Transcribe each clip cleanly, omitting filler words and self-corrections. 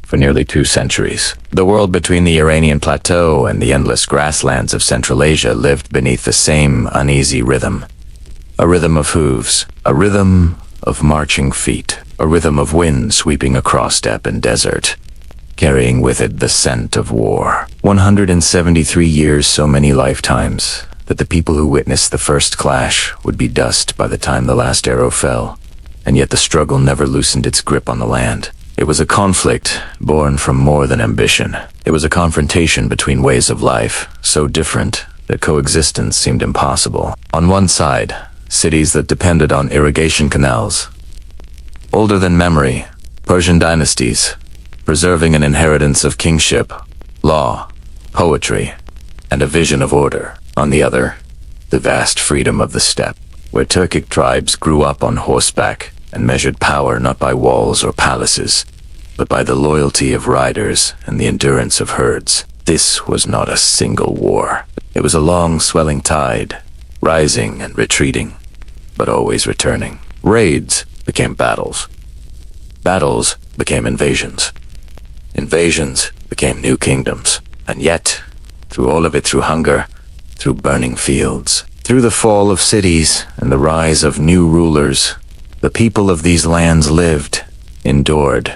for nearly 2 centuries. The world between the Iranian plateau and the endless grasslands of Central Asia lived beneath the same uneasy rhythm. A rhythm of hooves, a rhythm of marching feet, a rhythm of wind sweeping across steppe and desert, carrying with it the scent of war. 173 years, so many lifetimes, that the people who witnessed the first clash would be dust by the time the last arrow fell, and yet the struggle never loosened its grip on the land. It was a conflict born from more than ambition. It was a confrontation between ways of life, so different that coexistence seemed impossible. On one side, cities that depended on irrigation canals, older than memory, Persian dynasties, preserving an inheritance of kingship, law, poetry, and a vision of order. On the other, the vast freedom of the steppe, where Turkic tribes grew up on horseback and measured power not by walls or palaces, but by the loyalty of riders and the endurance of herds. This was not a single war. It was a long, swelling tide, rising and retreating, but always returning. Raids became battles. Battles became invasions. Invasions became new kingdoms. And yet, through all of it, through hunger, through burning fields, through the fall of cities and the rise of new rulers, the people of these lands lived, endured,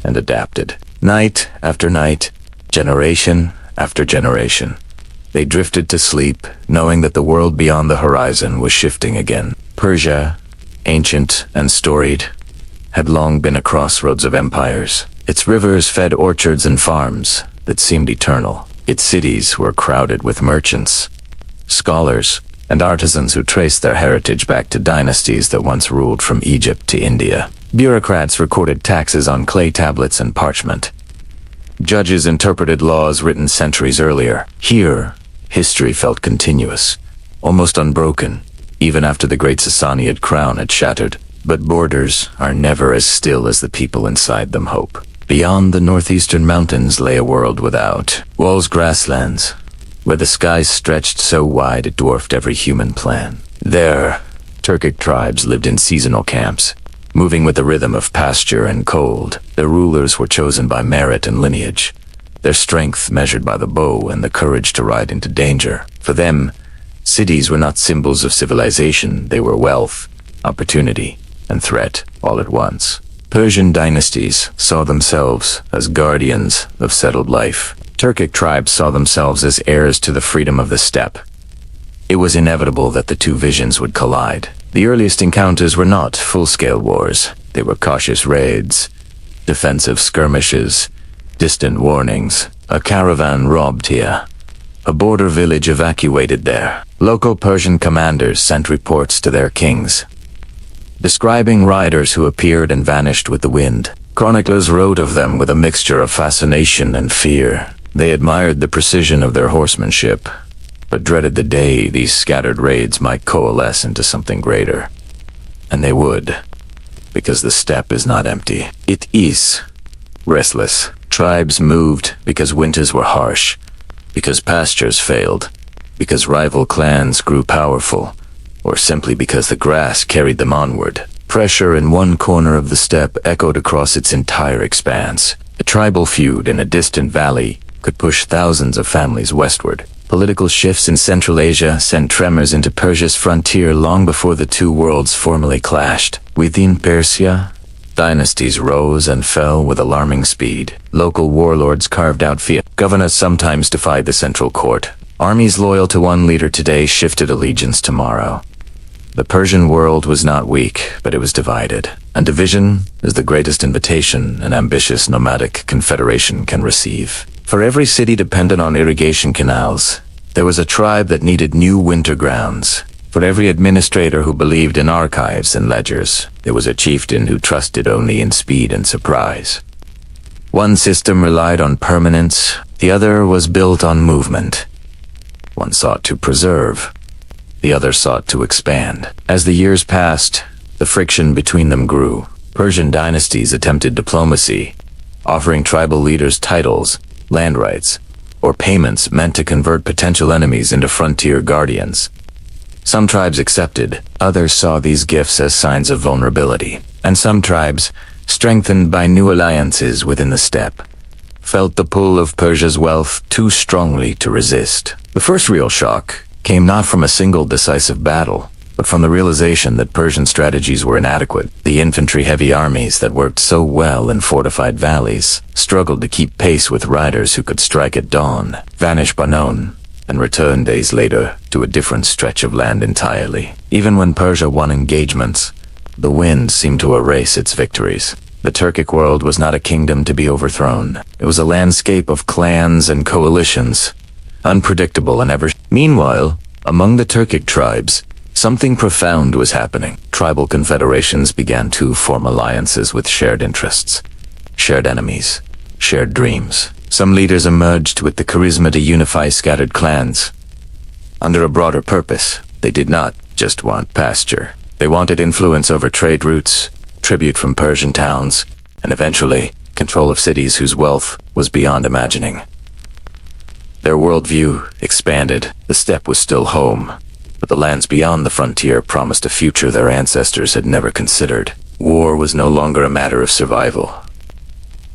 and adapted. Night after night, generation after generation, they drifted to sleep, knowing that the world beyond the horizon was shifting again. Persia, ancient and storied, had long been a crossroads of empires. Its rivers fed orchards and farms that seemed eternal. Its cities were crowded with merchants, scholars, and artisans who traced their heritage back to dynasties that once ruled from Egypt to India. Bureaucrats recorded taxes on clay tablets and parchment. Judges interpreted laws written centuries earlier. Here, history felt continuous, almost unbroken, even after the great Sassanid crown had shattered. But borders are never as still as the people inside them hope. Beyond the northeastern mountains lay a world without walls, grasslands, where the skies stretched so wide it dwarfed every human plan. There, Turkic tribes lived in seasonal camps, moving with the rhythm of pasture and cold. Their rulers were chosen by merit and lineage, their strength measured by the bow and the courage to ride into danger. For them, cities were not symbols of civilization, they were wealth, opportunity, and threat all at once. Persian dynasties saw themselves as guardians of settled life. Turkic tribes saw themselves as heirs to the freedom of the steppe. It was inevitable that the two visions would collide. The earliest encounters were not full-scale wars. They were cautious raids, defensive skirmishes, distant warnings. A caravan robbed here, a border village evacuated there. Local Persian commanders sent reports to their kings, describing riders who appeared and vanished with the wind. Chroniclers wrote of them with a mixture of fascination and fear. They admired the precision of their horsemanship, but dreaded the day these scattered raids might coalesce into something greater. And they would, because the steppe is not empty. It is restless. Tribes moved because winters were harsh, because pastures failed, because rival clans grew powerful, or simply because the grass carried them onward. Pressure in one corner of the steppe echoed across its entire expanse. A tribal feud in a distant valley could push thousands of families westward. Political shifts in Central Asia sent tremors into Persia's frontier long before the two worlds formally clashed. Within Persia, dynasties rose and fell with alarming speed. Local warlords carved out fiat. Governors sometimes defied the central court. Armies loyal to one leader today shifted allegiance tomorrow. The Persian world was not weak, but it was divided. And division is the greatest invitation an ambitious nomadic confederation can receive. For every city dependent on irrigation canals, there was a tribe that needed new winter grounds. For every administrator who believed in archives and ledgers, there was a chieftain who trusted only in speed and surprise. One system relied on permanence, the other was built on movement. One sought to preserve, the other sought to expand. As the years passed, the friction between them grew. Persian dynasties attempted diplomacy, offering tribal leaders titles, land rights, or payments meant to convert potential enemies into frontier guardians. Some tribes accepted, others saw these gifts as signs of vulnerability, and some tribes, strengthened by new alliances within the steppe, felt the pull of Persia's wealth too strongly to resist. The first real shock came not from a single decisive battle, but from the realization that Persian strategies were inadequate. The infantry-heavy armies that worked so well in fortified valleys struggled to keep pace with riders who could strike at dawn, vanish by noon, and return days later to a different stretch of land entirely. Even when Persia won engagements, the wind seemed to erase its victories. The Turkic world was not a kingdom to be overthrown. It was a landscape of clans and coalitions, unpredictable and ever. Meanwhile, among the Turkic tribes, something profound was happening. Tribal confederations began to form alliances with shared interests, shared enemies, shared dreams. Some leaders emerged with the charisma to unify scattered clans. Under a broader purpose, they did not just want pasture. They wanted influence over trade routes, tribute from Persian towns, and eventually, control of cities whose wealth was beyond imagining. Their worldview expanded. The steppe was still home, but the lands beyond the frontier promised a future their ancestors had never considered. War was no longer a matter of survival.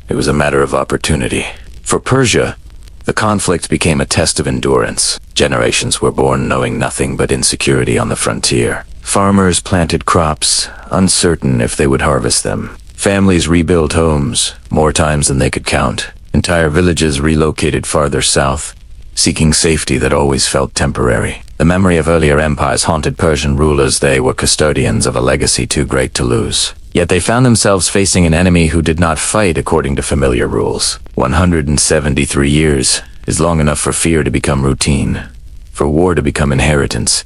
It was a matter of opportunity. For Persia, the conflict became a test of endurance. Generations were born knowing nothing but insecurity on the frontier. Farmers planted crops, uncertain if they would harvest them. Families rebuilt homes, more times than they could count. Entire villages relocated farther south, seeking safety that always felt temporary. The memory of earlier empires haunted Persian rulers. They were custodians of a legacy too great to lose. Yet they found themselves facing an enemy who did not fight according to familiar rules. 173 years is long enough for fear to become routine, for war to become inheritance,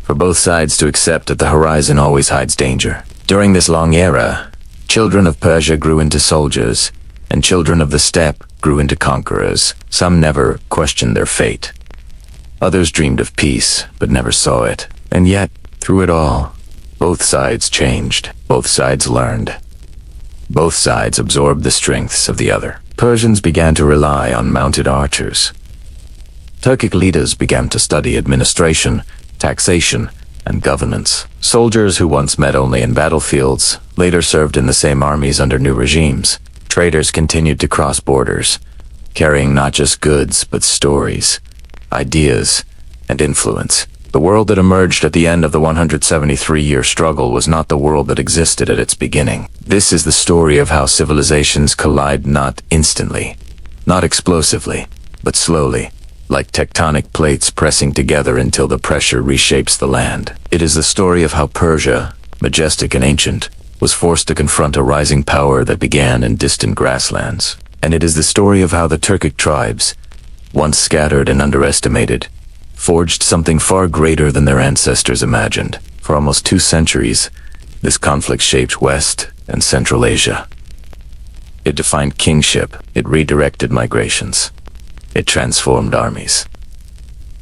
for both sides to accept that the horizon always hides danger. During this long era, children of Persia grew into soldiers, and children of the steppe grew into conquerors. Some never questioned their fate. Others dreamed of peace, but never saw it. And yet, through it all, both sides changed. Both sides learned. Both sides absorbed the strengths of the other. Persians began to rely on mounted archers. Turkic leaders began to study administration, taxation, and governance. Soldiers who once met only in battlefields later served in the same armies under new regimes. Traders continued to cross borders, carrying not just goods but stories, ideas, and influence. The world that emerged at the end of the 173-year struggle was not the world that existed at its beginning. This is the story of how civilizations collide not instantly, not explosively, but slowly, like tectonic plates pressing together until the pressure reshapes the land. It is the story of how Persia, majestic and ancient, was forced to confront a rising power that began in distant grasslands. And it is the story of how the Turkic tribes, once scattered and underestimated, forged something far greater than their ancestors imagined. For almost 2 centuries, this conflict shaped West and Central Asia. It defined kingship, it redirected migrations, it transformed armies,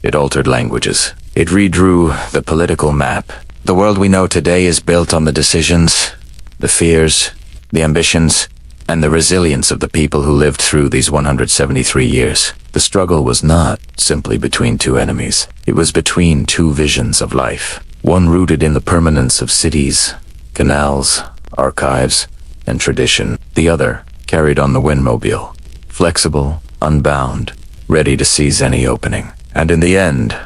it altered languages, it redrew the political map. The world we know today is built on the decisions, the fears, the ambitions, and the resilience of the people who lived through these 173 years. The struggle was not simply between 2 enemies. It was between 2 visions of life. One rooted in the permanence of cities, canals, archives, and tradition. The other carried on the windmobile, flexible, unbound, ready to seize any opening. And in the end,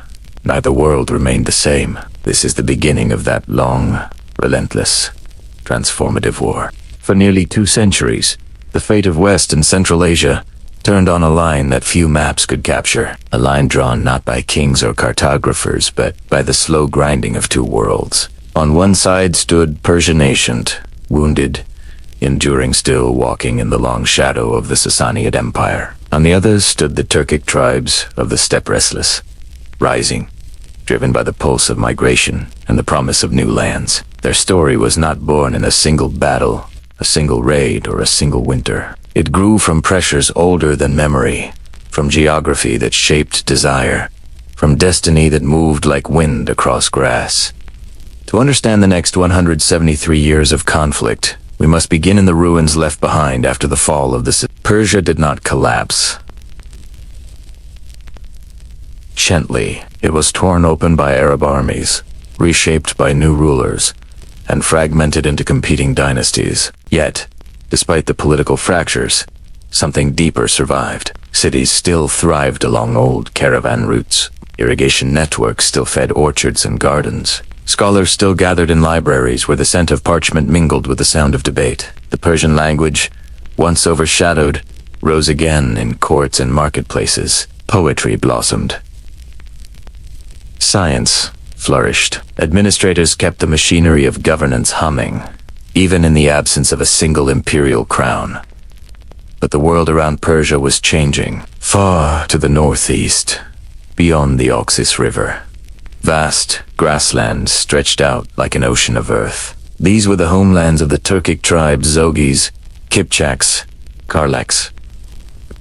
neither world remained the same. This is the beginning of that long, relentless, transformative war. For nearly 2 centuries, the fate of West and Central Asia turned on a line that few maps could capture. A line drawn not by kings or cartographers, but by the slow grinding of 2 worlds. On one side stood Persia ancient, wounded, enduring still, walking in the long shadow of the Sassanid Empire. On the other stood the Turkic tribes of the steppe, restless, rising, driven by the pulse of migration and the promise of new lands. Their story was not born in a single battle, a single raid, or a single winter. It grew from pressures older than memory, from geography that shaped desire, from destiny that moved like wind across grass. To understand the next 173 years of conflict, we must begin in the ruins left behind after the fall of the city. Persia did not collapse. Gently, it was torn open by Arab armies, reshaped by new rulers, and fragmented into competing dynasties. Yet, despite the political fractures, something deeper survived. Cities still thrived along old caravan routes. Irrigation networks still fed orchards and gardens. Scholars still gathered in libraries where the scent of parchment mingled with the sound of debate. The Persian language, once overshadowed, rose again in courts and marketplaces. Poetry blossomed. Science flourished. Administrators kept the machinery of governance humming, even in the absence of a single imperial crown. But the world around Persia was changing. Far to the northeast, beyond the Oxus River, vast grasslands stretched out like an ocean of earth. These were the homelands of the Turkic tribes Zogis, Kipchaks, Karlaks,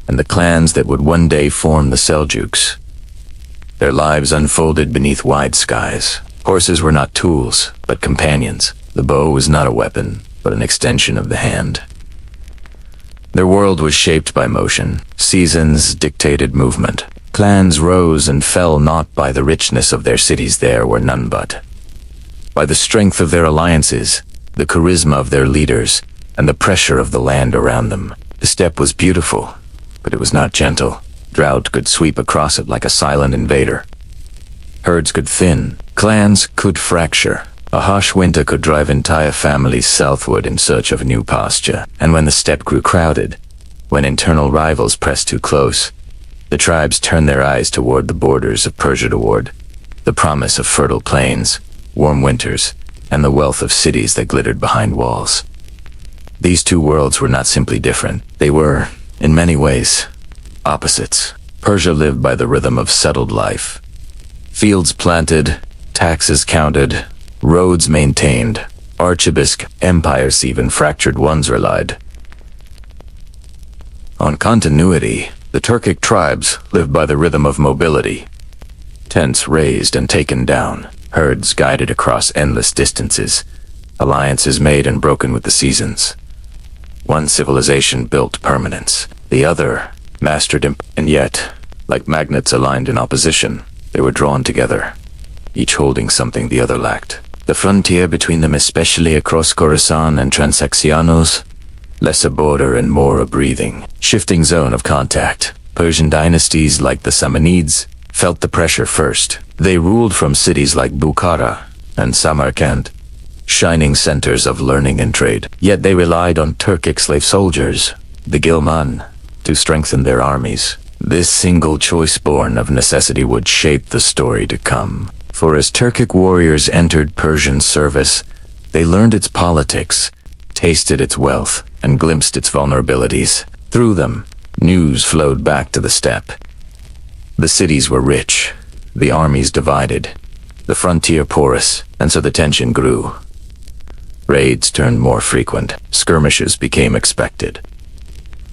and the clans that would one day form the Seljuks. Their lives unfolded beneath wide skies. Horses were not tools, but companions. The bow was not a weapon, but an extension of the hand. Their world was shaped by motion. Seasons dictated movement. Clans rose and fell not by the richness of their cities there were none but by the strength of their alliances, the charisma of their leaders, and the pressure of the land around them. The steppe was beautiful, but it was not gentle. Drought could sweep across it like a silent invader. Herds could thin, clans could fracture. A harsh winter could drive entire families southward in search of new pasture. And when the steppe grew crowded, when internal rivals pressed too close, the tribes turned their eyes toward the borders of Persia, toward the promise of fertile plains, warm winters, and the wealth of cities that glittered behind walls. These two worlds were not simply different. They were, in many ways, opposites. Persia lived by the rhythm of settled life. Fields planted, taxes counted, roads maintained. Archibisque empires, even fractured ones, relied on continuity. The Turkic tribes lived by the rhythm of mobility. Tents raised and taken down, herds guided across endless distances, alliances made and broken with the seasons. One civilization built permanence, the other mastered and yet, like magnets aligned in opposition, they were drawn together, each holding something the other lacked. The frontier between them, especially across Khorasan and Transaxianos, less a border and more a breathing, shifting zone of contact. Persian dynasties like the Samanids felt the pressure first. They ruled from cities like Bukhara and Samarkand, shining centers of learning and trade. Yet they relied on Turkic slave soldiers, the Gilman, to strengthen their armies. This single choice born of necessity would shape the story to come. For as Turkic warriors entered Persian service, they learned its politics, tasted its wealth, and glimpsed its vulnerabilities. Through them, news flowed back to the steppe. The cities were rich, the armies divided, the frontier porous, and so the tension grew. Raids turned more frequent, skirmishes became expected.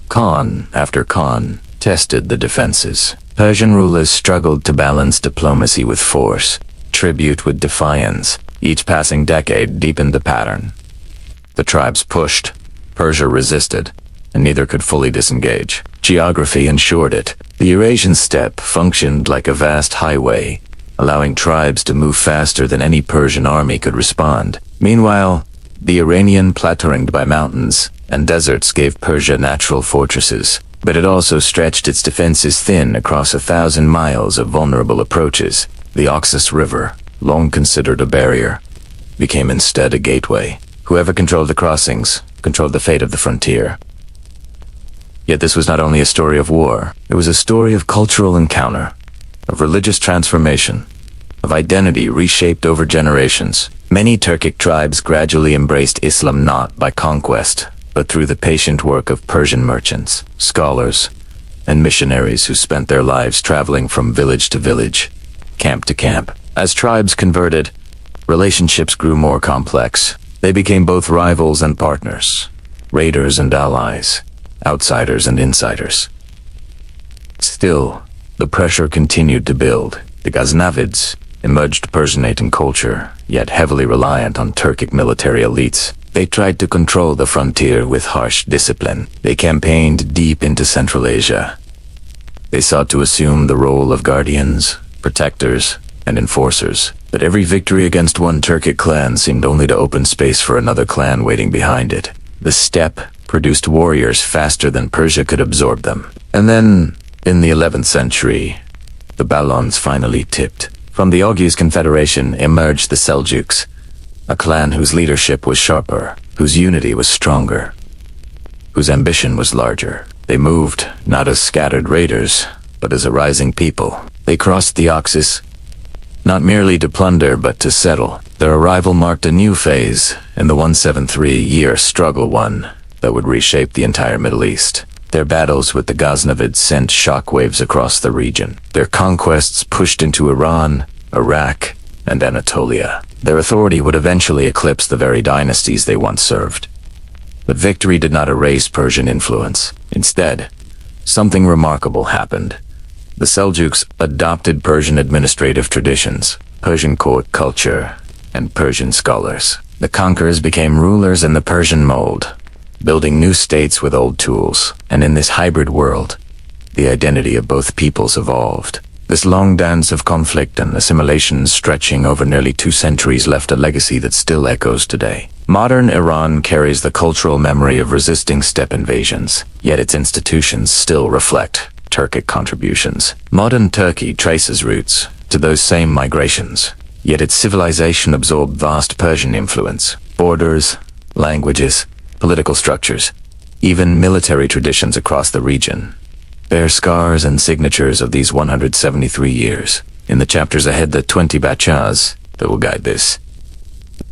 Khan after Khan tested the defenses. Persian rulers struggled to balance diplomacy with force, tribute with defiance. Each passing decade deepened the pattern. The tribes pushed, Persia resisted, and neither could fully disengage. Geography ensured it. The Eurasian steppe functioned like a vast highway, allowing tribes to move faster than any Persian army could respond. Meanwhile, the Iranian plateau ringed by mountains and deserts gave Persia natural fortresses, but it also stretched its defenses thin across 1,000 miles of vulnerable approaches. The Oxus River, long considered a barrier, became instead a gateway. Whoever controlled the crossings controlled the fate of the frontier. Yet this was not only a story of war, it was a story of cultural encounter, of religious transformation, of identity reshaped over generations. Many Turkic tribes gradually embraced Islam not by conquest, but through the patient work of Persian merchants, scholars, and missionaries who spent their lives traveling from village to village, camp to camp. As tribes converted, relationships grew more complex. They became both rivals and partners, raiders and allies, outsiders and insiders. Still, the pressure continued to build. The Ghaznavids emerged Persianate in culture, yet heavily reliant on Turkic military elites. They tried to control the frontier with harsh discipline. They campaigned deep into Central Asia. They sought to assume the role of guardians, protectors, and enforcers. But every victory against one Turkic clan seemed only to open space for another clan waiting behind it. The steppe produced warriors faster than Persia could absorb them. And then, in the 11th century, the balance finally tipped. From the Oghuz Confederation emerged the Seljuks, a clan whose leadership was sharper, whose unity was stronger, whose ambition was larger. They moved, not as scattered raiders, but as a rising people. They crossed the Oxus, not merely to plunder, but to settle. Their arrival marked a new phase in the 173-year struggle, one that would reshape the entire Middle East. Their battles with the Ghaznavids sent shockwaves across the region. Their conquests pushed into Iran, Iraq, and Anatolia. Their authority would eventually eclipse the very dynasties they once served. But victory did not erase Persian influence. Instead, something remarkable happened. The Seljuks adopted Persian administrative traditions, Persian court culture, and Persian scholars. The conquerors became rulers in the Persian mold, building new states with old tools. And in this hybrid world, the identity of both peoples evolved. This long dance of conflict and assimilation stretching over nearly 2 centuries left a legacy that still echoes today. Modern Iran carries the cultural memory of resisting steppe invasions, yet its institutions still reflect Turkic contributions. Modern Turkey traces roots to those same migrations, yet its civilization absorbed vast Persian influence. Borders, languages, political structures, even military traditions across the region bear scars and signatures of these 173 years. In the chapters ahead, the 20 bachas that will guide this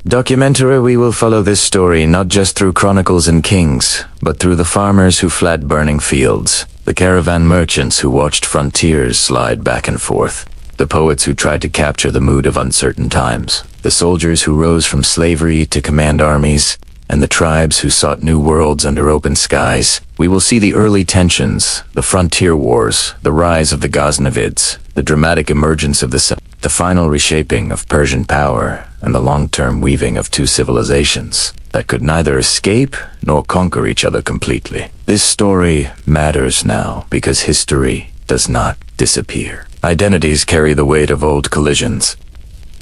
documentary, we will follow this story not just through chronicles and kings, but through the farmers who fled burning fields, the caravan merchants who watched frontiers slide back and forth, the poets who tried to capture the mood of uncertain times, the soldiers who rose from slavery to command armies, and the tribes who sought new worlds under open skies. We will see the early tensions, the frontier wars, the rise of the Ghaznavids, the dramatic emergence of the final reshaping of Persian power, and the long-term weaving of 2 civilizations that could neither escape nor conquer each other completely. This story matters now because history does not disappear. Identities carry the weight of old collisions.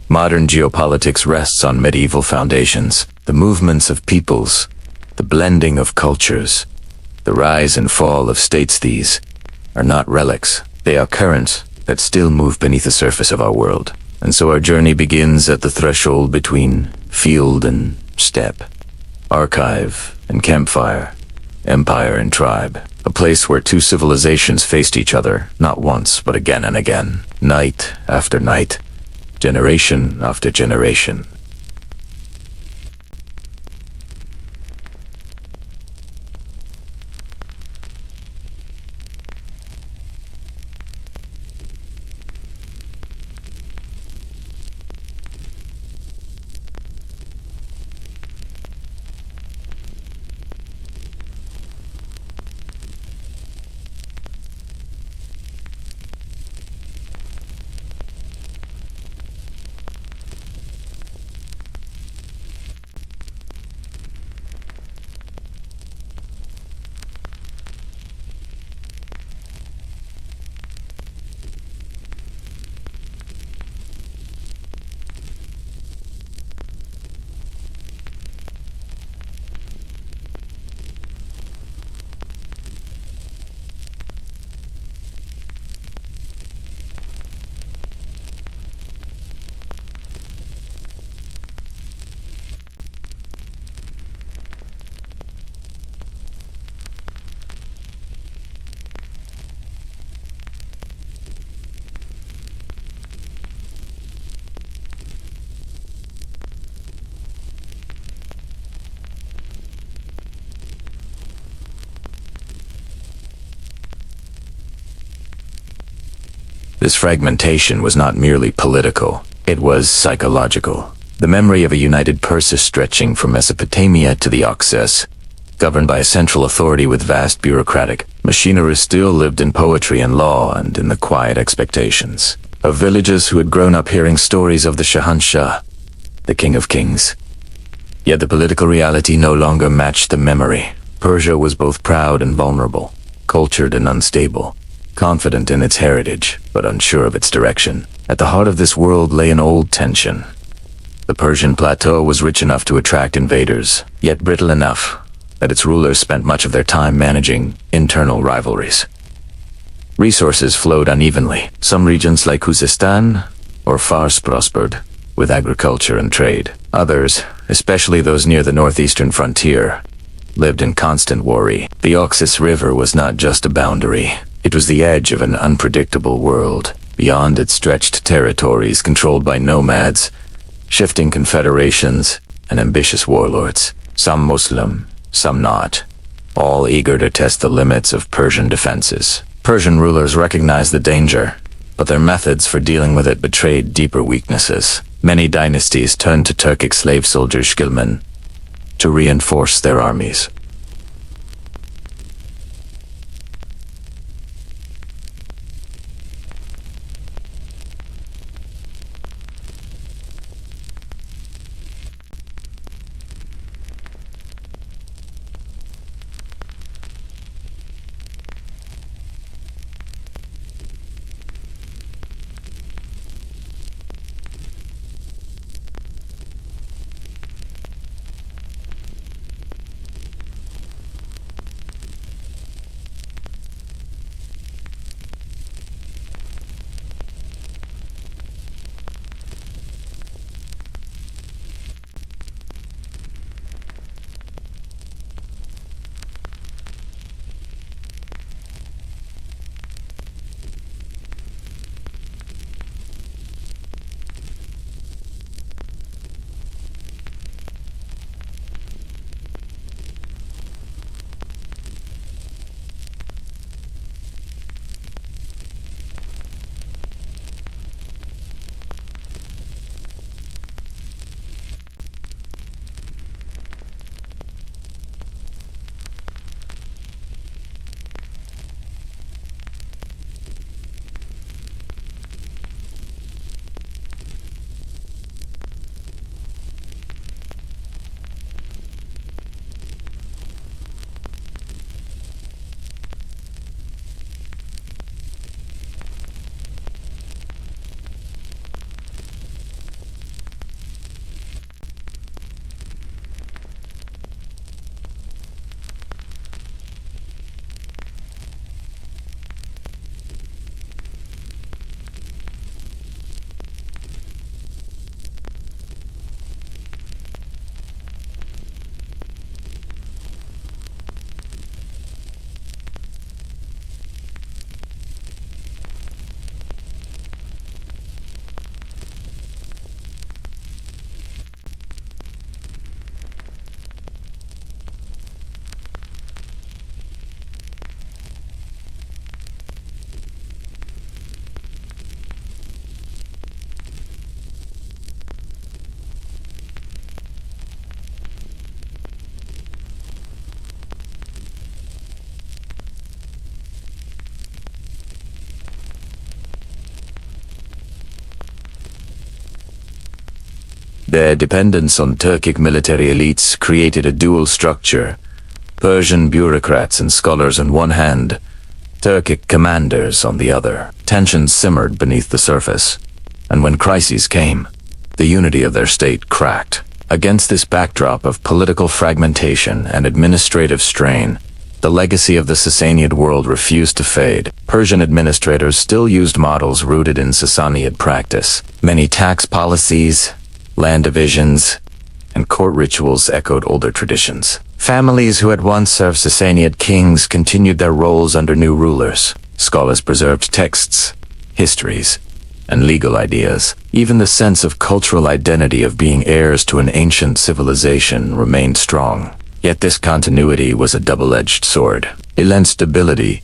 Modern geopolitics rests on medieval foundations. The movements of peoples, the blending of cultures, the rise and fall of states, these are not relics. They are currents that still move beneath the surface of our world. And so our journey begins at the threshold between field and steppe, archive and campfire, empire and tribe. A place where 2 civilizations faced each other, not once, but again and again, night after night, generation after generation. This fragmentation was not merely political, it was psychological. The memory of a united Persia stretching from Mesopotamia to the Oxus, governed by a central authority with vast bureaucratic machinery, still lived in poetry and law and in the quiet expectations of villagers who had grown up hearing stories of the Shahanshah, the King of Kings. Yet the political reality no longer matched the memory. Persia was both proud and vulnerable, cultured and unstable, confident in its heritage, but unsure of its direction. At the heart of this world lay an old tension. The Persian plateau was rich enough to attract invaders, yet brittle enough that its rulers spent much of their time managing internal rivalries. Resources flowed unevenly. Some regions like Khuzestan or Fars prospered, with agriculture and trade. Others, especially those near the northeastern frontier, lived in constant worry. The Oxus River was not just a boundary. It was the edge of an unpredictable world. Beyond it stretched territories controlled by nomads, shifting confederations, and ambitious warlords. Some Muslim, some not, all eager to test the limits of Persian defenses. Persian rulers recognized the danger, but their methods for dealing with it betrayed deeper weaknesses. Many dynasties turned to Turkic slave soldiers Shkilmen to reinforce their armies. Their dependence on Turkic military elites created a dual structure: Persian bureaucrats and scholars on one hand, Turkic commanders on the other. Tensions simmered beneath the surface, and when crises came, the unity of their state cracked. Against this backdrop of political fragmentation and administrative strain, the legacy of the Sassanid world refused to fade. Persian administrators still used models rooted in Sassanid practice. Many tax policies, land divisions, and court rituals echoed older traditions. Families who had once served Sassanid kings continued their roles under new rulers. Scholars preserved texts, histories, and legal ideas. Even the sense of cultural identity of being heirs to an ancient civilization remained strong. Yet this continuity was a double-edged sword. It lent stability,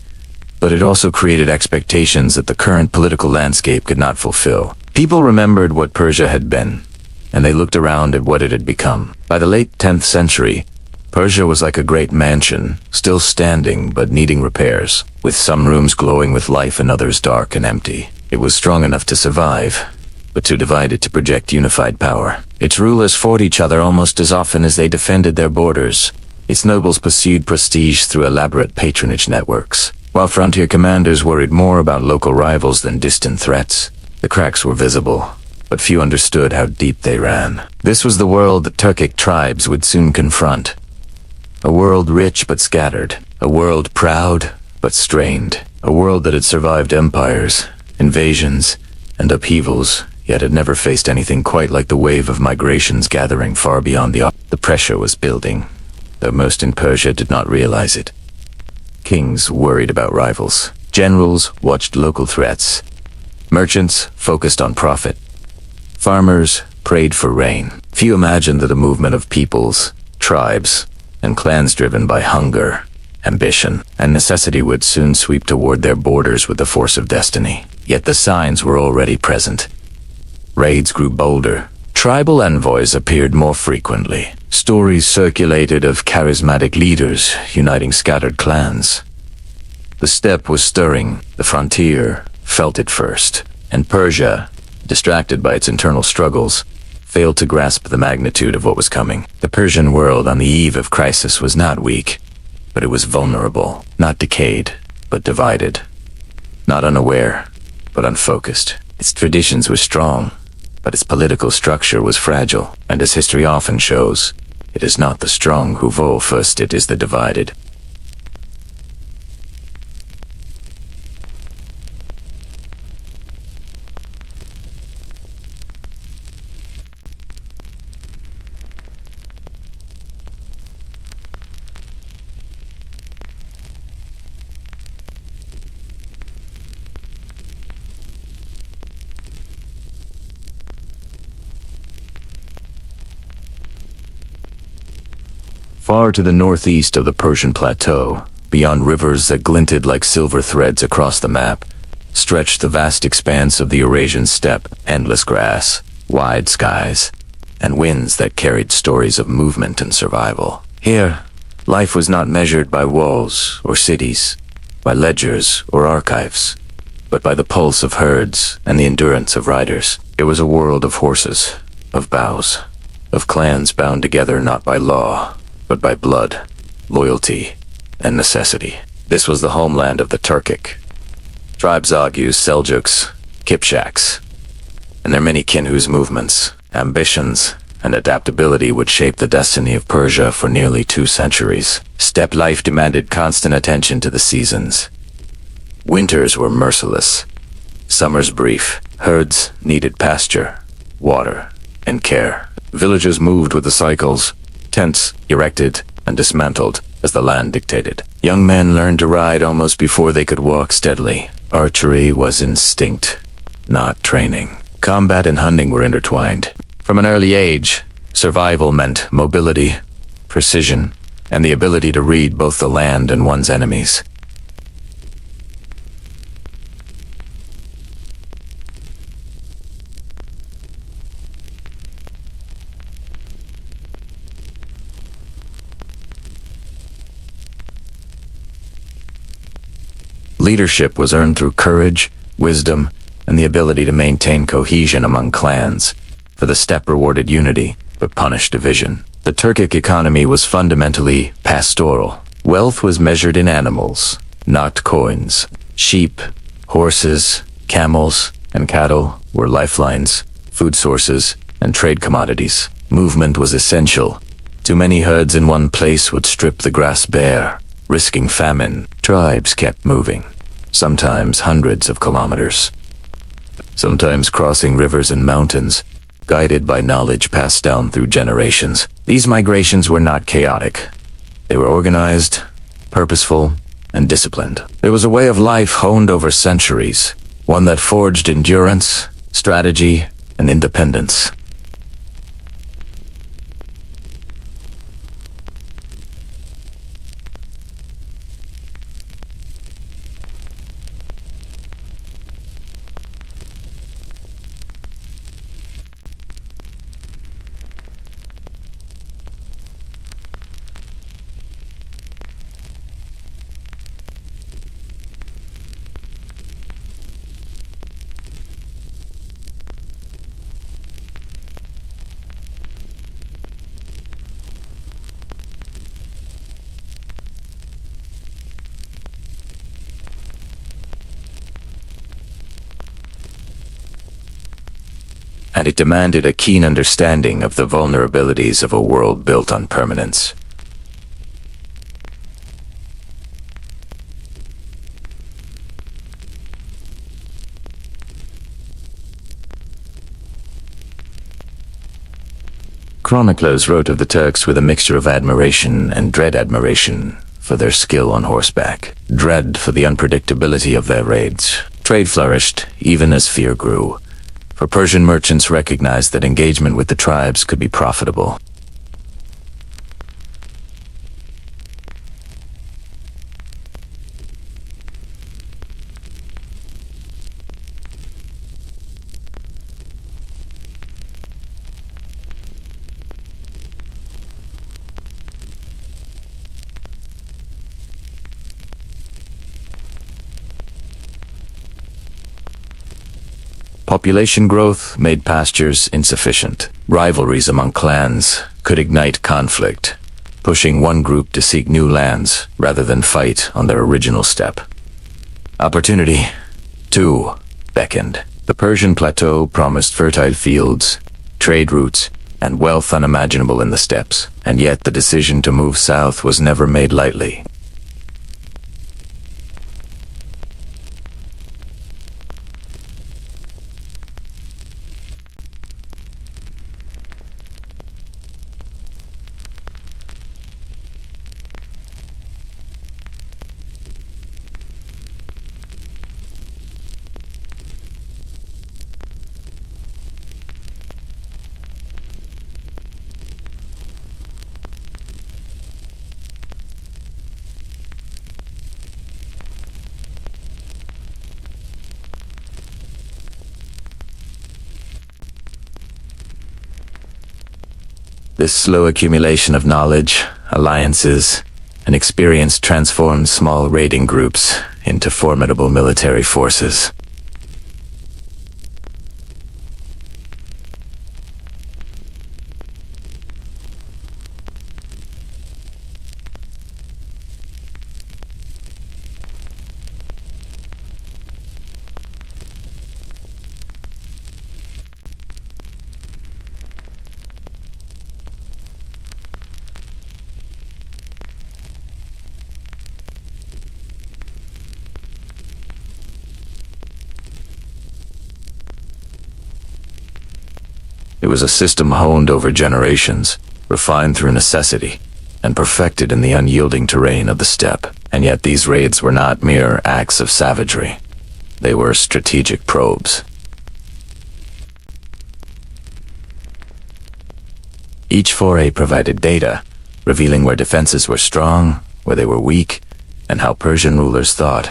but it also created expectations that the current political landscape could not fulfill. People remembered what Persia had been, and they looked around at what it had become. By the late 10th century, Persia was like a great mansion, still standing but needing repairs, with some rooms glowing with life and others dark and empty. It was strong enough to survive, but too divided to project unified power. Its rulers fought each other almost as often as they defended their borders. Its nobles pursued prestige through elaborate patronage networks, while frontier commanders worried more about local rivals than distant threats. The cracks were visible, but few understood how deep they ran. This was the world that Turkic tribes would soon confront. A world rich but scattered. A world proud but strained. A world that had survived empires, invasions, and upheavals, yet had never faced anything quite like the wave of migrations gathering far beyond the pressure was building, though most in Persia did not realize it. Kings worried about rivals. Generals watched local threats. Merchants focused on profit. Farmers prayed for rain. Few imagined that a movement of peoples, tribes, and clans driven by hunger, ambition, and necessity would soon sweep toward their borders with the force of destiny. Yet the signs were already present. Raids grew bolder. Tribal envoys appeared more frequently. Stories circulated of charismatic leaders uniting scattered clans. The steppe was stirring. The frontier felt it first. And Persia, distracted by its internal struggles, failed to grasp the magnitude of what was coming. The Persian world on the eve of crisis was not weak, but it was vulnerable. Not decayed, but divided. Not unaware, but unfocused. Its traditions were strong, but its political structure was fragile. And as history often shows, it is not the strong who fall first, it is the divided. Far to the northeast of the Persian plateau, beyond rivers that glinted like silver threads across the map, stretched the vast expanse of the Eurasian steppe, endless grass, wide skies, and winds that carried stories of movement and survival. Here, life was not measured by walls or cities, by ledgers or archives, but by the pulse of herds and the endurance of riders. It was a world of horses, of bows, of clans bound together not by law, but by blood, loyalty, and necessity. This was the homeland of the Turkic. Tribes Agus, Seljuks, Kipchaks, and their many kin whose movements, ambitions, and adaptability would shape the destiny of Persia for nearly 2 centuries. Steppe life demanded constant attention to the seasons. Winters were merciless. Summers brief. Herds needed pasture, water, and care. Villages moved with the cycles, tents erected and dismantled as the land dictated. Young men learned to ride almost before they could walk steadily. Archery was instinct, not training. Combat and hunting were intertwined. From an early age, survival meant mobility, precision, and the ability to read both the land and one's enemies. Leadership was earned through courage, wisdom, and the ability to maintain cohesion among clans, for the steppe rewarded unity, but punished division. The Turkic economy was fundamentally pastoral. Wealth was measured in animals, not coins. Sheep, horses, camels, and cattle were lifelines, food sources, and trade commodities. Movement was essential. Too many herds in one place would strip the grass bare, risking famine. Tribes kept moving, sometimes hundreds of kilometers, sometimes crossing rivers and mountains, guided by knowledge passed down through generations. These migrations were not chaotic. They were organized, purposeful, and disciplined. There was a way of life honed over centuries, one that forged endurance, strategy, and independence. And it demanded a keen understanding of the vulnerabilities of a world built on permanence. Chroniclers wrote of the Turks with a mixture of admiration and dread. Admiration for their skill on horseback, dread for the unpredictability of their raids. Trade flourished, even as fear grew, for Persian merchants recognized that engagement with the tribes could be profitable. Population growth made pastures insufficient. Rivalries among clans could ignite conflict, pushing one group to seek new lands rather than fight on their original steppe. Opportunity, too, beckoned. The Persian plateau promised fertile fields, trade routes, and wealth unimaginable in the steppes, and yet the decision to move south was never made lightly. This slow accumulation of knowledge, alliances, and experience transformed small raiding groups into formidable military forces. It was a system honed over generations, refined through necessity, and perfected in the unyielding terrain of the steppe. And yet these raids were not mere acts of savagery. They were strategic probes. Each foray provided data, revealing where defenses were strong, where they were weak, and how Persian rulers thought.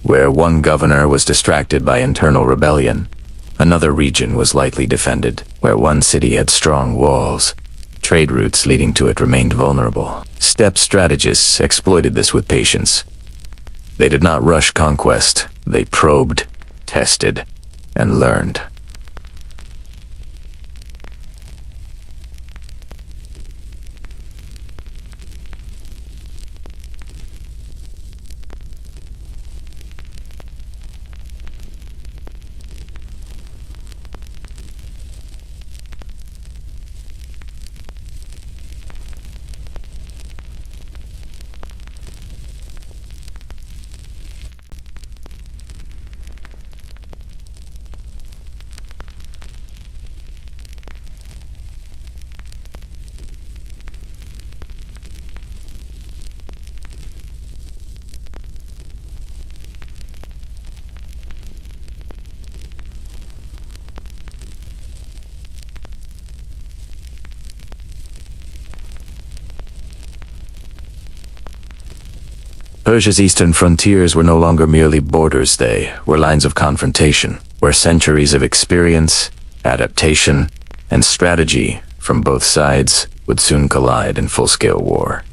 Where one governor was distracted by internal rebellion, Another region was lightly defended, where one city had strong walls. Trade routes leading to it remained vulnerable. Steppe strategists exploited this with patience. They did not rush conquest. They probed, tested, and learned. Persia's eastern frontiers were no longer merely borders, they were lines of confrontation, where centuries of experience, adaptation, and strategy from both sides would soon collide in full-scale war.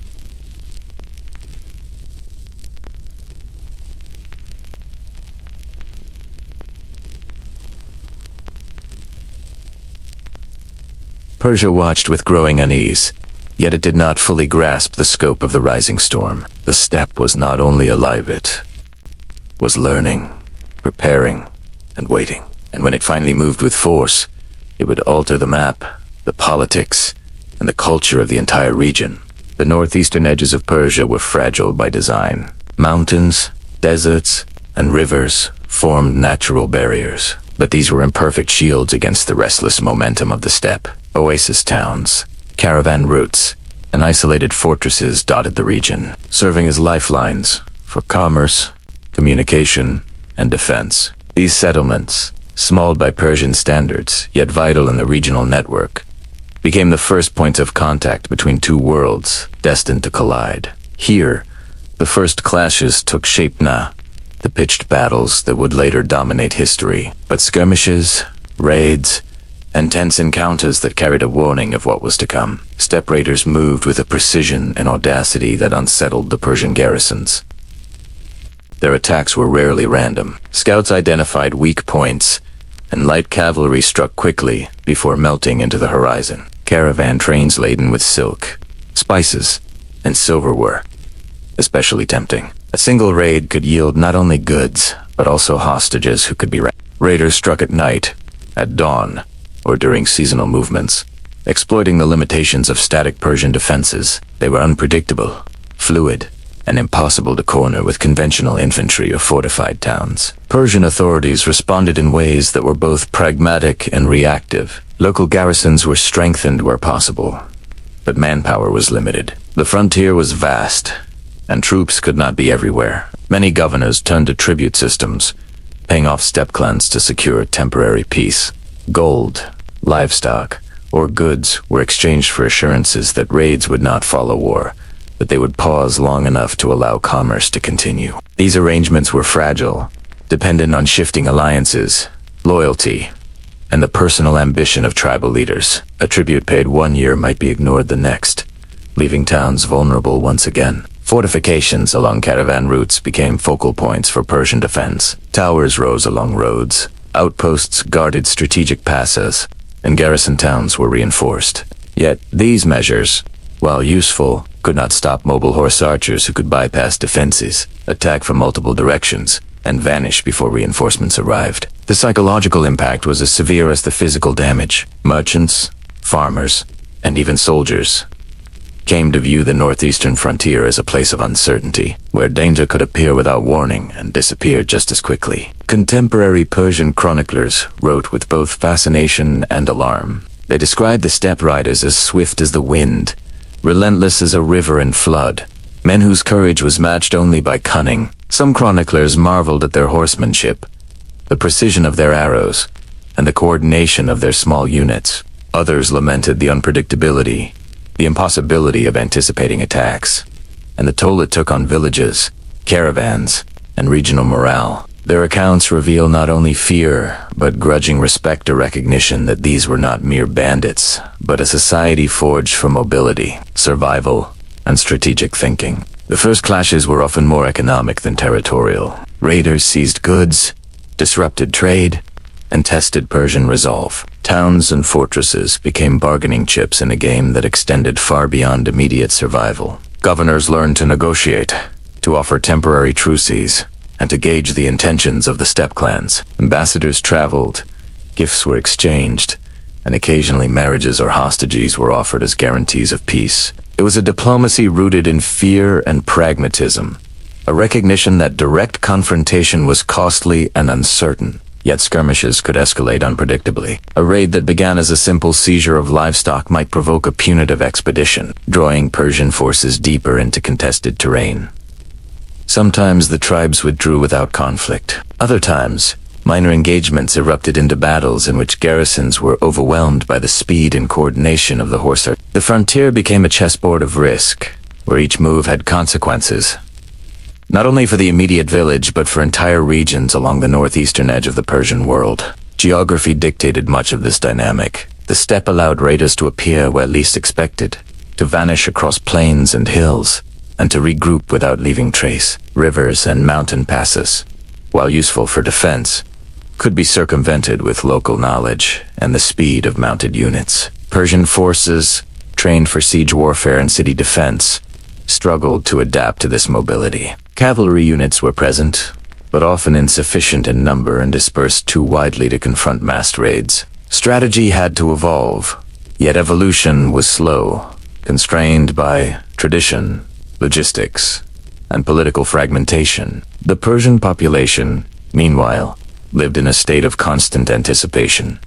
Persia watched with growing unease. Yet it did not fully grasp the scope of the rising storm. The steppe was not only alive, it was learning, preparing, and waiting. And when it finally moved with force, it would alter the map, the politics, and the culture of the entire region. The northeastern edges of Persia were fragile by design. Mountains, deserts, and rivers formed natural barriers. But these were imperfect shields against the restless momentum of the steppe. Oasis towns, caravan routes, and isolated fortresses dotted the region, serving as lifelines for commerce, communication, and defense. These settlements, small by Persian standards, yet vital in the regional network, became the first points of contact between two worlds destined to collide. Here, the first clashes took shape, the pitched battles that would later dominate history. But skirmishes, raids, and tense encounters that carried a warning of what was to come. Steppe raiders moved with a precision and audacity that unsettled the Persian garrisons. Their attacks were rarely random. Scouts identified weak points, and light cavalry struck quickly before melting into the horizon. Caravan trains laden with silk, spices, and silver were especially tempting. A single raid could yield not only goods, but also hostages who could be Raiders struck at night, at dawn, or during seasonal movements, exploiting the limitations of static Persian defenses. They were unpredictable, fluid, and impossible to corner with conventional infantry or fortified towns. Persian authorities responded in ways that were both pragmatic and reactive. Local garrisons were strengthened where possible, but manpower was limited. The frontier was vast, and troops could not be everywhere. Many governors turned to tribute systems, paying off steppe clans to secure temporary peace. Gold, livestock, or goods were exchanged for assurances that raids would not follow war, but they would pause long enough to allow commerce to continue. These arrangements were fragile, dependent on shifting alliances, loyalty, and the personal ambition of tribal leaders. A tribute paid one year might be ignored the next, leaving towns vulnerable once again. Fortifications along caravan routes became focal points for Persian defense. Towers rose along roads, outposts guarded strategic passes, and garrison towns were reinforced. Yet these measures, while useful, could not stop mobile horse archers who could bypass defenses, attack from multiple directions, and vanish before reinforcements arrived. The psychological impact was as severe as the physical damage. Merchants, farmers, and even soldiers came to view the northeastern frontier as a place of uncertainty, where danger could appear without warning and disappear just as quickly. Contemporary Persian chroniclers wrote with both fascination and alarm. They described the steppe riders as swift as the wind, relentless as a river in flood, men whose courage was matched only by cunning. Some chroniclers marveled at their horsemanship, the precision of their arrows, and the coordination of their small units. Others lamented the unpredictability, the impossibility of anticipating attacks, and the toll it took on villages, caravans, and regional morale. Their accounts reveal not only fear, but grudging respect or recognition that these were not mere bandits, but a society forged for mobility, survival, and strategic thinking. The first clashes were often more economic than territorial. Raiders seized goods, disrupted trade, and tested Persian resolve. Towns and fortresses became bargaining chips in a game that extended far beyond immediate survival. Governors learned to negotiate, to offer temporary truces, and to gauge the intentions of the steppe clans. Ambassadors traveled, gifts were exchanged, and occasionally marriages or hostages were offered as guarantees of peace. It was a diplomacy rooted in fear and pragmatism, a recognition that direct confrontation was costly and uncertain, yet skirmishes could escalate unpredictably. A raid that began as a simple seizure of livestock might provoke a punitive expedition, drawing Persian forces deeper into contested terrain. Sometimes the tribes withdrew without conflict. Other times, minor engagements erupted into battles in which garrisons were overwhelmed by the speed and coordination of the horse army. The frontier became a chessboard of risk, where each move had consequences, not only for the immediate village but for entire regions along the northeastern edge of the Persian world. Geography dictated much of this dynamic. The steppe allowed raiders to appear where least expected, to vanish across plains and hills, and to regroup without leaving trace. Rivers and mountain passes, while useful for defense, could be circumvented with local knowledge and the speed of mounted units. Persian forces, trained for siege warfare and city defense, struggled to adapt to this mobility. Cavalry units were present, but often insufficient in number and dispersed too widely to confront massed raids. Strategy had to evolve, yet evolution was slow, constrained by tradition, logistics, and political fragmentation. The Persian population, meanwhile, lived in a state of constant anticipation.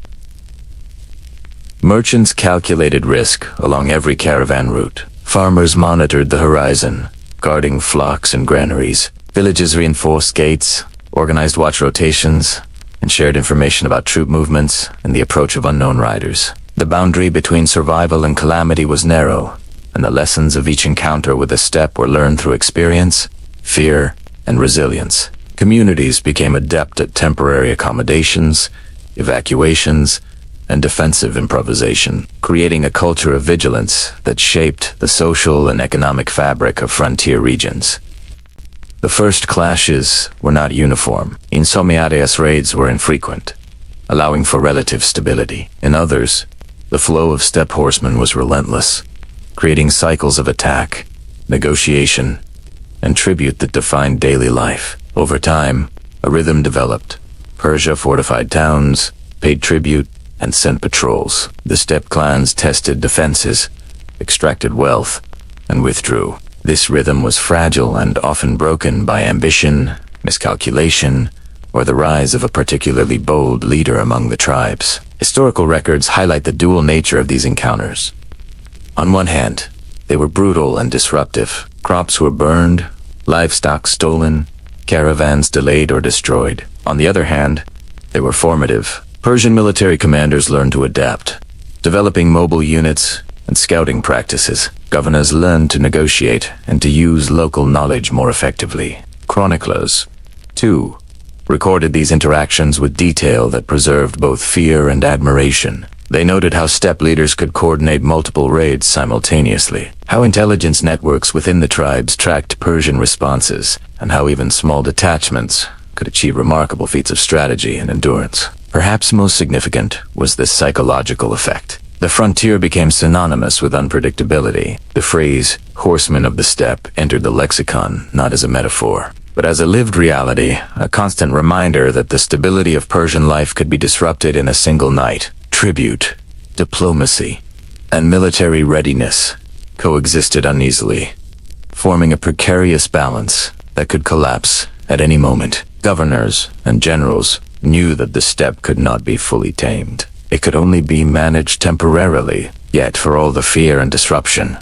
Merchants calculated risk along every caravan route. Farmers monitored the horizon, guarding flocks and granaries. Villages reinforced gates, organized watch rotations, and shared information about troop movements and the approach of unknown riders. The boundary between survival and calamity was narrow, and the lessons of each encounter with the steppe were learned through experience, fear, and resilience. Communities became adept at temporary accommodations, evacuations, and defensive improvisation, creating a culture of vigilance that shaped the social and economic fabric of frontier regions. The first clashes were not uniform. In some areas, raids were infrequent, allowing for relative stability. In others, the flow of steppe horsemen was relentless, creating cycles of attack, negotiation, and tribute that defined daily life. Over time, a rhythm developed. Persia fortified towns, paid tribute, and sent patrols. The steppe clans tested defenses, extracted wealth, and withdrew. This rhythm was fragile and often broken by ambition, miscalculation, or the rise of a particularly bold leader among the tribes. Historical records highlight the dual nature of these encounters. On one hand, they were brutal and disruptive. Crops were burned, livestock stolen, caravans delayed or destroyed. On the other hand, they were formative. Persian military commanders learned to adapt, developing mobile units and scouting practices. Governors learned to negotiate and to use local knowledge more effectively. Chroniclers, too, recorded these interactions with detail that preserved both fear and admiration. They noted how steppe leaders could coordinate multiple raids simultaneously, how intelligence networks within the tribes tracked Persian responses, and how even small detachments could achieve remarkable feats of strategy and endurance. Perhaps most significant was the psychological effect. The frontier became synonymous with unpredictability. The phrase, horsemen of the steppe, entered the lexicon not as a metaphor, but as a lived reality, a constant reminder that the stability of Persian life could be disrupted in a single night. Tribute, diplomacy, and military readiness coexisted uneasily, forming a precarious balance that could collapse at any moment. Governors and generals knew that the steppe could not be fully tamed. It could only be managed temporarily, yet for all the fear and disruption,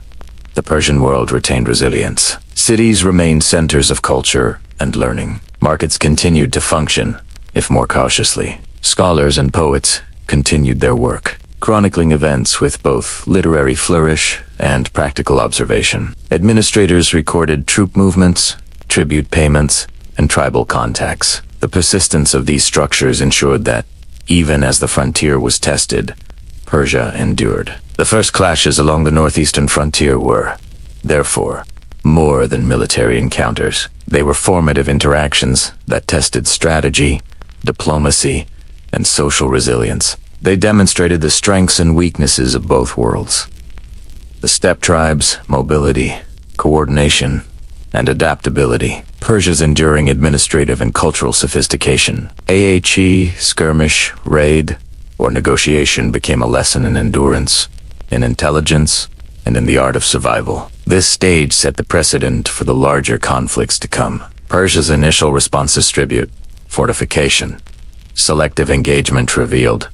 the Persian world retained resilience. Cities remained centers of culture and learning. Markets continued to function, if more cautiously. Scholars and poets continued their work, chronicling events with both literary flourish and practical observation. Administrators recorded troop movements, tribute payments, and tribal contacts, The persistence of these structures ensured that, even as the frontier was tested, Persia endured. The first clashes along the northeastern frontier were, therefore, more than military encounters. They were formative interactions that tested strategy, diplomacy, and social resilience. They demonstrated the strengths and weaknesses of both worlds. The steppe tribes' mobility, coordination, and adaptability. Persia's enduring administrative and cultural sophistication. Skirmish, raid, or negotiation became a lesson in endurance, in intelligence, and in the art of survival. This stage set the precedent for the larger conflicts to come. Persia's initial responses tribute, fortification, selective engagement revealed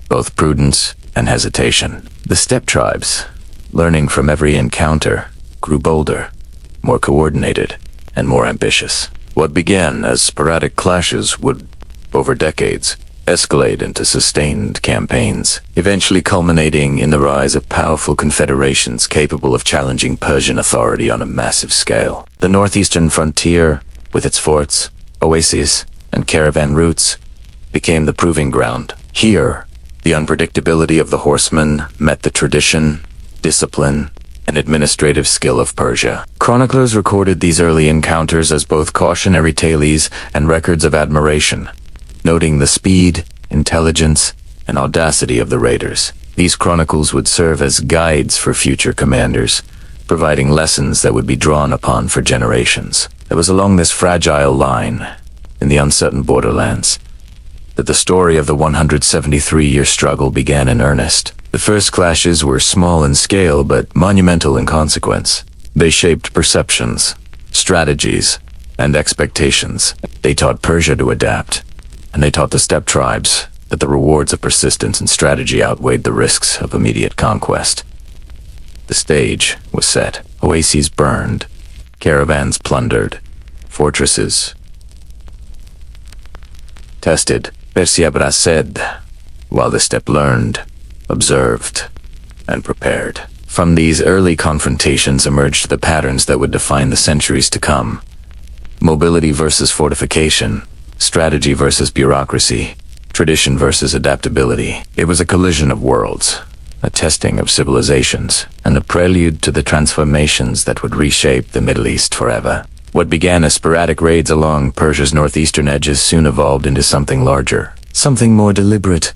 both prudence and hesitation. The steppe tribes, learning from every encounter, grew bolder, more coordinated, and more ambitious. What began as sporadic clashes would, over decades, escalate into sustained campaigns, eventually culminating in the rise of powerful confederations capable of challenging Persian authority on a massive scale. The northeastern frontier, with its forts, oases, and caravan routes, became the proving ground. Here, the unpredictability of the horsemen met the tradition, discipline, and administrative skill of Persia. Chroniclers recorded these early encounters as both cautionary tales and records of admiration, noting the speed, intelligence, and audacity of the raiders. These chronicles would serve as guides for future commanders, providing lessons that would be drawn upon for generations. It was along this fragile line, in the uncertain borderlands, that the story of the 173-year struggle began in earnest. The first clashes were small in scale but monumental in consequence. They shaped perceptions, strategies, and expectations. They taught Persia to adapt, and they taught the steppe tribes that the rewards of persistence and strategy outweighed the risks of immediate conquest. The stage was set. Oases burned, caravans plundered, fortresses tested. Persia said, while the steppe learned, observed, and prepared. From these early confrontations emerged the patterns that would define the centuries to come. Mobility versus fortification, strategy versus bureaucracy, tradition versus adaptability. It was a collision of worlds, a testing of civilizations, and a prelude to the transformations that would reshape the Middle East forever. What began as sporadic raids along Persia's northeastern edges soon evolved into something larger, something more deliberate.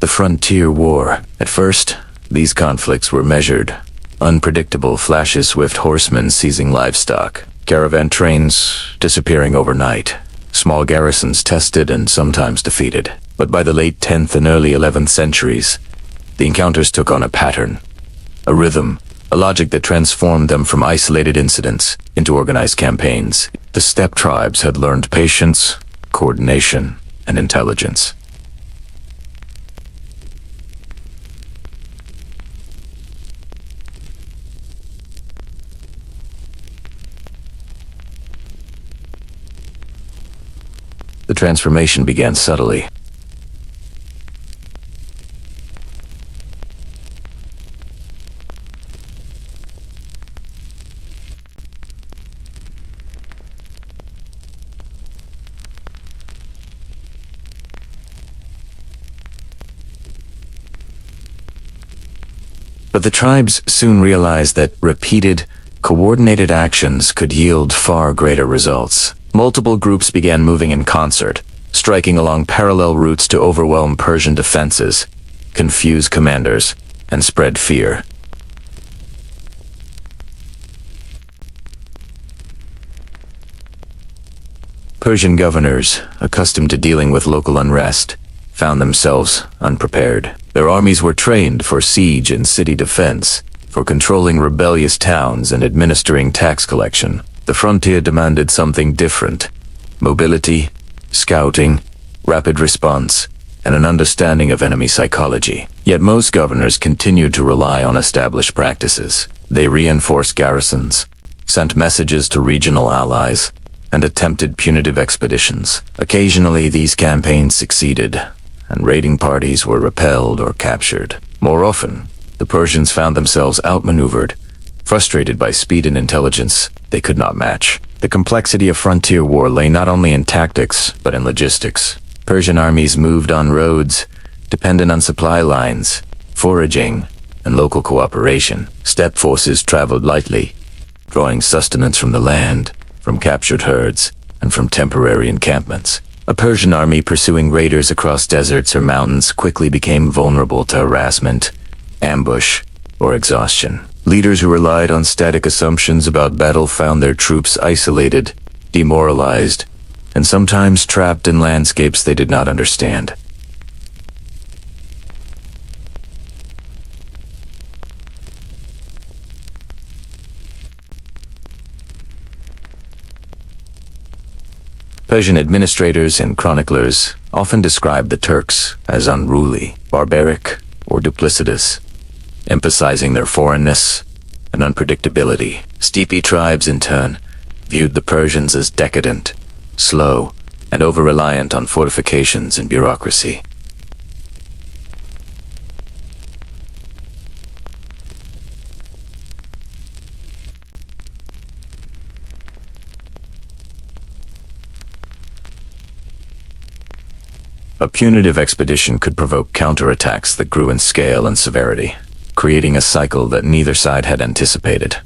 The Frontier War. At first, these conflicts were measured. Unpredictable flashes, swift horsemen seizing livestock, caravan trains disappearing overnight, small garrisons tested and sometimes defeated. But by the late 10th and early 11th centuries, the encounters took on a pattern, a rhythm, a logic that transformed them from isolated incidents into organized campaigns. The steppe tribes had learned patience, coordination, and intelligence. The transformation began subtly. But the tribes soon realized that repeated, coordinated actions could yield far greater results. Multiple groups began moving in concert, striking along parallel routes to overwhelm Persian defenses, confuse commanders, and spread fear. Persian governors, accustomed to dealing with local unrest, found themselves unprepared. Their armies were trained for siege and city defense, for controlling rebellious towns and administering tax collection. The frontier demanded something different: mobility, scouting, rapid response, and an understanding of enemy psychology. Yet most governors continued to rely on established practices. They reinforced garrisons, sent messages to regional allies, and attempted punitive expeditions. Occasionally, these campaigns succeeded, and raiding parties were repelled or captured. More often, the Persians found themselves outmaneuvered, frustrated by speed and intelligence they could not match. The complexity of frontier war lay not only in tactics, but in logistics. Persian armies moved on roads, dependent on supply lines, foraging, and local cooperation. Steppe forces traveled lightly, drawing sustenance from the land, from captured herds, and from temporary encampments. A Persian army pursuing raiders across deserts or mountains quickly became vulnerable to harassment, ambush, or exhaustion. Leaders who relied on static assumptions about battle found their troops isolated, demoralized, and sometimes trapped in landscapes they did not understand. Persian administrators and chroniclers often describe the Turks as unruly, barbaric, or duplicitous, emphasizing their foreignness and unpredictability. Steppe tribes, in turn, viewed the Persians as decadent, slow, and over-reliant on fortifications and bureaucracy. A punitive expedition could provoke counterattacks that grew in scale and severity, creating a cycle that neither side had anticipated.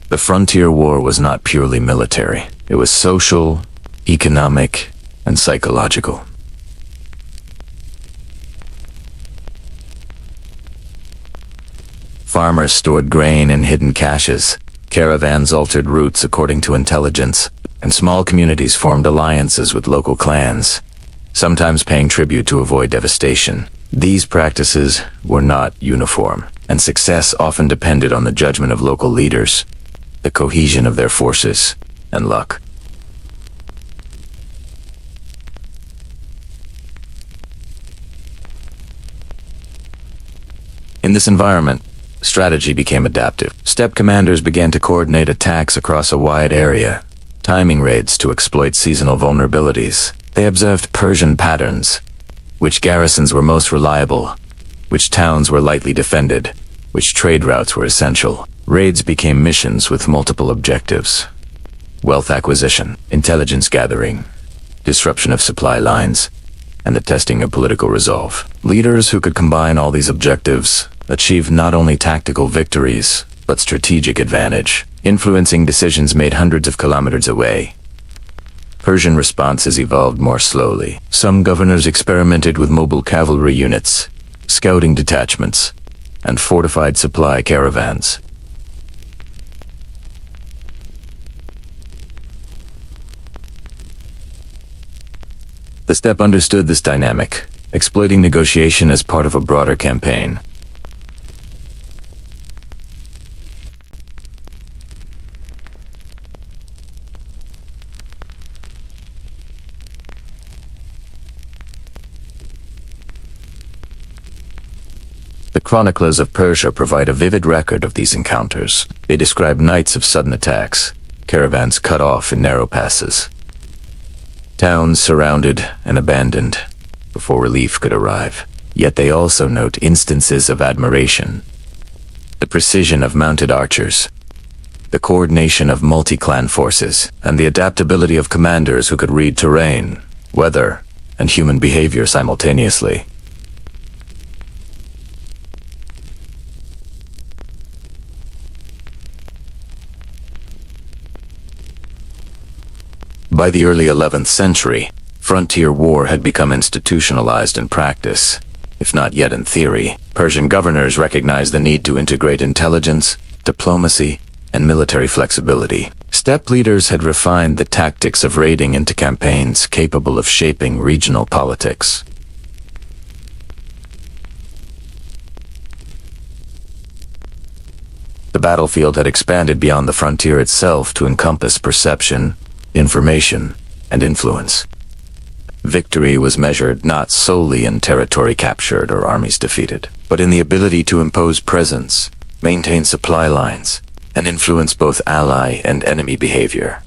The frontier war was not purely military. It was social, economic, and psychological. Farmers stored grain in hidden caches, caravans altered routes according to intelligence, and small communities formed alliances with local clans, sometimes paying tribute to avoid devastation. These practices were not uniform, and success often depended on the judgment of local leaders, the cohesion of their forces, and luck. In this environment, strategy became adaptive. Steppe commanders began to coordinate attacks across a wide area, timing raids to exploit seasonal vulnerabilities. They observed Persian patterns, which garrisons were most reliable, which towns were lightly defended, which trade routes were essential. Raids became missions with multiple objectives: wealth acquisition, intelligence gathering, disruption of supply lines, and the testing of political resolve. Leaders who could combine all these objectives achieved not only tactical victories, but strategic advantage, influencing decisions made hundreds of kilometers away. Persian responses evolved more slowly. Some governors experimented with mobile cavalry units, scouting detachments, and fortified supply caravans. The steppe understood this dynamic, exploiting negotiation as part of a broader campaign. The chroniclers of Persia provide a vivid record of these encounters. They describe nights of sudden attacks, caravans cut off in narrow passes, towns surrounded and abandoned before relief could arrive. Yet they also note instances of admiration: the precision of mounted archers, the coordination of multi-clan forces, and the adaptability of commanders who could read terrain, weather, and human behavior simultaneously. By the early 11th century, frontier war had become institutionalized in practice, if not yet in theory. Persian governors recognized the need to integrate intelligence, diplomacy, and military flexibility. Steppe leaders had refined the tactics of raiding into campaigns capable of shaping regional politics. The battlefield had expanded beyond the frontier itself to encompass perception, information, and influence. Victory was measured not solely in territory captured or armies defeated, but in the ability to impose presence, maintain supply lines, and influence both ally and enemy behavior.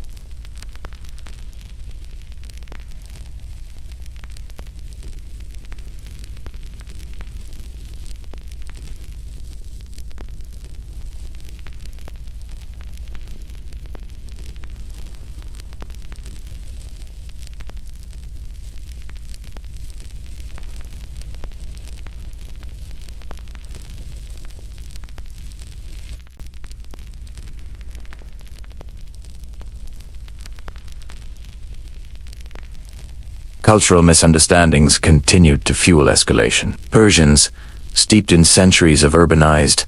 Cultural misunderstandings continued to fuel escalation. Persians, steeped in centuries of urbanized,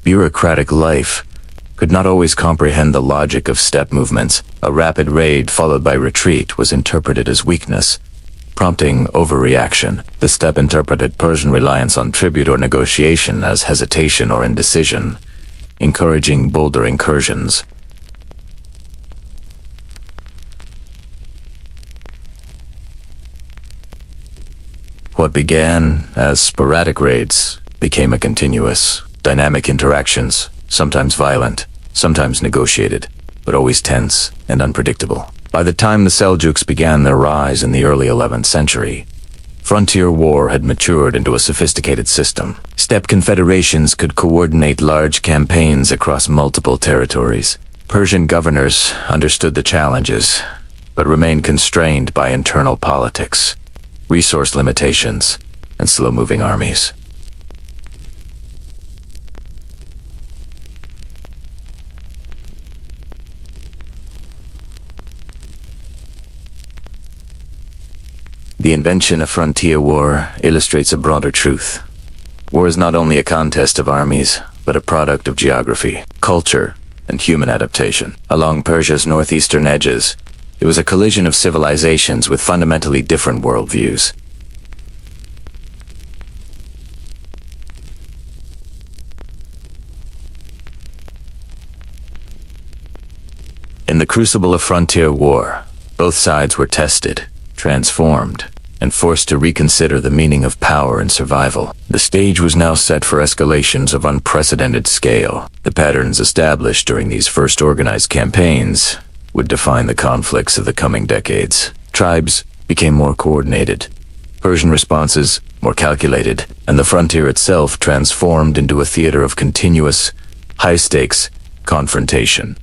bureaucratic life, could not always comprehend the logic of steppe movements. A rapid raid followed by retreat was interpreted as weakness, prompting overreaction. The steppe interpreted Persian reliance on tribute or negotiation as hesitation or indecision, encouraging bolder incursions. What began as sporadic raids became a continuous, dynamic interactions, sometimes violent, sometimes negotiated, but always tense and unpredictable. By the time the Seljuks began their rise in the early 11th century, frontier war had matured into a sophisticated system. Steppe confederations could coordinate large campaigns across multiple territories. Persian governors understood the challenges, but remained constrained by internal politics, resource limitations, and slow-moving armies. The invention of frontier war illustrates a broader truth. War is not only a contest of armies, but a product of geography, culture, and human adaptation. Along Persia's northeastern edges, it was a collision of civilizations with fundamentally different worldviews. In the crucible of frontier war, both sides were tested, transformed, and forced to reconsider the meaning of power and survival. The stage was now set for escalations of unprecedented scale. The patterns established during these first organized campaigns would define the conflicts of the coming decades. Tribes became more coordinated, Persian responses more calculated, and the frontier itself transformed into a theater of continuous, high-stakes confrontation.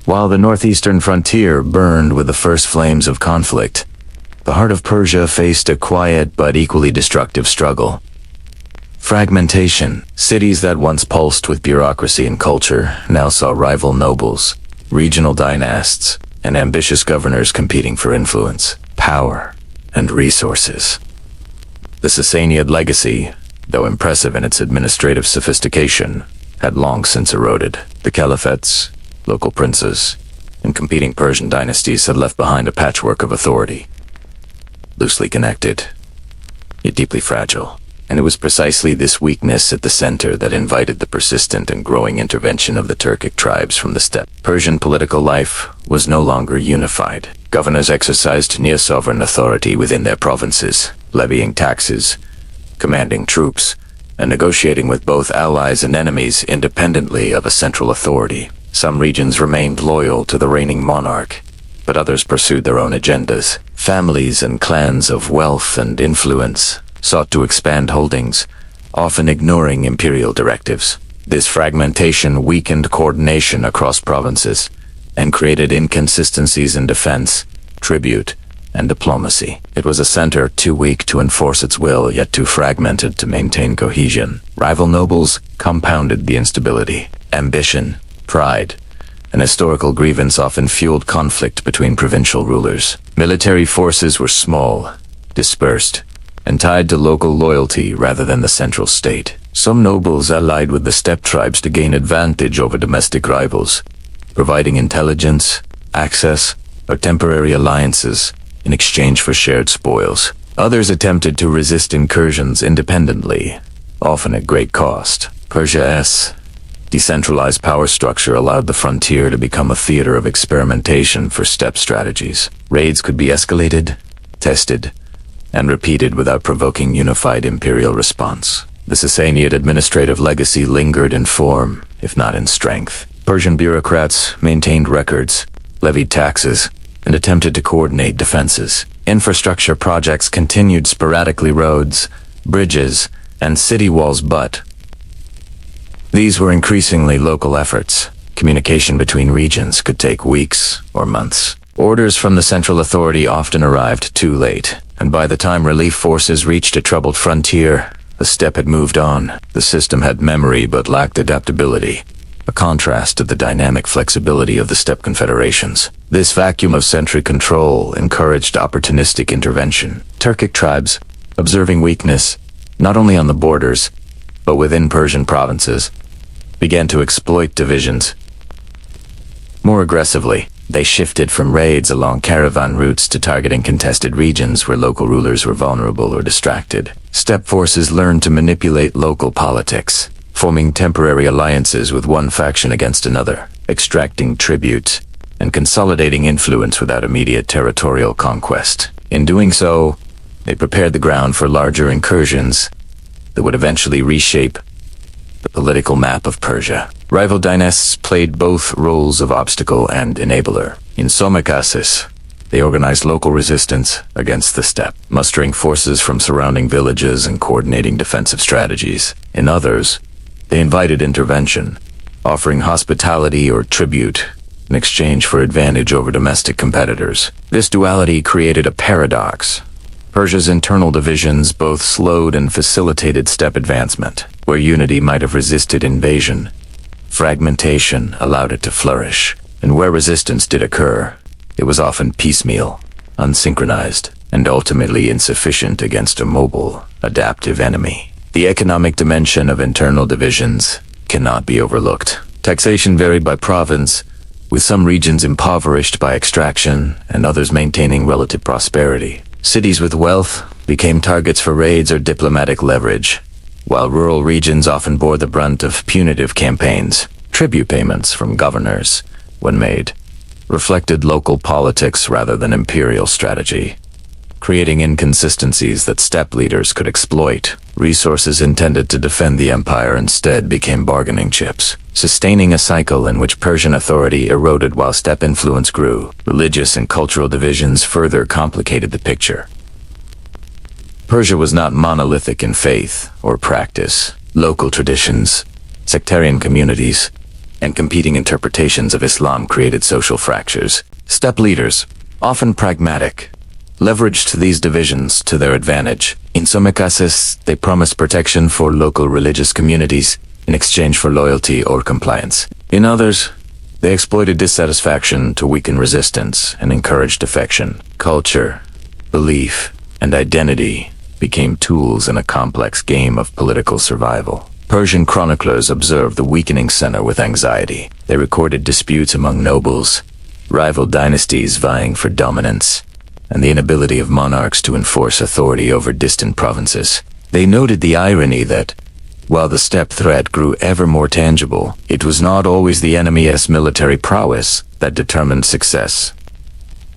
While the northeastern frontier burned with the first flames of conflict, the heart of Persia faced a quiet but equally destructive struggle. Fragmentation. Cities that once pulsed with bureaucracy and culture now saw rival nobles, regional dynasts, and ambitious governors competing for influence, power, and resources. The Sassanid legacy, though impressive in its administrative sophistication, had long since eroded. The caliphates, local princes, and competing Persian dynasties had left behind a patchwork of authority, loosely connected, yet deeply fragile. And it was precisely this weakness at the center that invited the persistent and growing intervention of the Turkic tribes from the steppe. Persian political life was no longer unified. Governors exercised near-sovereign authority within their provinces, levying taxes, commanding troops, and negotiating with both allies and enemies independently of a central authority. Some regions remained loyal to the reigning monarch, but others pursued their own agendas. Families and clans of wealth and influence sought to expand holdings, often ignoring imperial directives. This fragmentation weakened coordination across provinces and created inconsistencies in defense, tribute, and diplomacy. It was a center too weak to enforce its will, yet too fragmented to maintain cohesion. Rival nobles compounded the instability. Ambition, pride, and historical grievance often fueled conflict between provincial rulers. Military forces were small, dispersed, and tied to local loyalty rather than the central state. Some nobles allied with the steppe tribes to gain advantage over domestic rivals, providing intelligence, access, or temporary alliances in exchange for shared spoils. Others attempted to resist incursions independently, often at great cost. Persia's decentralized power structure allowed the frontier to become a theater of experimentation for steppe strategies. Raids could be escalated, tested, and repeated without provoking unified imperial response. The Sassanid administrative legacy lingered in form, if not in strength. Persian bureaucrats maintained records, levied taxes, and attempted to coordinate defenses. Infrastructure projects continued sporadically: roads, bridges, and city walls, but these were increasingly local efforts. Communication between regions could take weeks or months. Orders from the central authority often arrived too late, and by the time relief forces reached a troubled frontier, The steppe had moved on. The system had memory but lacked adaptability, a contrast to the dynamic flexibility of the steppe confederations. This vacuum of centric control encouraged opportunistic intervention. Turkic tribes, observing weakness, not only on the borders, but within Persian provinces, began to exploit divisions. More aggressively, they shifted from raids along caravan routes to targeting contested regions where local rulers were vulnerable or distracted. Steppe forces learned to manipulate local politics, forming temporary alliances with one faction against another, extracting tribute, and consolidating influence without immediate territorial conquest. In doing so, they prepared the ground for larger incursions that would eventually reshape the political map of Persia. Rival dynasts played both roles of obstacle and enabler. In some cases, they organized local resistance against the steppe, mustering forces from surrounding villages and coordinating defensive strategies. In others, they invited intervention, offering hospitality or tribute in exchange for advantage over domestic competitors. This duality created a paradox. Persia's internal divisions both slowed and facilitated steppe advancement. Where unity might have resisted invasion, fragmentation allowed it to flourish. And where resistance did occur, it was often piecemeal, unsynchronized, and ultimately insufficient against a mobile, adaptive enemy. The economic dimension of internal divisions cannot be overlooked. Taxation varied by province, with some regions impoverished by extraction and others maintaining relative prosperity. Cities with wealth became targets for raids or diplomatic leverage, while rural regions often bore the brunt of punitive campaigns. Tribute payments from governors, when made, reflected local politics rather than imperial strategy, creating inconsistencies that steppe leaders could exploit. Resources intended to defend the empire instead became bargaining chips, sustaining a cycle in which Persian authority eroded while steppe influence grew. Religious and cultural divisions further complicated the picture. Persia was not monolithic in faith or practice. Local traditions, sectarian communities, and competing interpretations of Islam created social fractures. Steppe leaders, often pragmatic, leveraged these divisions to their advantage. In some cases, they promised protection for local religious communities in exchange for loyalty or compliance. In others, they exploited dissatisfaction to weaken resistance and encourage defection. Culture, belief, and identity became tools in a complex game of political survival. Persian chroniclers observed the weakening center with anxiety. They recorded disputes among nobles, rival dynasties vying for dominance, and the inability of monarchs to enforce authority over distant provinces. They noted the irony that, while the steppe threat grew ever more tangible, it was not always the enemy's military prowess that determined success.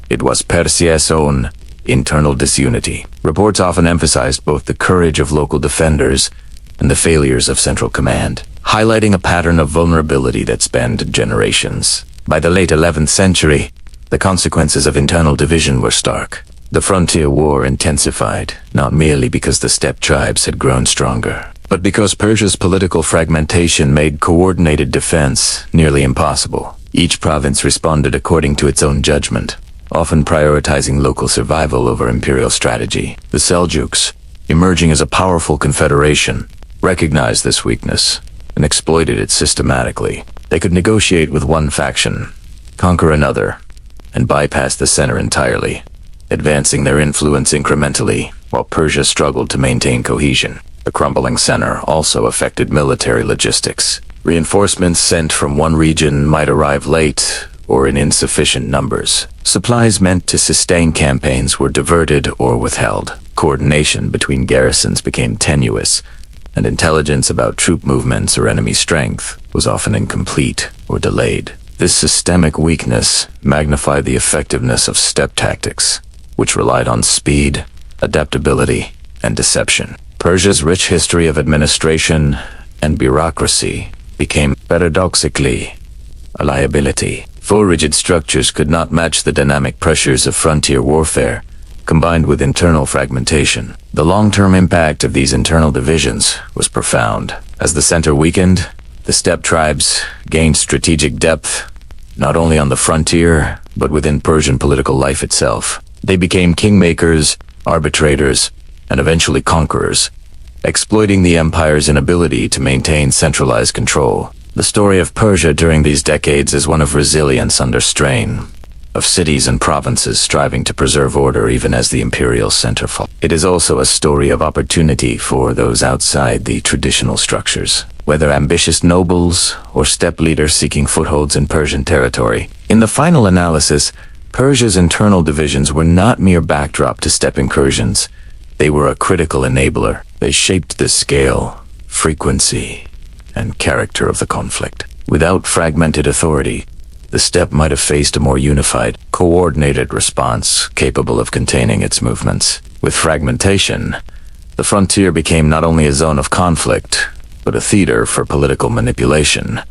It was Persia's own internal disunity. Reports often emphasized both the courage of local defenders and the failures of central command, highlighting a pattern of vulnerability that spanned generations. By the late 11th century, the consequences of internal division were stark. The frontier war intensified, not merely because the steppe tribes had grown stronger, but because Persia's political fragmentation made coordinated defense nearly impossible. Each province responded according to its own judgment, often prioritizing local survival over imperial strategy. The Seljuks, emerging as a powerful confederation, recognized this weakness and exploited it systematically. They could negotiate with one faction, conquer another, and bypass the center entirely, advancing their influence incrementally while Persia struggled to maintain cohesion. The crumbling center also affected military logistics. Reinforcements sent from one region might arrive late or in insufficient numbers. Supplies meant to sustain campaigns were diverted or withheld. Coordination between garrisons became tenuous, and intelligence about troop movements or enemy strength was often incomplete or delayed. This systemic weakness magnified the effectiveness of steppe tactics, which relied on speed, adaptability, and deception. Persia's rich history of administration and bureaucracy became paradoxically a liability. Full rigid structures could not match the dynamic pressures of frontier warfare, combined with internal fragmentation. The long-term impact of these internal divisions was profound. As the center weakened, the steppe tribes gained strategic depth, not only on the frontier, but within Persian political life itself. They became kingmakers, arbitrators, and eventually conquerors, exploiting the empire's inability to maintain centralized control. The story of Persia during these decades is one of resilience under strain, of cities and provinces striving to preserve order even as the imperial center falls. It is also a story of opportunity for those outside the traditional structures, whether ambitious nobles or steppe leaders seeking footholds in Persian territory. In the final analysis, Persia's internal divisions were not mere backdrop to steppe incursions. They were a critical enabler. They shaped the scale, frequency, and character of the conflict. Without fragmented authority, the steppe might have faced a more unified, coordinated response capable of containing its movements. With fragmentation, the frontier became not only a zone of conflict, but a theater for political manipulation,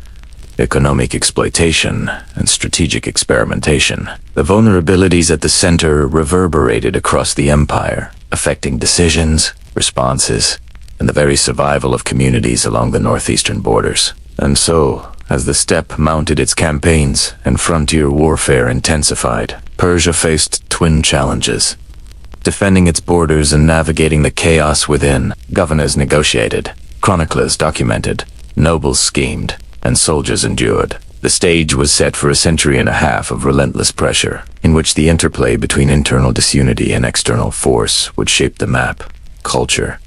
economic exploitation, and strategic experimentation. The vulnerabilities at the center reverberated across the empire, affecting decisions, responses, and the very survival of communities along the northeastern borders. And so, as the steppe mounted its campaigns and frontier warfare intensified, Persia faced twin challenges. Defending its borders and navigating the chaos within, governors negotiated, chroniclers documented, nobles schemed, and soldiers endured. The stage was set for a century and a half of relentless pressure, in which the interplay between internal disunity and external force would shape the map, culture,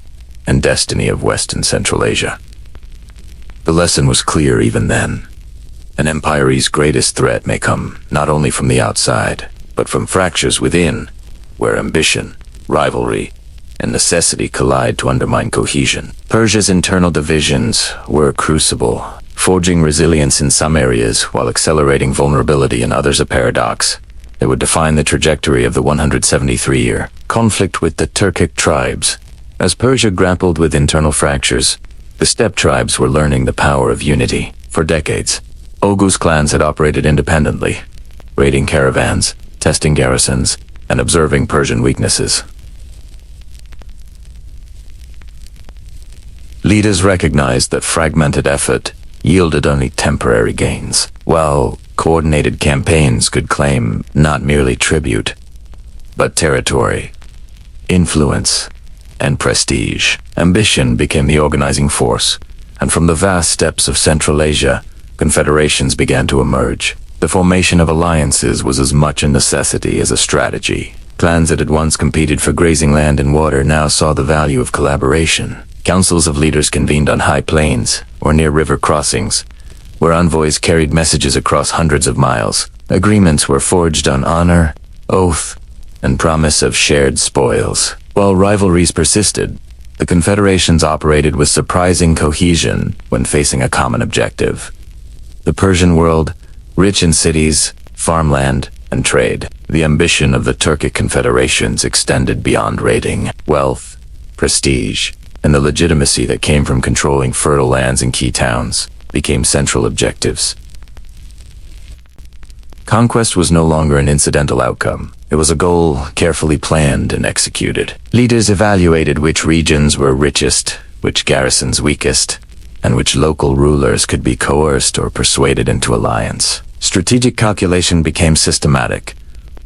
and destiny of West and Central Asia. The lesson was clear even then. An empire's greatest threat may come not only from the outside, but from fractures within, where ambition, rivalry, and necessity collide to undermine cohesion. Persia's internal divisions were a crucible, forging resilience in some areas while accelerating vulnerability in others. A paradox. They would define the trajectory of the 173-year conflict with the Turkic tribes. As Persia grappled with internal fractures, the steppe tribes were learning the power of unity. For decades, Oghuz clans had operated independently, raiding caravans, testing garrisons, and observing Persian weaknesses. Leaders recognized that fragmented effort yielded only temporary gains, while coordinated campaigns could claim not merely tribute, but territory, influence, and prestige. Ambition became the organizing force, and from the vast steppes of Central Asia, confederations began to emerge. The formation of alliances was as much a necessity as a strategy. Clans that had once competed for grazing land and water now saw the value of collaboration. Councils of leaders convened on high plains or near river crossings, where envoys carried messages across hundreds of miles. Agreements were forged on honor, oath, and promise of shared spoils. While rivalries persisted, the confederations operated with surprising cohesion when facing a common objective. The Persian world, rich in cities, farmland, and trade. The ambition of the Turkic confederations extended beyond raiding. Wealth, prestige, and the legitimacy that came from controlling fertile lands and key towns became central objectives. Conquest was no longer an incidental outcome. It was a goal carefully planned and executed. Leaders evaluated which regions were richest, which garrisons weakest, and which local rulers could be coerced or persuaded into alliance. Strategic calculation became systematic.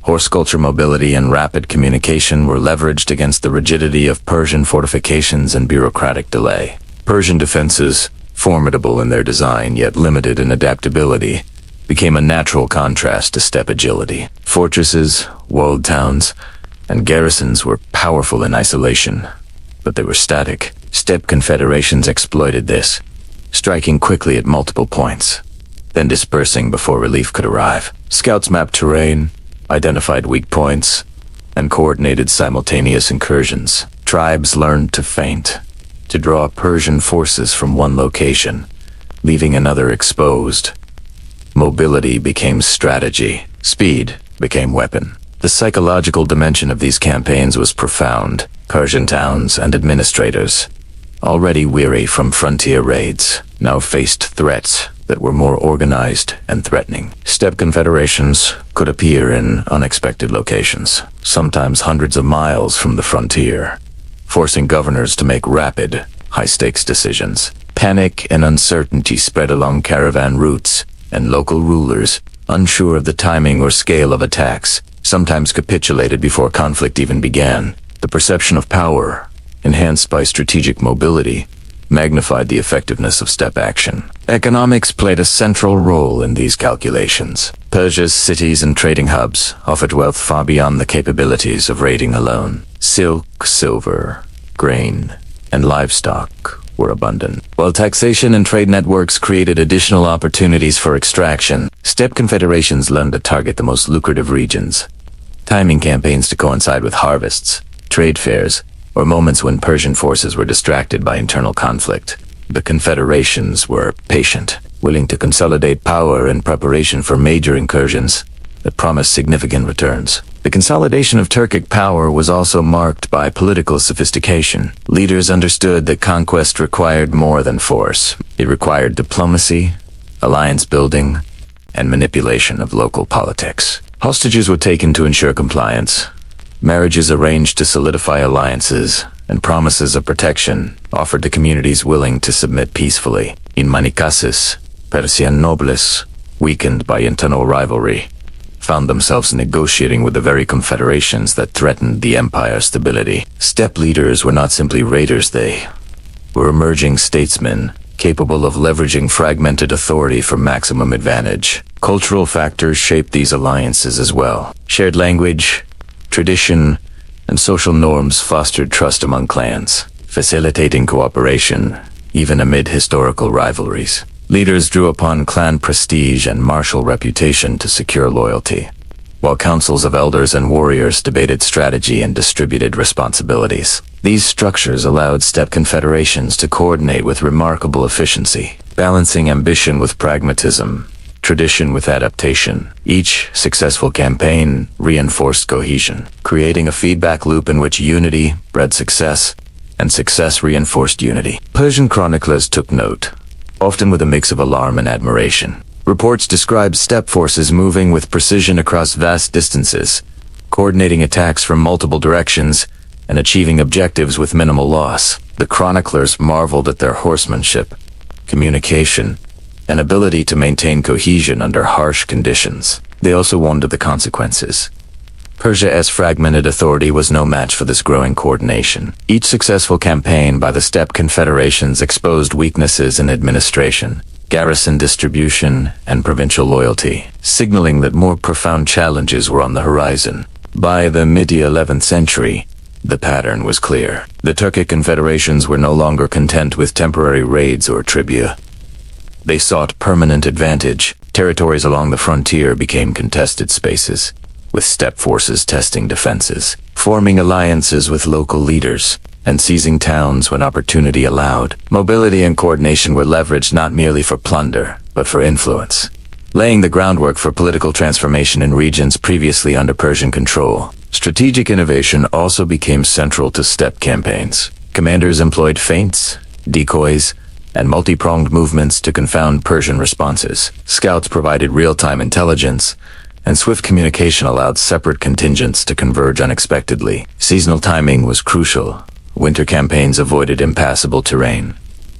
Horticulture mobility and rapid communication were leveraged against the rigidity of Persian fortifications and bureaucratic delay. Persian defenses, formidable in their design yet limited in adaptability, became a natural contrast to steppe agility. Fortresses, walled towns, and garrisons were powerful in isolation, but they were static. Steppe confederations exploited this, striking quickly at multiple points, then dispersing before relief could arrive. Scouts mapped terrain, identified weak points, and coordinated simultaneous incursions. Tribes learned to feint, to draw Persian forces from one location, leaving another exposed. Mobility became strategy. Speed became weapon. The psychological dimension of these campaigns was profound. Persian towns and administrators, already weary from frontier raids, now faced threats that were more organized and threatening. Steppe confederations could appear in unexpected locations, sometimes hundreds of miles from the frontier, forcing governors to make rapid, high-stakes decisions. Panic and uncertainty spread along caravan routes, and local rulers, unsure of the timing or scale of attacks, sometimes capitulated before conflict even began. The perception of power enhanced by strategic mobility, magnified the effectiveness of steppe action. Economics played a central role in these calculations. Persia's cities and trading hubs offered wealth far beyond the capabilities of raiding alone. Silk, silver, grain, and livestock were abundant. While taxation and trade networks created additional opportunities for extraction, steppe confederations learned to target the most lucrative regions, timing campaigns to coincide with harvests, trade fairs, or moments when Persian forces were distracted by internal conflict. The confederations were patient, willing to consolidate power in preparation for major incursions that promised significant returns. The consolidation of Turkic power was also marked by political sophistication. Leaders understood that conquest required more than force. It required diplomacy, alliance building, and manipulation of local politics. Hostages were taken to ensure compliance, marriages arranged to solidify alliances, and promises of protection offered to communities willing to submit peacefully. In many cases, Persian nobles, weakened by internal rivalry, found themselves negotiating with the very confederations that threatened the empire's stability. Steppe leaders were not simply raiders, they were emerging statesmen capable of leveraging fragmented authority for maximum advantage. Cultural factors shaped these alliances as well. Shared language, tradition, and social norms fostered trust among clans, facilitating cooperation even amid historical rivalries. Leaders drew upon clan prestige and martial reputation to secure loyalty, while councils of elders and warriors debated strategy and distributed responsibilities. These structures allowed steppe confederations to coordinate with remarkable efficiency, balancing ambition with pragmatism, tradition with adaptation. Each successful campaign reinforced cohesion, creating a feedback loop in which unity bred success, and success reinforced unity. Persian chroniclers took note, often with a mix of alarm and admiration. Reports describe steppe forces moving with precision across vast distances, coordinating attacks from multiple directions, and achieving objectives with minimal loss. The chroniclers marveled at their horsemanship, communication, and ability to maintain cohesion under harsh conditions. They also warned of the consequences. Persia's fragmented authority was no match for this growing coordination. Each successful campaign by the steppe confederations exposed weaknesses in administration, garrison distribution, and provincial loyalty, signaling that more profound challenges were on the horizon. By the mid-11th century, the pattern was clear. The Turkic confederations were no longer content with temporary raids or tribute. They sought permanent advantage. Territories along the frontier became contested spaces, with steppe forces testing defenses, forming alliances with local leaders, and seizing towns when opportunity allowed. Mobility and coordination were leveraged not merely for plunder, but for influence, laying the groundwork for political transformation in regions previously under Persian control. Strategic innovation also became central to steppe campaigns. Commanders employed feints, decoys, and multi-pronged movements to confound Persian responses. Scouts provided real-time intelligence, and swift communication allowed separate contingents to converge unexpectedly. Seasonal timing was crucial. Winter campaigns avoided impassable terrain,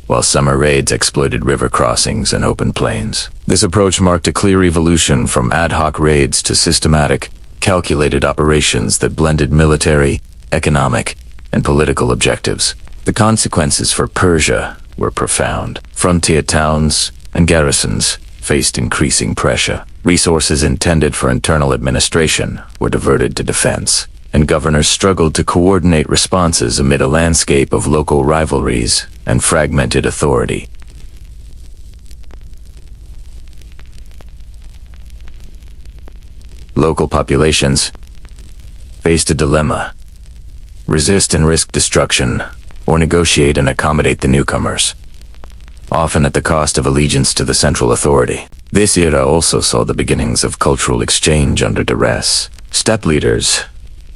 while summer raids exploited river crossings and open plains. This approach marked a clear evolution from ad hoc raids to systematic, calculated operations that blended military, economic, and political objectives. The consequences for Persia were profound. Frontier towns and garrisons faced increasing pressure. Resources intended for internal administration were diverted to defense, and governors struggled to coordinate responses amid a landscape of local rivalries and fragmented authority. Local populations faced a dilemma: resist and risk destruction, or negotiate and accommodate the newcomers, often at the cost of allegiance to the central authority. This era also saw the beginnings of cultural exchange under duress. Steppe leaders,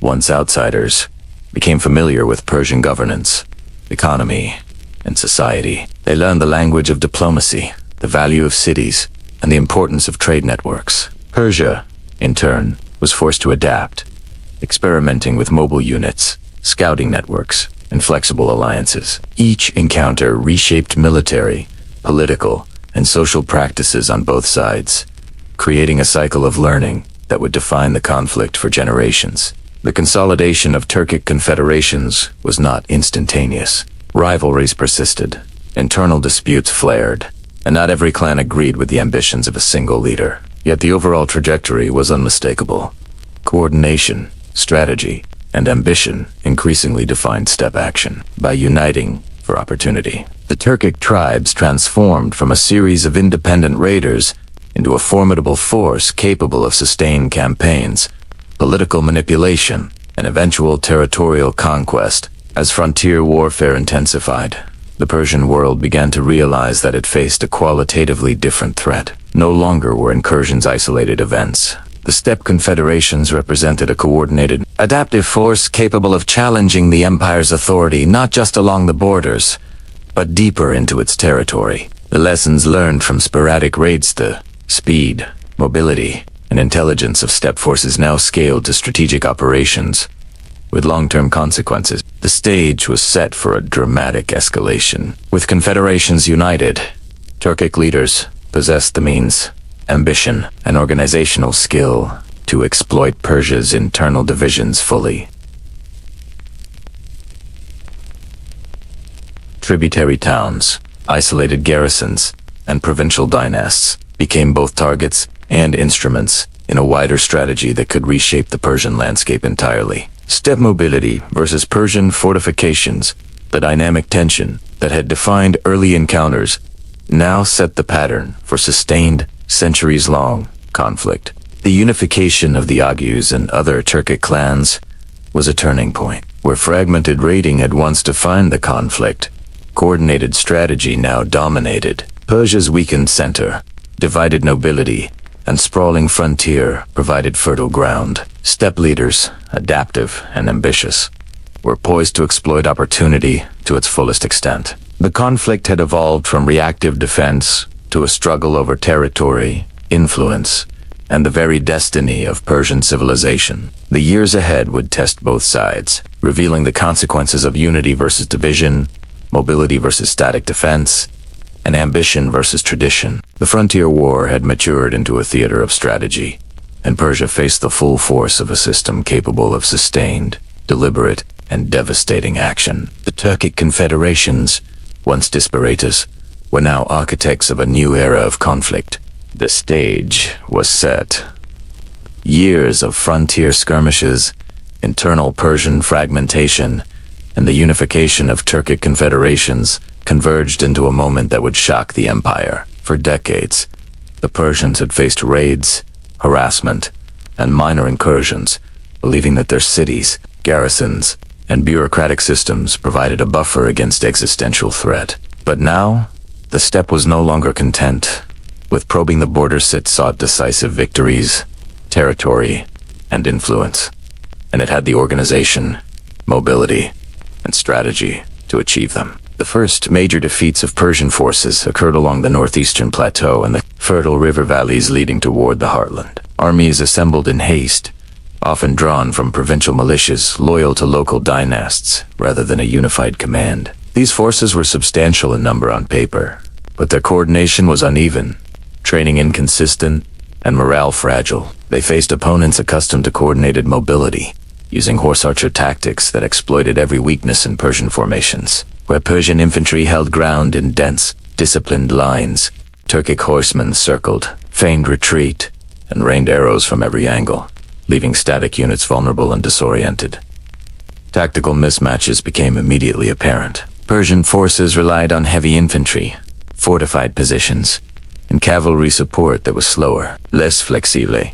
once outsiders, became familiar with Persian governance, economy, and society. They learned the language of diplomacy, the value of cities, and the importance of trade networks. Persia, in turn, was forced to adapt, experimenting with mobile units, scouting networks, and flexible alliances. Each encounter reshaped military, political, and social practices on both sides, creating a cycle of learning that would define the conflict for generations. The consolidation of Turkic confederations was not instantaneous. Rivalries persisted, internal disputes flared, and not every clan agreed with the ambitions of a single leader. Yet the overall trajectory was unmistakable. Coordination, strategy, and ambition increasingly defined steppe action. By uniting for opportunity, the Turkic tribes transformed from a series of independent raiders into a formidable force capable of sustained campaigns, political manipulation, and eventual territorial conquest. As frontier warfare intensified, the Persian world began to realize that it faced a qualitatively different threat. No longer were incursions isolated events. The steppe confederations represented a coordinated, adaptive force capable of challenging the empire's authority not just along the borders, but deeper into its territory. The lessons learned from sporadic raids, the speed, mobility, and intelligence of steppe forces now scaled to strategic operations with long-term consequences. The stage was set for a dramatic escalation. With confederations united, Turkic leaders possessed the means, ambition, and organizational skill to exploit Persia's internal divisions fully. Tributary towns, isolated garrisons, and provincial dynasts became both targets and instruments in a wider strategy that could reshape the Persian landscape entirely. Steppe mobility versus Persian fortifications, the dynamic tension that had defined early encounters, now set the pattern for sustained, centuries-long conflict. The unification of the Agus and other Turkic clans was a turning point. Where fragmented raiding had once defined the conflict, coordinated strategy now dominated. Persia's weakened center, divided nobility, and sprawling frontier provided fertile ground. Steppe leaders, adaptive and ambitious, were poised to exploit opportunity to its fullest extent. The conflict had evolved from reactive defense to a struggle over territory, influence, and the very destiny of Persian civilization. The years ahead would test both sides, revealing the consequences of unity versus division, mobility versus static defense, and ambition versus tradition. The frontier war had matured into a theater of strategy, and Persia faced the full force of a system capable of sustained, deliberate, and devastating action. The Turkic confederations, once disparates, were now architects of a new era of conflict. The stage was set. Years of frontier skirmishes, internal Persian fragmentation, and the unification of Turkic confederations converged into a moment that would shock the empire. For decades, the Persians had faced raids, harassment, and minor incursions, believing that their cities, garrisons, and bureaucratic systems provided a buffer against existential threat. But now, the steppe was no longer content. With probing the borders, it sought decisive victories, territory, and influence. And it had the organization, mobility, and strategy to achieve them. The first major defeats of Persian forces occurred along the northeastern plateau and the fertile river valleys leading toward the Heartland. Armies assembled in haste, often drawn from provincial militias loyal to local dynasts rather than a unified command. These forces were substantial in number on paper, but their coordination was uneven, training inconsistent, and morale fragile. They faced opponents accustomed to coordinated mobility, using horse archer tactics that exploited every weakness in Persian formations. Where Persian infantry held ground in dense, disciplined lines, Turkic horsemen circled, feigned retreat, and rained arrows from every angle, leaving static units vulnerable and disoriented. Tactical mismatches became immediately apparent. Persian forces relied on heavy infantry, fortified positions, and cavalry support that was slower, less flexible,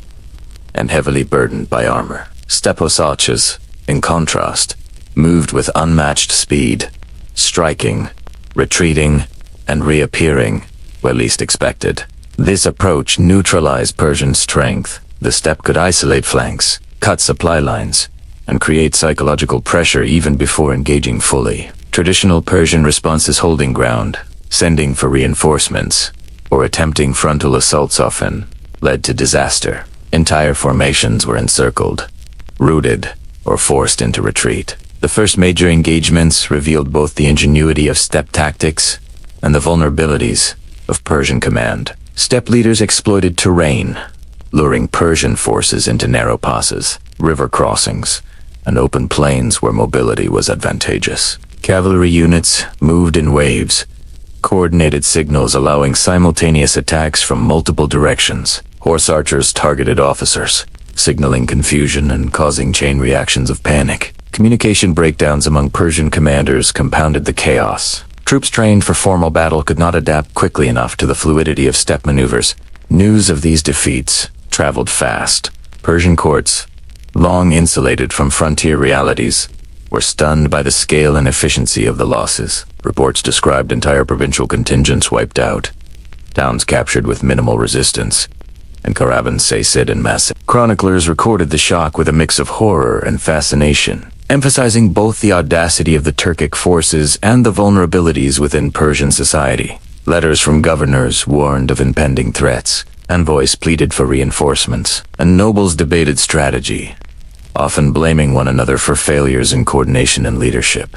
and heavily burdened by armor. Steppe archers, in contrast, moved with unmatched speed, striking, retreating, and reappearing where least expected. This approach neutralized Persian strength. The steppe could isolate flanks, cut supply lines, and create psychological pressure even before engaging fully. Traditional Persian responses holding ground, sending for reinforcements, or attempting frontal assaults often led to disaster. Entire formations were encircled, routed, or forced into retreat. The first major engagements revealed both the ingenuity of steppe tactics and the vulnerabilities of Persian command. Steppe leaders exploited terrain, luring Persian forces into narrow passes, river crossings, and open plains where mobility was advantageous. Cavalry units moved in waves, coordinated signals allowing simultaneous attacks from multiple directions. Horse archers targeted officers, signaling confusion and causing chain reactions of panic. Communication breakdowns among Persian commanders compounded the chaos. Troops trained for formal battle could not adapt quickly enough to the fluidity of steppe maneuvers. News of these defeats traveled fast. Persian courts, long insulated from frontier realities, were stunned by the scale and efficiency of the losses. Reports described entire provincial contingents wiped out, towns captured with minimal resistance, and caravans seized en masse. Chroniclers recorded the shock with a mix of horror and fascination, emphasizing both the audacity of the Turkic forces and the vulnerabilities within Persian society. Letters from governors warned of impending threats, envoys pleaded for reinforcements, and nobles debated strategy, often blaming one another for failures in coordination and leadership.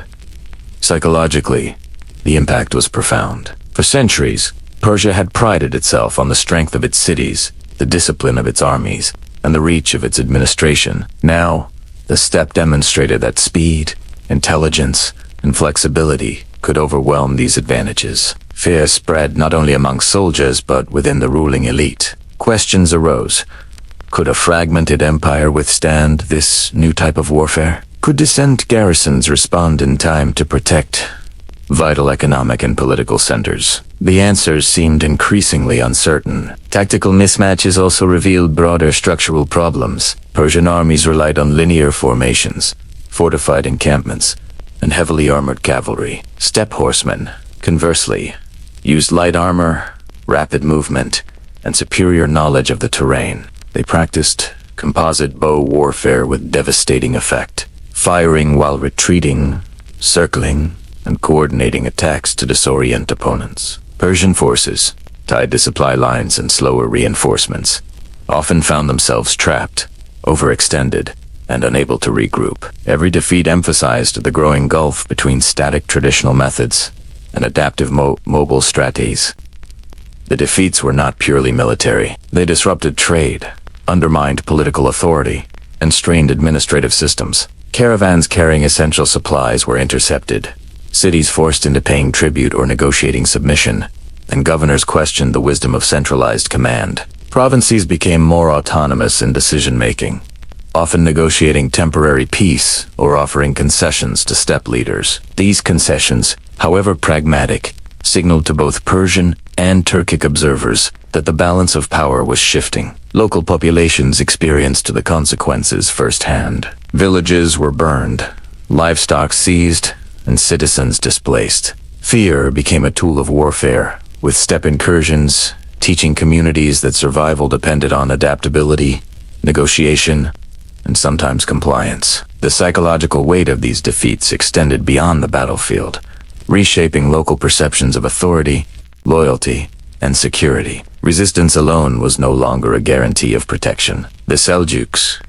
Psychologically, the impact was profound. For centuries, Persia had prided itself on the strength of its cities, the discipline of its armies, and the reach of its administration. Now, the steppe demonstrated that speed, intelligence, and flexibility could overwhelm these advantages. Fear spread not only among soldiers but within the ruling elite. Questions arose. Could a fragmented empire withstand this new type of warfare? Could distant garrisons respond in time to protect vital economic and political centers? The answers seemed increasingly uncertain. Tactical mismatches also revealed broader structural problems. Persian armies relied on linear formations, fortified encampments, and heavily armored cavalry. Steppe horsemen, conversely, used light armor, rapid movement, and superior knowledge of the terrain. They practiced composite bow warfare with devastating effect, firing while retreating, circling, and coordinating attacks to disorient opponents. Persian forces, tied to supply lines and slower reinforcements, often found themselves trapped, overextended, and unable to regroup. Every defeat emphasized the growing gulf between static traditional methods and adaptive mobile strategies. The defeats were not purely military. They disrupted trade, undermined political authority, and strained administrative systems. Caravans carrying essential supplies were intercepted, cities forced into paying tribute or negotiating submission, and governors questioned the wisdom of centralized command. Provinces became more autonomous in decision-making, often negotiating temporary peace or offering concessions to steppe leaders. These concessions, however pragmatic, signaled to both Persian and Turkic observers that the balance of power was shifting. Local populations experienced the consequences firsthand. Villages were burned, livestock seized, and citizens displaced. Fear became a tool of warfare, with steppe incursions teaching communities that survival depended on adaptability, negotiation, and sometimes compliance. The psychological weight of these defeats extended beyond the battlefield, reshaping local perceptions of authority, loyalty, and security. Resistance alone was no longer a guarantee of protection. The Seljuks,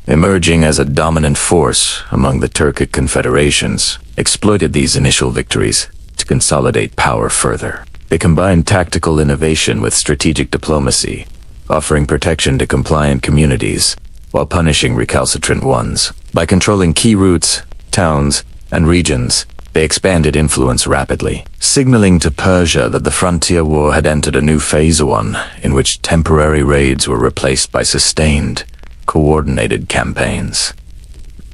emerging as a dominant force among the Turkic Confederations, exploited these initial victories to consolidate power further. They combined tactical innovation with strategic diplomacy, offering protection to compliant communities while punishing recalcitrant ones. By controlling key routes, towns, and regions, they expanded influence rapidly, signaling to Persia that the frontier war had entered a new phase, one in which temporary raids were replaced by sustained, coordinated campaigns.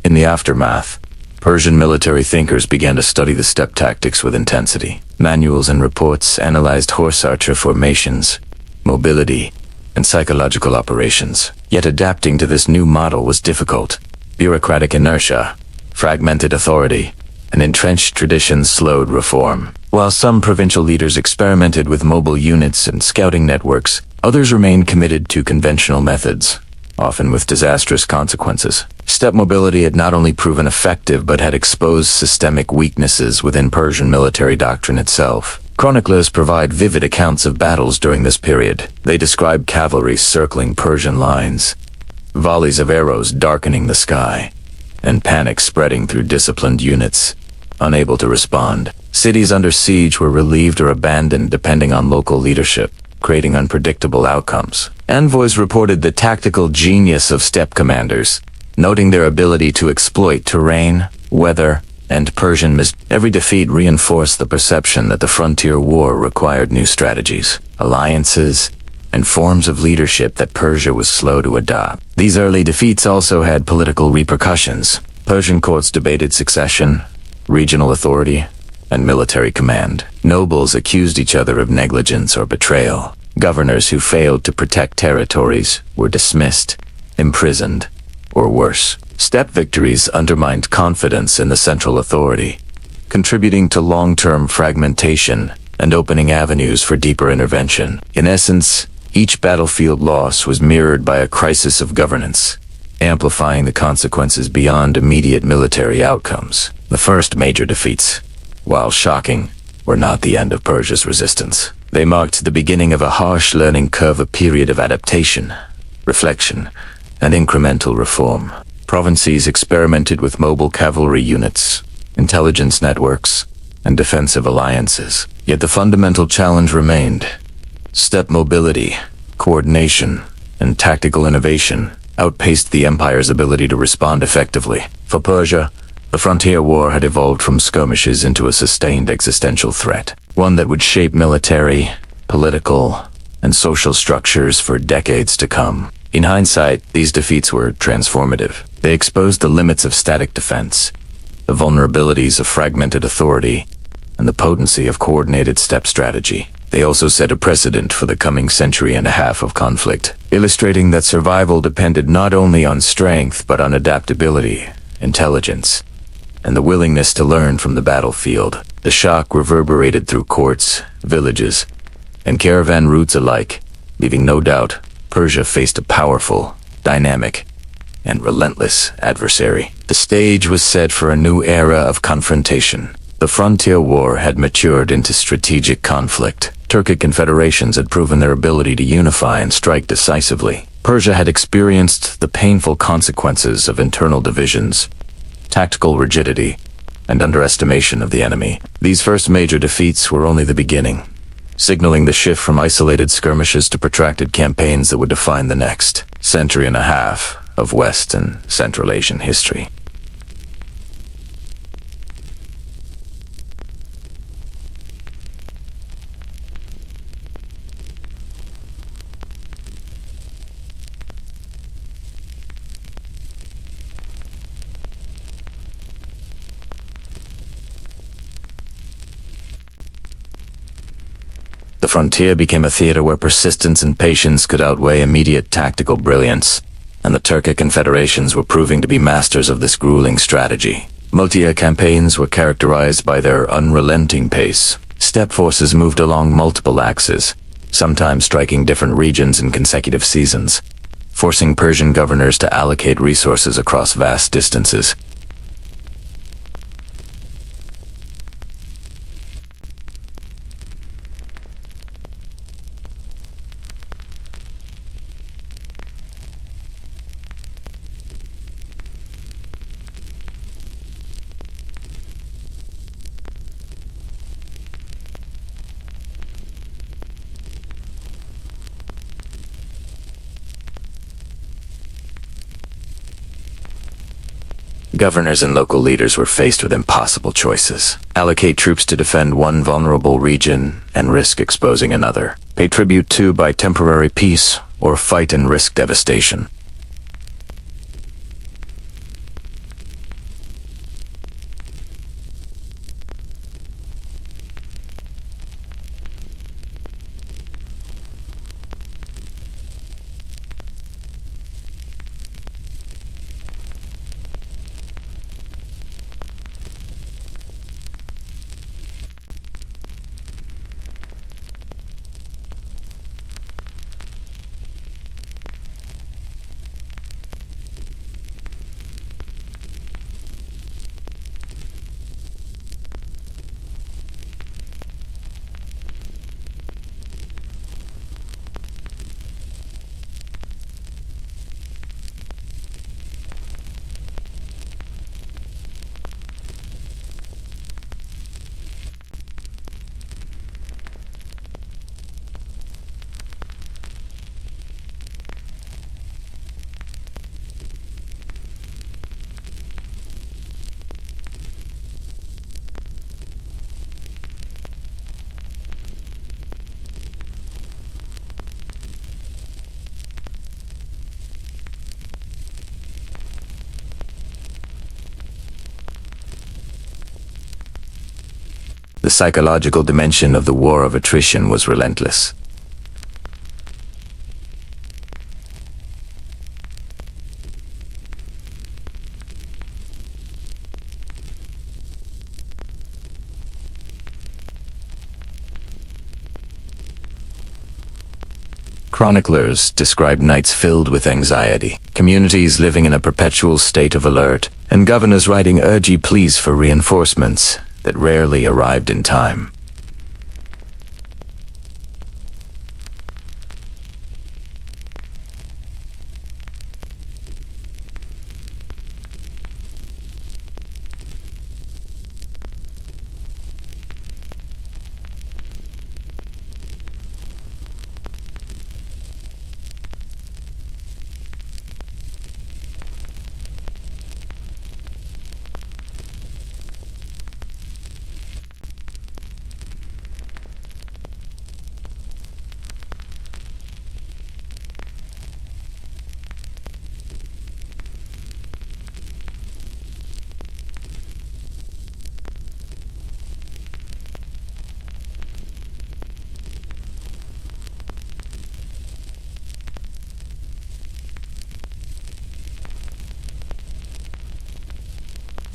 In the aftermath, Persian military thinkers began to study the steppe tactics with intensity. Manuals and reports analyzed horse archer formations, mobility, and psychological operations. Yet adapting to this new model was difficult. Bureaucratic inertia, fragmented authority, and entrenched traditions slowed reform. While some provincial leaders experimented with mobile units and scouting networks, others remained committed to conventional methods, often with disastrous consequences. Steppe mobility had not only proven effective but had exposed systemic weaknesses within Persian military doctrine itself. Chroniclers provide vivid accounts of battles during this period. They describe cavalry circling Persian lines, volleys of arrows darkening the sky, and panic spreading through disciplined units, unable to respond. Cities under siege were relieved or abandoned depending on local leadership, creating unpredictable outcomes. Envoys reported the tactical genius of steppe commanders, noting their ability to exploit terrain, weather, and Persian Every defeat reinforced the perception that the frontier war required new strategies, alliances, and forms of leadership that Persia was slow to adopt. These early defeats also had political repercussions. Persian courts debated succession, regional authority, and military command. Nobles accused each other of negligence or betrayal. Governors who failed to protect territories were dismissed, imprisoned, or worse. Steppe victories undermined confidence in the central authority, contributing to long-term fragmentation and opening avenues for deeper intervention. In essence, each battlefield loss was mirrored by a crisis of governance, amplifying the consequences beyond immediate military outcomes. The first major defeats, while shocking, were not the end of Persia's resistance. They marked the beginning of a harsh learning curve, a period of adaptation, reflection, and incremental reform. Provinces experimented with mobile cavalry units, intelligence networks, and defensive alliances. Yet the fundamental challenge remained. Steppe mobility, coordination, and tactical innovation outpaced the empire's ability to respond effectively. For Persia, the frontier war had evolved from skirmishes into a sustained existential threat, one that would shape military, political, and social structures for decades to come. In hindsight, these defeats were transformative. They exposed the limits of static defense, the vulnerabilities of fragmented authority, and the potency of coordinated steppe strategy. They also set a precedent for the coming century and a half of conflict, illustrating that survival depended not only on strength but on adaptability, intelligence, and the willingness to learn from the battlefield. The shock reverberated through courts, villages, and caravan routes alike, leaving no doubt Persia faced a powerful, dynamic, and relentless adversary. The stage was set for a new era of confrontation. The frontier war had matured into strategic conflict. Turkic confederations had proven their ability to unify and strike decisively. Persia had experienced the painful consequences of internal divisions, tactical rigidity, and underestimation of the enemy. These first major defeats were only the beginning, signaling the shift from isolated skirmishes to protracted campaigns that would define the next century and a half of West and Central Asian history. The frontier became a theater where persistence and patience could outweigh immediate tactical brilliance, and the Turkic confederations were proving to be masters of this grueling strategy. Multi-year campaigns were characterized by their unrelenting pace. Steppe forces moved along multiple axes, sometimes striking different regions in consecutive seasons, forcing Persian governors to allocate resources across vast distances. Governors and local leaders were faced with impossible choices. Allocate troops to defend one vulnerable region and risk exposing another. Pay tribute to by temporary peace or fight and risk devastation. The psychological dimension of the war of attrition was relentless. Chroniclers describe nights filled with anxiety, communities living in a perpetual state of alert, and governors writing urgent pleas for reinforcements that rarely arrived in time.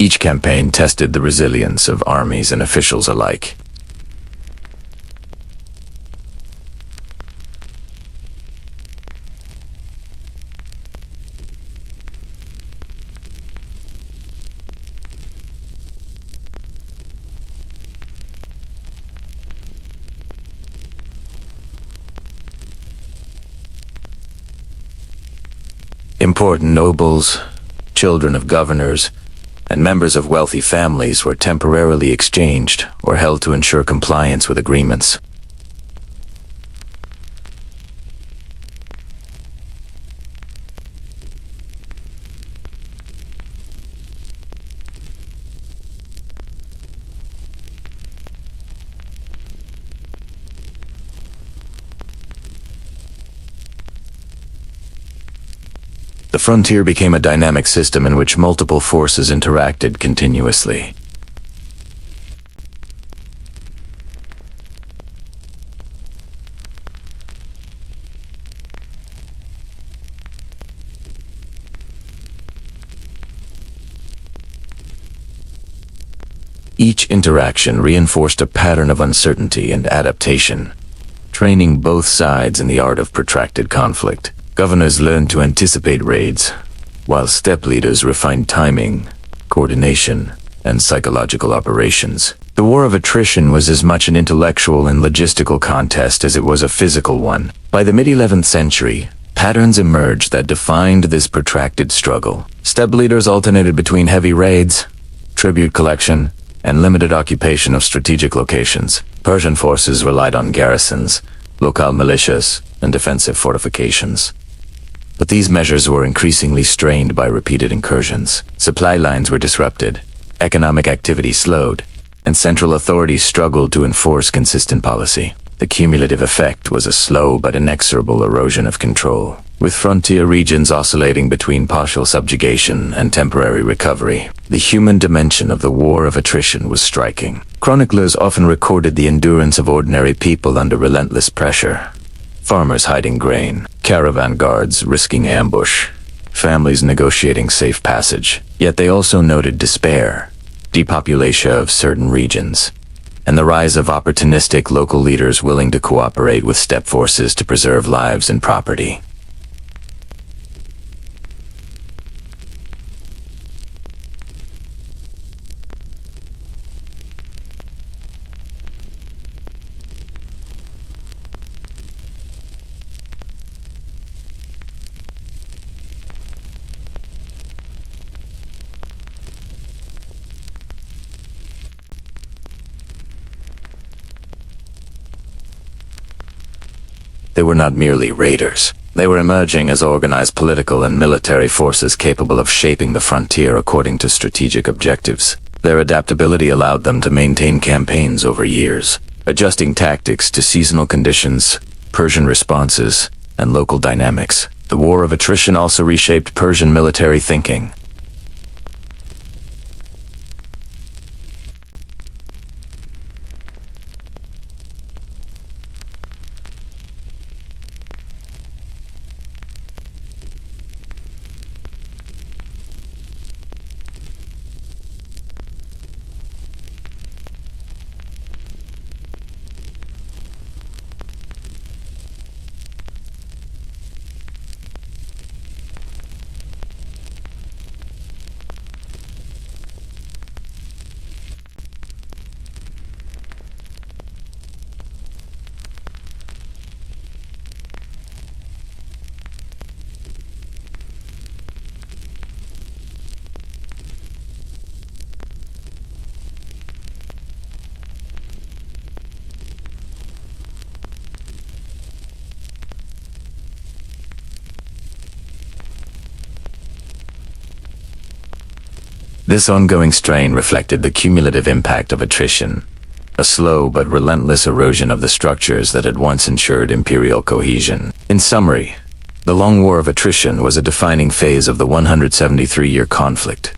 Each campaign tested the resilience of armies and officials alike. Important nobles, children of governors, and members of wealthy families were temporarily exchanged or held to ensure compliance with agreements. The frontier became a dynamic system in which multiple forces interacted continuously. Each interaction reinforced a pattern of uncertainty and adaptation, training both sides in the art of protracted conflict. Governors learned to anticipate raids, while steppe leaders refined timing, coordination, and psychological operations. The war of attrition was as much an intellectual and logistical contest as it was a physical one. By the mid-11th century, patterns emerged that defined this protracted struggle. Steppe leaders alternated between heavy raids, tribute collection, and limited occupation of strategic locations. Persian forces relied on garrisons, local militias, and defensive fortifications. But these measures were increasingly strained by repeated incursions. Supply lines were disrupted, economic activity slowed, and central authorities struggled to enforce consistent policy. The cumulative effect was a slow but inexorable erosion of control, with frontier regions oscillating between partial subjugation and temporary recovery. The human dimension of the war of attrition was striking. Chroniclers often recorded the endurance of ordinary people under relentless pressure. Farmers hiding grain, caravan guards risking ambush, families negotiating safe passage. Yet they also noted despair, depopulation of certain regions, and the rise of opportunistic local leaders willing to cooperate with steppe forces to preserve lives and property. They were not merely raiders. They were emerging as organized political and military forces capable of shaping the frontier according to strategic objectives. Their adaptability allowed them to maintain campaigns over years, adjusting tactics to seasonal conditions, Persian responses, and local dynamics. The war of attrition also reshaped Persian military thinking. This ongoing strain reflected the cumulative impact of attrition, a slow but relentless erosion of the structures that had once ensured imperial cohesion. In summary, the Long War of Attrition was a defining phase of the 173-year conflict.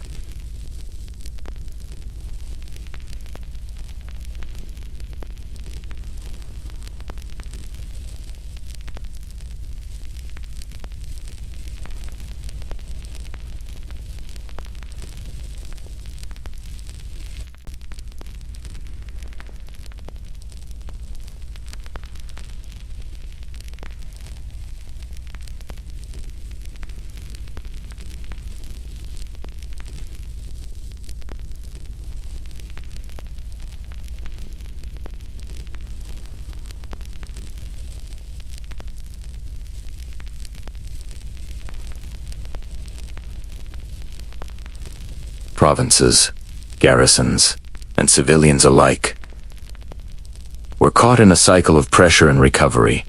Provinces, garrisons, and civilians alike were caught in a cycle of pressure and recovery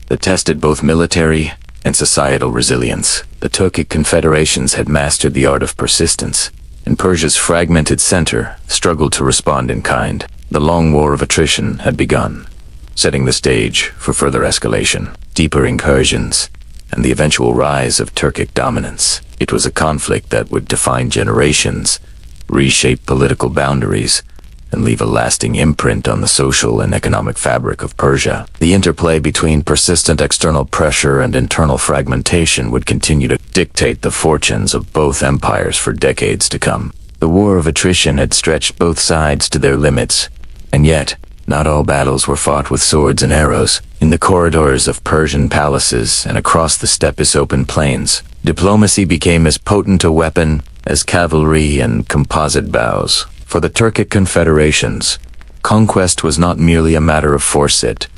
that tested both military and societal resilience. The Turkic Confederations had mastered the art of persistence, and Persia's fragmented center struggled to respond in kind. The Long War of Attrition had begun, setting the stage for further escalation, deeper incursions, and the eventual rise of Turkic dominance. It was a conflict that would define generations, reshape political boundaries, and leave a lasting imprint on the social and economic fabric of Persia. The interplay between persistent external pressure and internal fragmentation would continue to dictate the fortunes of both empires for decades to come. The War of Attrition had stretched both sides to their limits, and yet, not all battles were fought with swords and arrows. In the corridors of Persian palaces and across the Steppe's open plains, diplomacy became as potent a weapon as cavalry and composite bows. For the Turkic Confederations, conquest was not merely a matter of force, it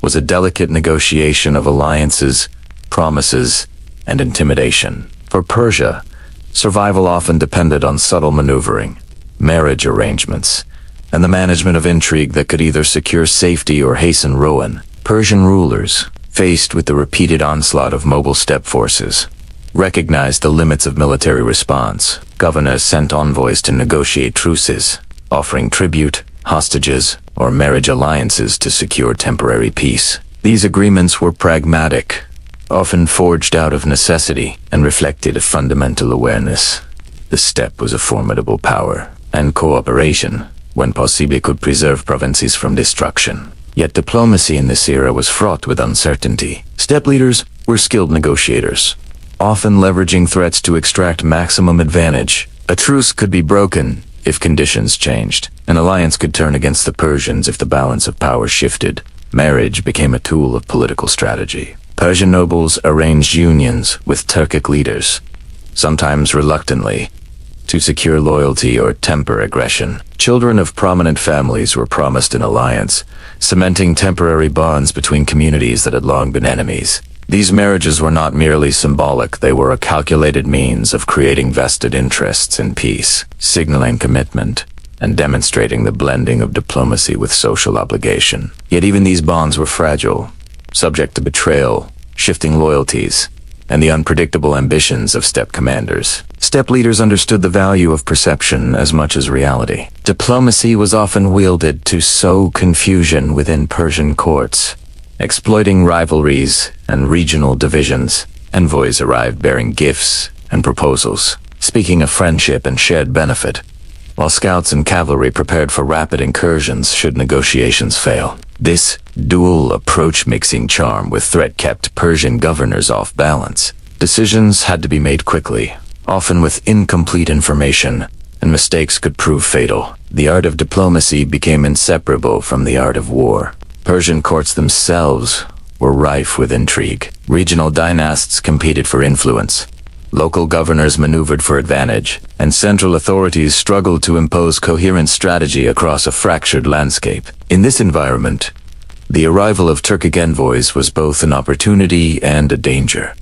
was a delicate negotiation of alliances, promises, and intimidation. For Persia, survival often depended on subtle maneuvering, marriage arrangements, and the management of intrigue that could either secure safety or hasten ruin. Persian rulers, faced with the repeated onslaught of mobile steppe forces, recognized the limits of military response. Governors sent envoys to negotiate truces, offering tribute, hostages, or marriage alliances to secure temporary peace. These agreements were pragmatic, often forged out of necessity, and reflected a fundamental awareness. The steppe was a formidable power, and cooperation, when possible, could preserve provinces from destruction. Yet diplomacy in this era was fraught with uncertainty. Steppe leaders were skilled negotiators, often leveraging threats to extract maximum advantage. A truce could be broken if conditions changed. An alliance could turn against the Persians if the balance of power shifted. Marriage became a tool of political strategy. Persian nobles arranged unions with Turkic leaders, sometimes reluctantly, to secure loyalty or temper aggression. Children of prominent families were promised an alliance, cementing temporary bonds between communities that had long been enemies. These marriages were not merely symbolic, they were a calculated means of creating vested interests in peace, signaling commitment, and demonstrating the blending of diplomacy with social obligation. Yet even these bonds were fragile, subject to betrayal, shifting loyalties, and the unpredictable ambitions of steppe commanders. Steppe leaders understood the value of perception as much as reality. Diplomacy was often wielded to sow confusion within Persian courts, exploiting rivalries and regional divisions. Envoys arrived bearing gifts and proposals, speaking of friendship and shared benefit, while scouts and cavalry prepared for rapid incursions should negotiations fail. This dual approach, mixing charm with threat, kept Persian governors off balance. Decisions had to be made quickly, often with incomplete information, and mistakes could prove fatal. The art of diplomacy became inseparable from the art of war. Persian courts themselves were rife with intrigue. Regional dynasts competed for influence, local governors maneuvered for advantage, and central authorities struggled to impose coherent strategy across a fractured landscape. In this environment, the arrival of Turkic envoys was both an opportunity and a danger.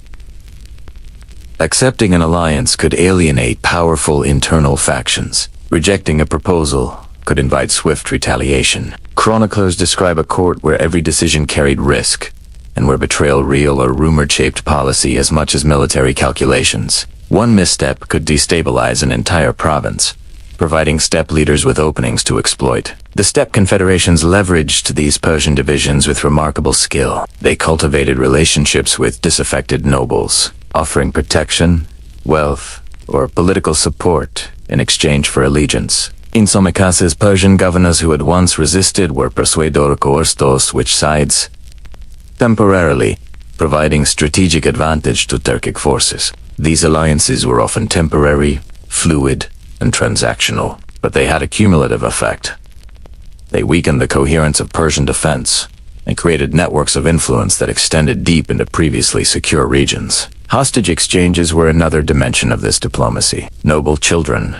Accepting an alliance could alienate powerful internal factions. Rejecting a proposal could invite swift retaliation. Chroniclers describe a court where every decision carried risk, and where betrayal, real or rumored, shaped policy as much as military calculations. One misstep could destabilize an entire province, providing steppe leaders with openings to exploit. The steppe confederations leveraged these Persian divisions with remarkable skill. They cultivated relationships with disaffected nobles, offering protection, wealth, or political support in exchange for allegiance. In some cases, Persian governors who had once resisted were persuaded to switch sides, temporarily providing strategic advantage to Turkic forces. These alliances were often temporary, fluid, and transactional, but they had a cumulative effect. They weakened the coherence of Persian defense and created networks of influence that extended deep into previously secure regions. Hostage exchanges were another dimension of this diplomacy. Noble children,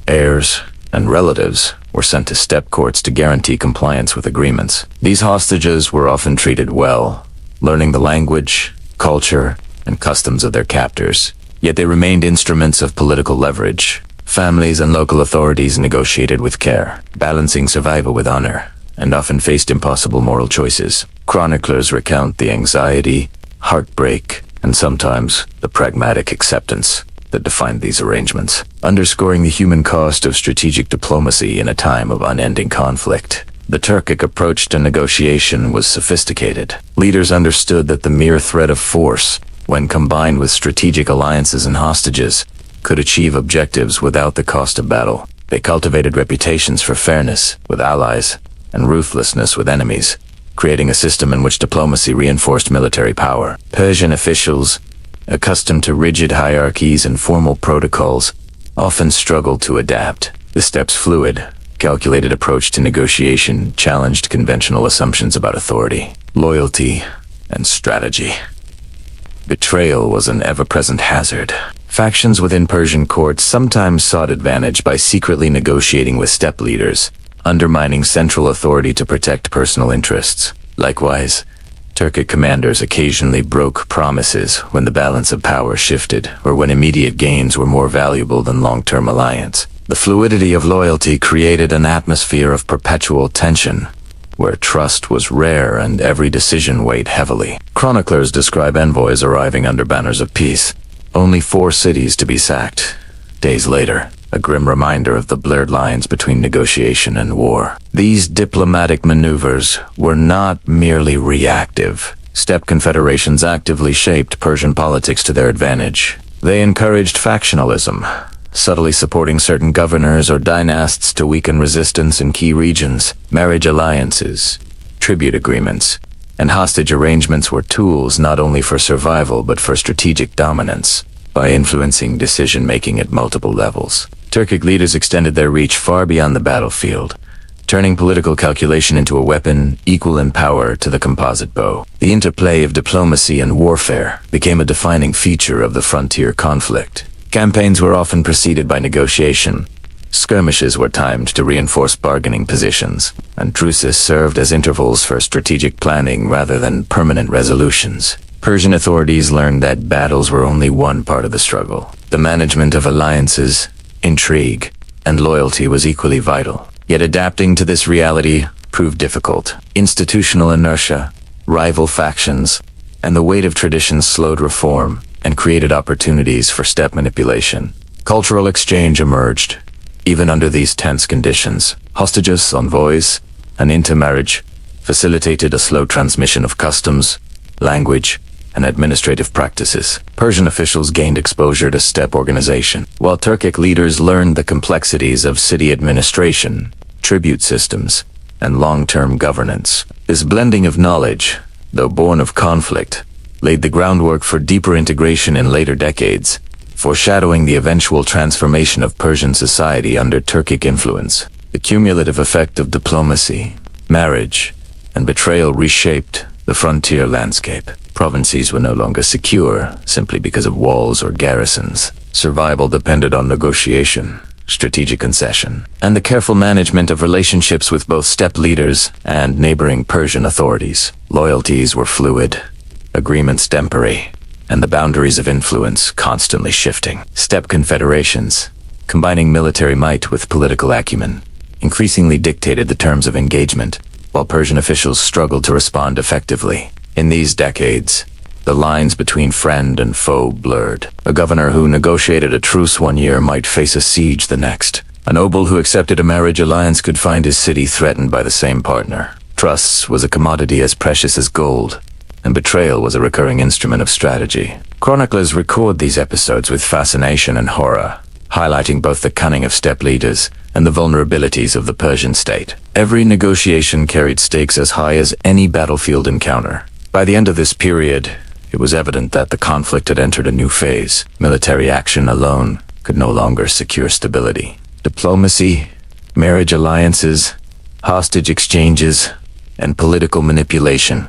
heirs, and relatives were sent to steppe courts to guarantee compliance with agreements. These hostages were often treated well, learning the language, culture, and customs of their captors. Yet they remained instruments of political leverage. Families and local authorities negotiated with care, balancing survival with honor, and often faced impossible moral choices. Chroniclers recount the anxiety, heartbreak, and sometimes the pragmatic acceptance that defined these arrangements, underscoring the human cost of strategic diplomacy in a time of unending conflict. The Turkic approach to negotiation was sophisticated. Leaders understood that the mere threat of force, when combined with strategic alliances and hostages, could achieve objectives without the cost of battle. They cultivated reputations for fairness with allies and ruthlessness with enemies, creating a system in which diplomacy reinforced military power. Persian officials, accustomed to rigid hierarchies and formal protocols, often struggled to adapt. The steppe's fluid, calculated approach to negotiation challenged conventional assumptions about authority, loyalty, and strategy. Betrayal was an ever-present hazard. Factions within Persian courts sometimes sought advantage by secretly negotiating with steppe leaders, undermining central authority to protect personal interests. Likewise, Turkic commanders occasionally broke promises when the balance of power shifted or when immediate gains were more valuable than long-term alliance. The fluidity of loyalty created an atmosphere of perpetual tension, where trust was rare and every decision weighed heavily. Chroniclers describe envoys arriving under banners of peace, only 4 cities to be sacked. Days later, a grim reminder of the blurred lines between negotiation and war. These diplomatic maneuvers were not merely reactive. Steppe confederations actively shaped Persian politics to their advantage. They encouraged factionalism, subtly supporting certain governors or dynasts to weaken resistance in key regions. Marriage alliances, tribute agreements, and hostage arrangements were tools not only for survival but for strategic dominance, by influencing decision-making at multiple levels. Turkic leaders extended their reach far beyond the battlefield, turning political calculation into a weapon equal in power to the composite bow. The interplay of diplomacy and warfare became a defining feature of the frontier conflict. Campaigns were often preceded by negotiation. Skirmishes were timed to reinforce bargaining positions, and truces served as intervals for strategic planning rather than permanent resolutions. Persian authorities learned that battles were only one part of the struggle. The management of alliances, intrigue, and loyalty was equally vital. Yet adapting to this reality proved difficult. Institutional inertia, rival factions, and the weight of traditions slowed reform and created opportunities for steppe manipulation. Cultural exchange emerged, even under these tense conditions. Hostages, envoys, and intermarriage facilitated a slow transmission of customs, language, and administrative practices. Persian officials gained exposure to steppe organization, while Turkic leaders learned the complexities of city administration, tribute systems, and long-term governance. This blending of knowledge, though born of conflict, laid the groundwork for deeper integration in later decades, foreshadowing the eventual transformation of Persian society under Turkic influence. The cumulative effect of diplomacy, marriage, and betrayal reshaped the frontier landscape. Provinces were no longer secure simply because of walls or garrisons. Survival depended on negotiation, strategic concession, and the careful management of relationships with both steppe leaders and neighboring Persian authorities. Loyalties were fluid, agreements temporary, and the boundaries of influence constantly shifting. Steppe confederations, combining military might with political acumen, increasingly dictated the terms of engagement, while Persian officials struggled to respond effectively. In these decades, the lines between friend and foe blurred. A governor who negotiated a truce one year might face a siege the next, A noble who accepted a marriage alliance could find his city threatened by the same partner. Trust was a commodity as precious as gold, and betrayal was a recurring instrument of strategy. Chroniclers record these episodes with fascination and horror, highlighting both the cunning of steppe leaders and the vulnerabilities of the Persian state. Every negotiation carried stakes as high as any battlefield encounter. By the end of this period, it was evident that the conflict had entered a new phase. Military action alone could no longer secure stability. Diplomacy, marriage alliances, hostage exchanges, and political manipulation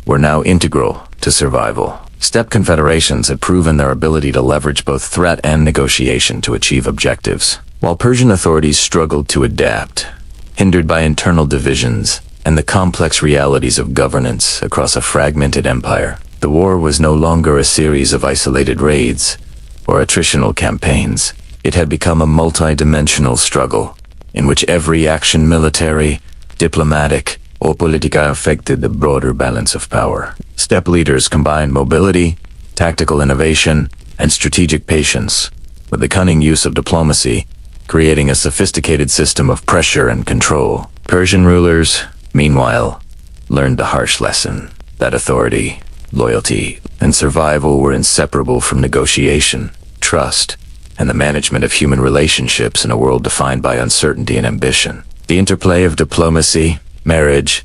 were now integral to survival. Steppe confederations had proven their ability to leverage both threat and negotiation to achieve objectives, while Persian authorities struggled to adapt, hindered by internal divisions and the complex realities of governance across a fragmented empire. The war was no longer a series of isolated raids or attritional campaigns. It had become a multi-dimensional struggle in which every action, military, diplomatic, or political, affected the broader balance of power. Steppe leaders combined mobility, tactical innovation, and strategic patience with the cunning use of diplomacy, creating a sophisticated system of pressure and control. Persian rulers, meanwhile, learned the harsh lesson that authority, loyalty, and survival were inseparable from negotiation, trust, and the management of human relationships in a world defined by uncertainty and ambition. The interplay of diplomacy, marriage,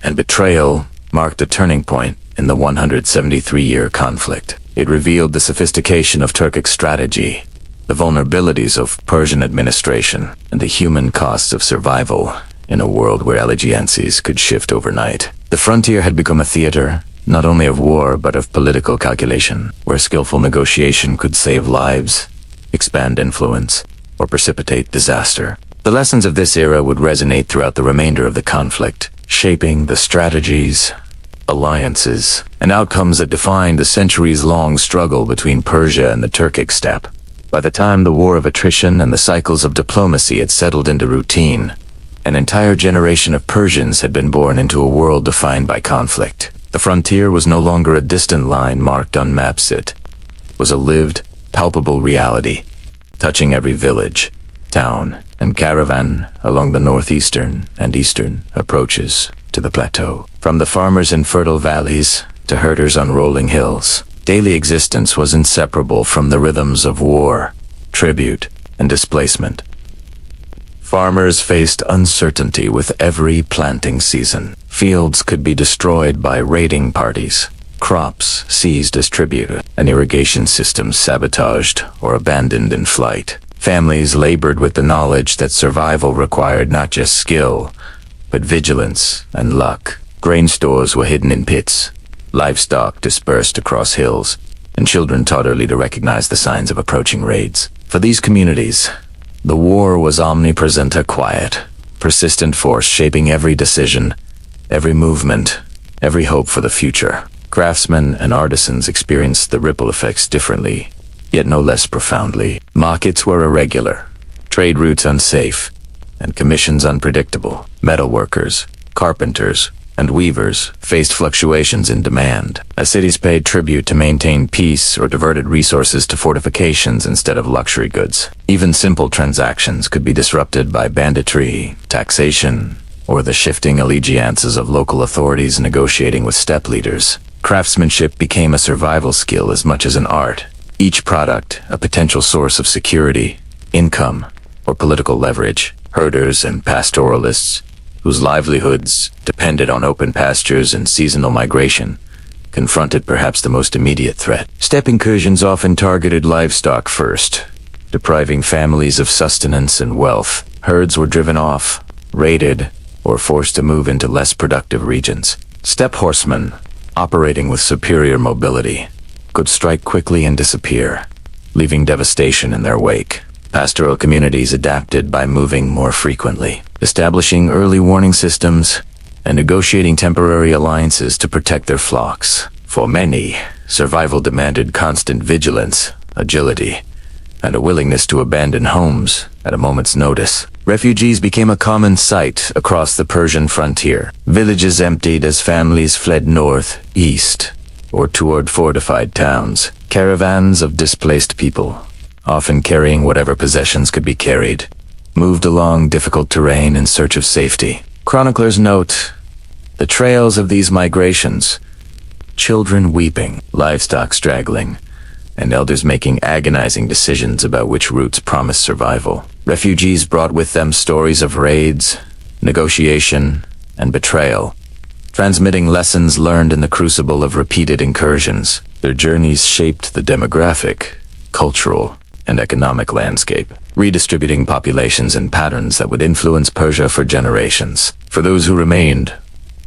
and betrayal marked a turning point in the 173-year conflict. It revealed the sophistication of Turkic strategy, the vulnerabilities of Persian administration, and the human costs of survival in a world where allegiances could shift overnight. The frontier had become a theater, not only of war but of political calculation, where skillful negotiation could save lives, expand influence, or precipitate disaster. The lessons of this era would resonate throughout the remainder of the conflict, shaping the strategies, alliances, and outcomes that defined the centuries-long struggle between Persia and the Turkic steppe. By the time the War of Attrition and the cycles of diplomacy had settled into routine, an entire generation of Persians had been born into a world defined by conflict. The frontier was no longer a distant line marked on maps. It was a lived, palpable reality, touching every village, town, and caravan along the northeastern and eastern approaches to the plateau. From the farmers in fertile valleys to herders on rolling hills, daily existence was inseparable from the rhythms of war, tribute, and displacement. Farmers faced uncertainty with every planting season. Fields could be destroyed by raiding parties, crops seized as tribute, and irrigation systems sabotaged or abandoned in flight. Families labored with the knowledge that survival required not just skill, but vigilance and luck. Grain stores were hidden in pits, livestock dispersed across hills, and children taught early to recognize the signs of approaching raids. For these communities, the war was omnipresent, a quiet, persistent force shaping every decision, every movement, every hope for the future. Craftsmen and artisans experienced the ripple effects differently, yet no less profoundly. Markets were irregular, trade routes unsafe, and commissions unpredictable. Metalworkers, carpenters, and weavers faced fluctuations in demand. As cities paid tribute to maintain peace or diverted resources to fortifications instead of luxury goods. Even simple transactions could be disrupted by banditry, taxation, or the shifting allegiances of local authorities negotiating with steppe leaders. Craftsmanship became a survival skill as much as an art, each product a potential source of security, income, or political leverage. Herders and pastoralists, whose livelihoods depended on open pastures and seasonal migration, confronted perhaps the most immediate threat. Steppe incursions often targeted livestock first, depriving families of sustenance and wealth. Herds were driven off, raided, or forced to move into less productive regions. Steppe horsemen, operating with superior mobility, could strike quickly and disappear, leaving devastation in their wake. Pastoral communities adapted by moving more frequently, establishing early warning systems, and negotiating temporary alliances to protect their flocks. For many, survival demanded constant vigilance, agility, and a willingness to abandon homes at a moment's notice. Refugees became a common sight across the Persian frontier. Villages emptied as families fled north, east, or toward fortified towns. Caravans of displaced people, often carrying whatever possessions could be carried, moved along difficult terrain in search of safety. Chroniclers note the trails of these migrations: children weeping, livestock straggling, and elders making agonizing decisions about which routes promised survival. Refugees brought with them stories of raids, negotiation, and betrayal, transmitting lessons learned in the crucible of repeated incursions. Their journeys shaped the demographic, cultural, and economic landscape, redistributing populations in patterns that would influence Persia for generations. For those who remained,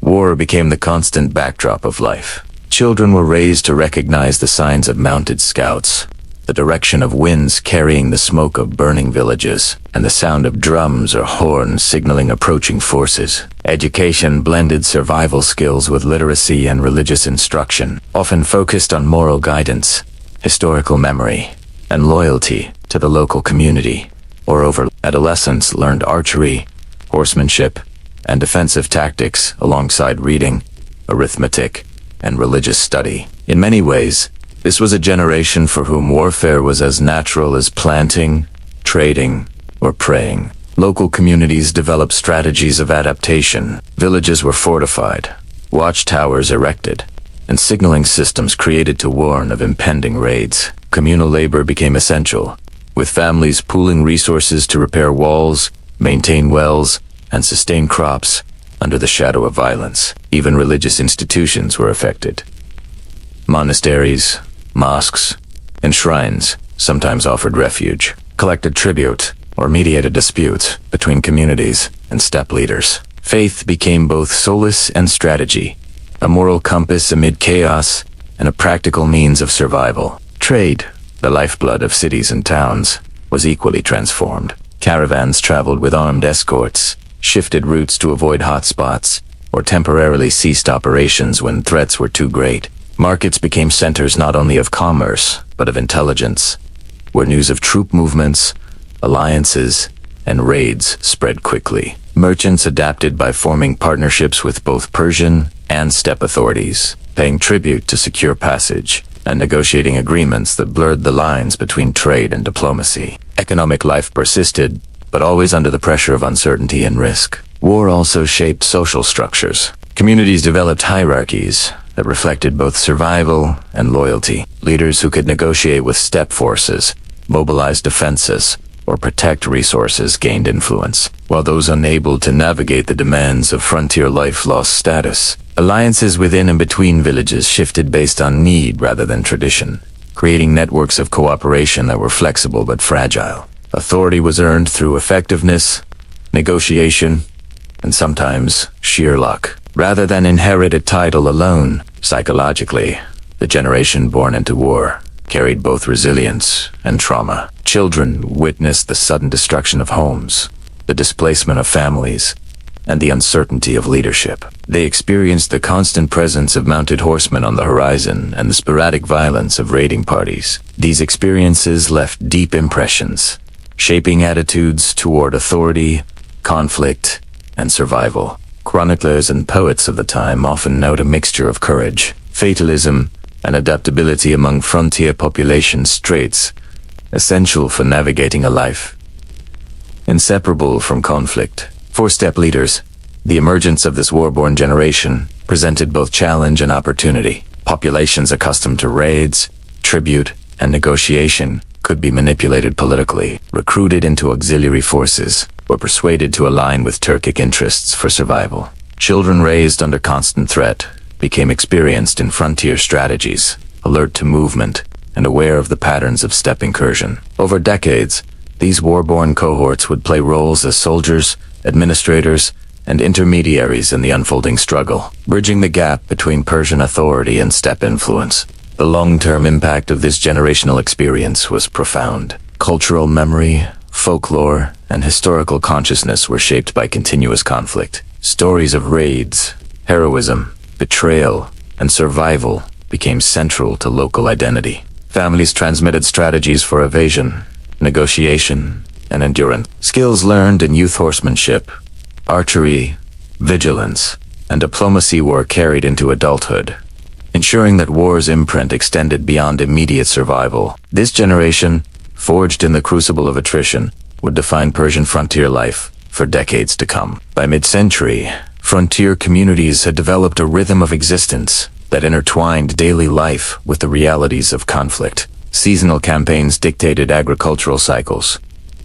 war became the constant backdrop of life. Children were raised to recognize the signs of mounted scouts, the direction of winds carrying the smoke of burning villages, and the sound of drums or horns signaling approaching forces. Education blended survival skills with literacy and religious instruction, often focused on moral guidance, historical memory, and loyalty to the local community. Moreover, adolescents learned archery, horsemanship, and defensive tactics alongside reading, arithmetic, and religious study. In many ways, this was a generation for whom warfare was as natural as planting, trading, or praying. Local communities developed strategies of adaptation. Villages were fortified, watchtowers erected, and signaling systems created to warn of impending raids. Communal labor became essential, with families pooling resources to repair walls, maintain wells, and sustain crops under the shadow of violence. Even religious institutions were affected. Monasteries, mosques, and shrines sometimes offered refuge, collected tribute, or mediated disputes between communities and steppe leaders. Faith became both solace and strategy, a moral compass amid chaos, and a practical means of survival. Trade, the lifeblood of cities and towns, was equally transformed. Caravans traveled with armed escorts, shifted routes to avoid hotspots, or temporarily ceased operations when threats were too great. Markets became centers not only of commerce, but of intelligence, where news of troop movements, alliances, and raids spread quickly. Merchants adapted by forming partnerships with both Persian and steppe authorities, paying tribute to secure passage, and negotiating agreements that blurred the lines between trade and diplomacy. Economic life persisted, but always under the pressure of uncertainty and risk. War also shaped social structures. Communities developed hierarchies that reflected both survival and loyalty. Leaders who could negotiate with steppe forces, mobilize defenses, or protect resources gained influence, while those unable to navigate the demands of frontier life lost status. Alliances within and between villages shifted based on need rather than tradition, creating networks of cooperation that were flexible but fragile. Authority was earned through effectiveness, negotiation, and sometimes sheer luck, rather than inherited title alone. Psychologically, the generation born into war carried both resilience and trauma. Children witnessed the sudden destruction of homes, the displacement of families, and the uncertainty of leadership. They experienced the constant presence of mounted horsemen on the horizon and the sporadic violence of raiding parties. These experiences left deep impressions, shaping attitudes toward authority, conflict, and survival. Chroniclers and poets of the time often note a mixture of courage, fatalism, and adaptability among frontier populations, traits essential for navigating a life inseparable from conflict. For steppe leaders, the emergence of this war-born generation presented both challenge and opportunity. Populations accustomed to raids, tribute, and negotiation could be manipulated politically, recruited into auxiliary forces, or persuaded to align with Turkic interests for survival. Children raised under constant threat became experienced in frontier strategies, alert to movement, and aware of the patterns of steppe incursion. Over decades, these war-born cohorts would play roles as soldiers, administrators, and intermediaries in the unfolding struggle, bridging the gap between Persian authority and steppe influence. The long-term impact of this generational experience was profound. Cultural memory, folklore, and historical consciousness were shaped by continuous conflict. Stories of raids, heroism, betrayal, and survival became central to local identity. Families transmitted strategies for evasion, negotiation, and endurance. Skills learned in youth horsemanship, archery, vigilance, and diplomacy were carried into adulthood, ensuring that war's imprint extended beyond immediate survival. This generation, forged in the crucible of attrition, would define Persian frontier life for decades to come. By mid-century, frontier communities had developed a rhythm of existence that intertwined daily life with the realities of conflict. Seasonal campaigns dictated agricultural cycles,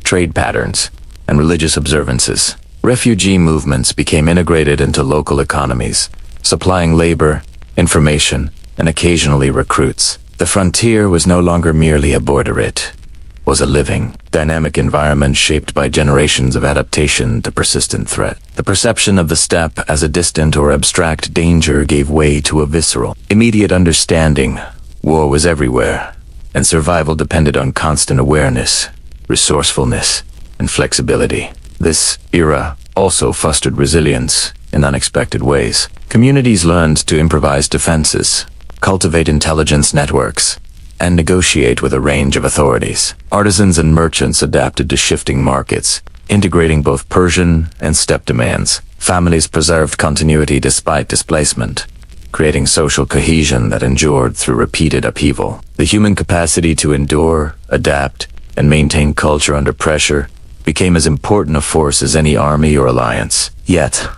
trade patterns, and religious observances. Refugee movements became integrated into local economies, supplying labor, information, and occasionally recruits. The frontier was no longer merely a border, it was a living, dynamic environment shaped by generations of adaptation to persistent threat. The perception of the steppe as a distant or abstract danger gave way to a visceral, immediate understanding. War was everywhere, and survival depended on constant awareness, resourcefulness, and flexibility. This era also fostered resilience in unexpected ways. Communities learned to improvise defenses, cultivate intelligence networks, and negotiate with a range of authorities. Artisans and merchants adapted to shifting markets, integrating both Persian and steppe demands. Families preserved continuity despite displacement, creating social cohesion that endured through repeated upheaval. The human capacity to endure, adapt, and maintain culture under pressure became as important a force as any army or alliance. Yet,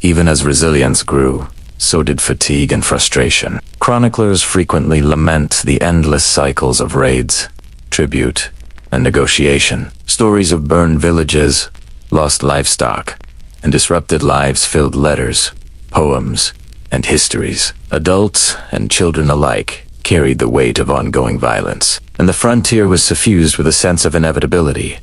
even as resilience grew, so did fatigue and frustration. Chroniclers frequently lament the endless cycles of raids, tribute, and negotiation. Stories of burned villages, lost livestock, and disrupted lives filled letters, poems, and histories. Adults and children alike carried the weight of ongoing violence, and the frontier was suffused with a sense of inevitability.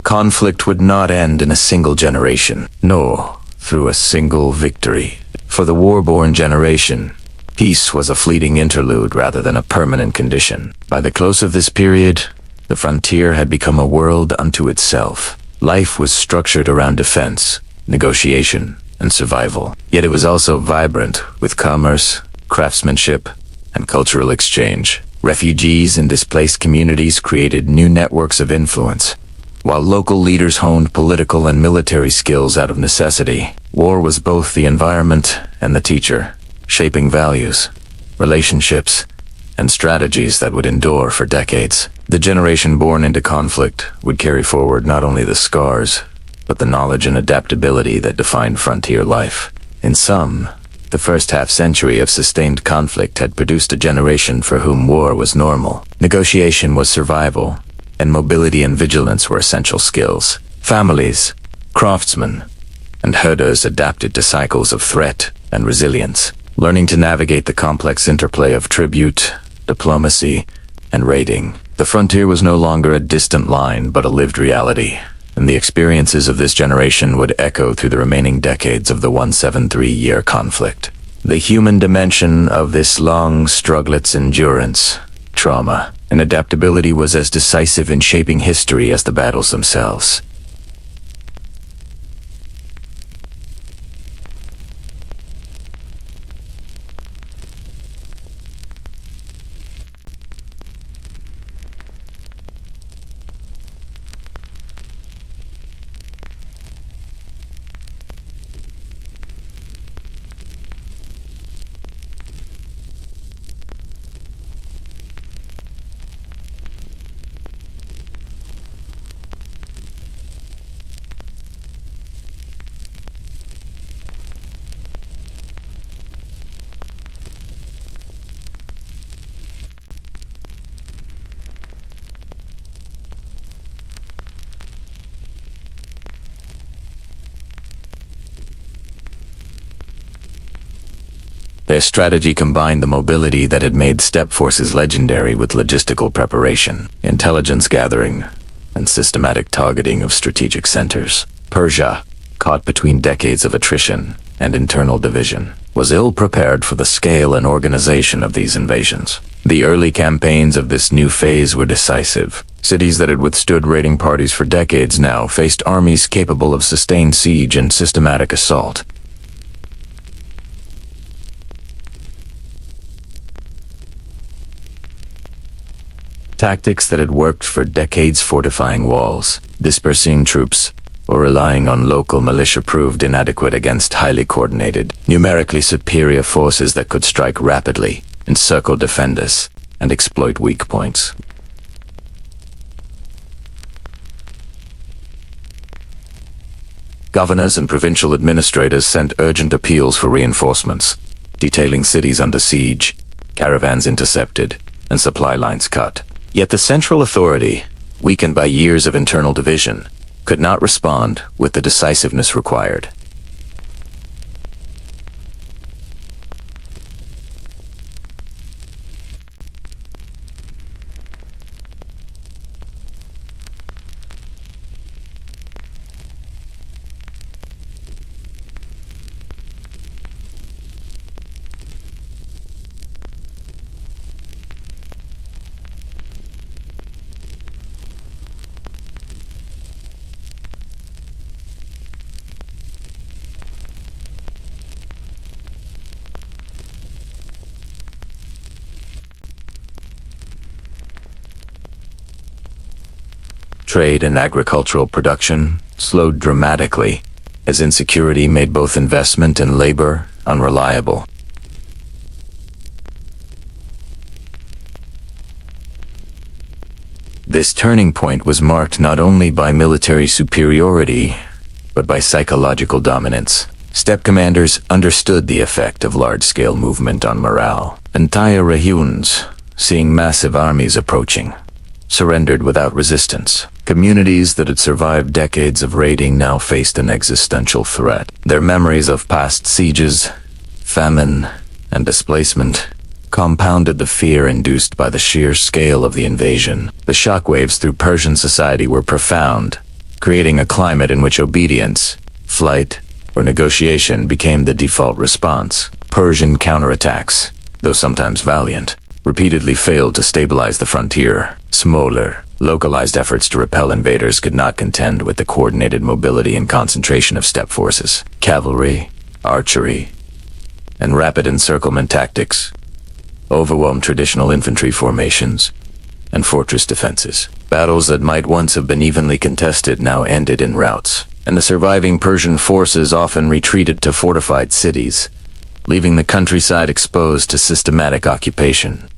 Conflict would not end in a single generation, nor through a single victory. For the war-born generation, peace was a fleeting interlude rather than a permanent condition. By the close of this period, the frontier had become a world unto itself. Life was structured around defense, negotiation, and survival. Yet it was also vibrant with commerce, craftsmanship, and cultural exchange. Refugees and displaced communities created new networks of influence, while local leaders honed political and military skills out of necessity. War was both the environment and the teacher, shaping values, relationships, and strategies that would endure for decades. The generation born into conflict would carry forward not only the scars, but the knowledge and adaptability that defined frontier life. In sum, the first half-century of sustained conflict had produced a generation for whom war was normal. Negotiation was survival, and mobility and vigilance were essential skills. Families, craftsmen, and herders adapted to cycles of threat and resilience, learning to navigate the complex interplay of tribute, diplomacy, and raiding. The frontier was no longer a distant line, but a lived reality, and the experiences of this generation would echo through the remaining decades of the 173-year conflict. The human dimension of this long struggle's endurance, trauma, and adaptability was as decisive in shaping history as the battles themselves. Their strategy combined the mobility that had made steppe forces legendary with logistical preparation, intelligence gathering, and systematic targeting of strategic centers. Persia, caught between decades of attrition and internal division, was ill-prepared for the scale and organization of these invasions. The early campaigns of this new phase were decisive. Cities that had withstood raiding parties for decades now faced armies capable of sustained siege and systematic assault. Tactics that had worked for decades, fortifying walls, dispersing troops, or relying on local militia proved inadequate against highly coordinated, numerically superior forces that could strike rapidly, encircle defenders, and exploit weak points. Governors and provincial administrators sent urgent appeals for reinforcements, detailing cities under siege, caravans intercepted, and supply lines cut. Yet the central authority, weakened by years of internal division, could not respond with the decisiveness required. Trade and agricultural production slowed dramatically as insecurity made both investment and labor unreliable. This turning point was marked not only by military superiority, but by psychological dominance. Steppe commanders understood the effect of large-scale movement on morale. Entire regions, seeing massive armies approaching, surrendered without resistance. Communities that had survived decades of raiding now faced an existential threat. Their memories of past sieges, famine, and displacement compounded the fear induced by the sheer scale of the invasion. The shockwaves through Persian society were profound, creating a climate in which obedience, flight, or negotiation became the default response. Persian counterattacks, though sometimes valiant, repeatedly failed to stabilize the frontier. Smaller, localized efforts to repel invaders could not contend with the coordinated mobility and concentration of steppe forces. Cavalry, archery, and rapid encirclement tactics overwhelmed traditional infantry formations and fortress defenses. Battles that might once have been evenly contested now ended in routs, and the surviving Persian forces often retreated to fortified cities, leaving the countryside exposed to systematic occupation.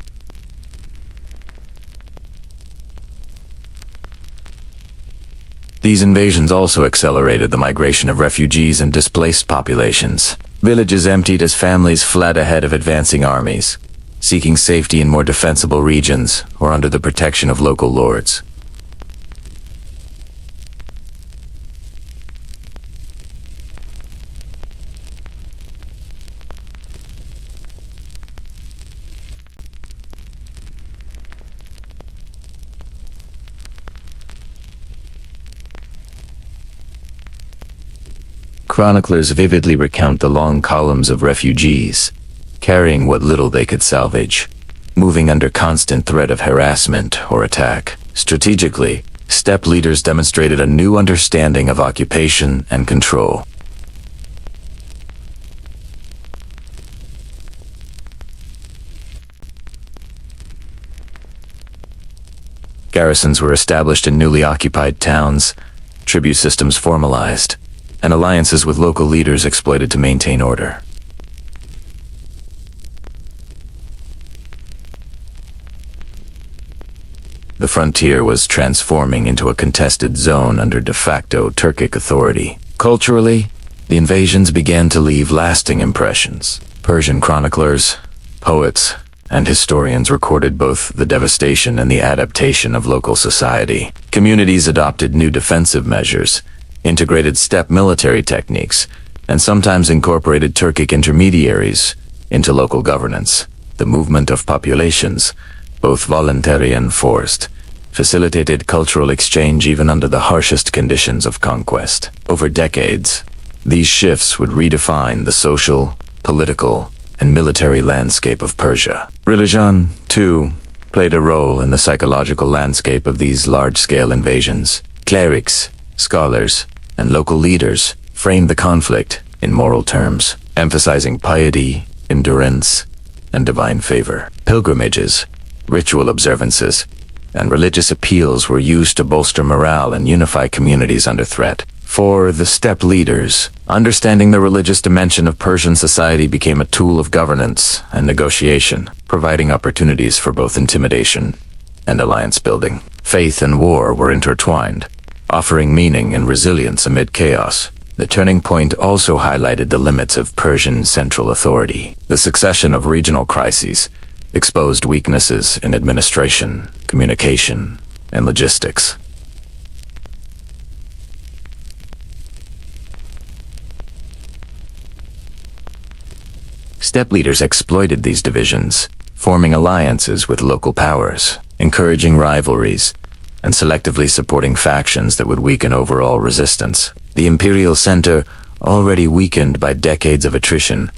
These invasions also accelerated the migration of refugees and displaced populations. Villages emptied as families fled ahead of advancing armies, seeking safety in more defensible regions or under the protection of local lords. Chroniclers vividly recount the long columns of refugees, carrying what little they could salvage, moving under constant threat of harassment or attack. Strategically, steppe leaders demonstrated a new understanding of occupation and control. Garrisons were established in newly occupied towns, tribute systems formalized, and alliances with local leaders exploited to maintain order. The frontier was transforming into a contested zone under de facto Turkic authority. Culturally, the invasions began to leave lasting impressions. Persian chroniclers, poets, and historians recorded both the devastation and the adaptation of local society. Communities adopted new defensive measures, integrated steppe military techniques, and sometimes incorporated Turkic intermediaries into local governance. The movement of populations, both voluntary and forced, facilitated cultural exchange even under the harshest conditions of conquest. Over decades, these shifts would redefine the social, political, and military landscape of Persia. Religion, too, played a role in the psychological landscape of these large-scale invasions. Clerics, scholars, and local leaders framed the conflict in moral terms, emphasizing piety, endurance, and divine favor. Pilgrimages, ritual observances, and religious appeals were used to bolster morale and unify communities under threat. For the steppe leaders, understanding the religious dimension of Persian society became a tool of governance and negotiation, providing opportunities for both intimidation and alliance building. Faith and war were intertwined, offering meaning and resilience amid chaos. The turning point also highlighted the limits of Persian central authority. The succession of regional crises exposed weaknesses in administration, communication, and logistics. Steppe leaders exploited these divisions, forming alliances with local powers, encouraging rivalries, and selectively supporting factions that would weaken overall resistance. The imperial center, already weakened by decades of attrition,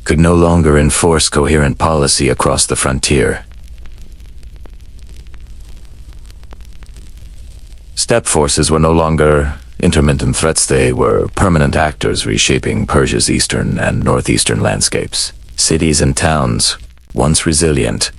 could no longer enforce coherent policy across the frontier. Steppe forces were no longer intermittent threats, they were permanent actors reshaping Persia's eastern and northeastern landscapes. Cities and towns, once resilient,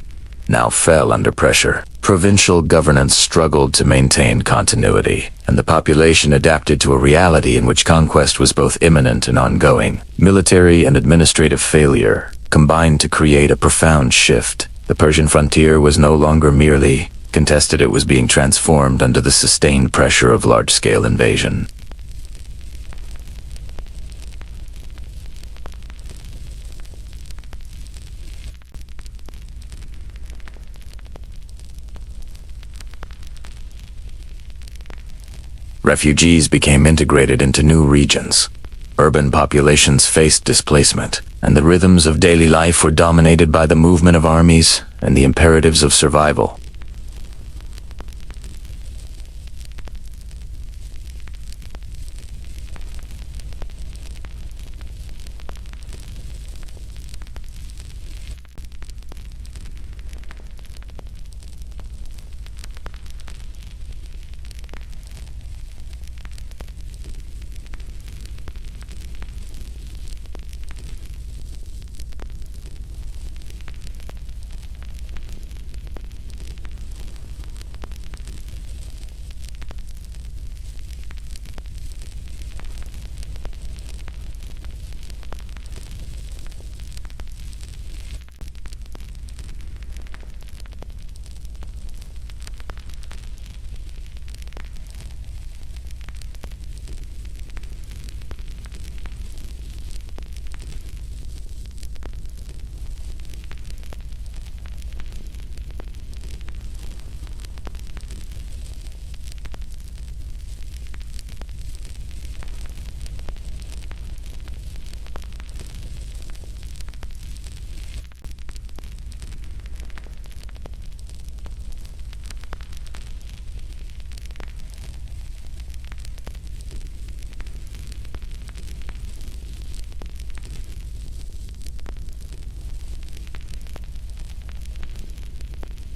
now fell under pressure. Provincial governance struggled to maintain continuity, and the population adapted to a reality in which conquest was both imminent and ongoing. Military and administrative failure combined to create a profound shift. The Persian frontier was no longer merely contested, it was being transformed under the sustained pressure of large-scale invasion. Refugees became integrated into new regions. Urban populations faced displacement, and the rhythms of daily life were dominated by the movement of armies and the imperatives of survival.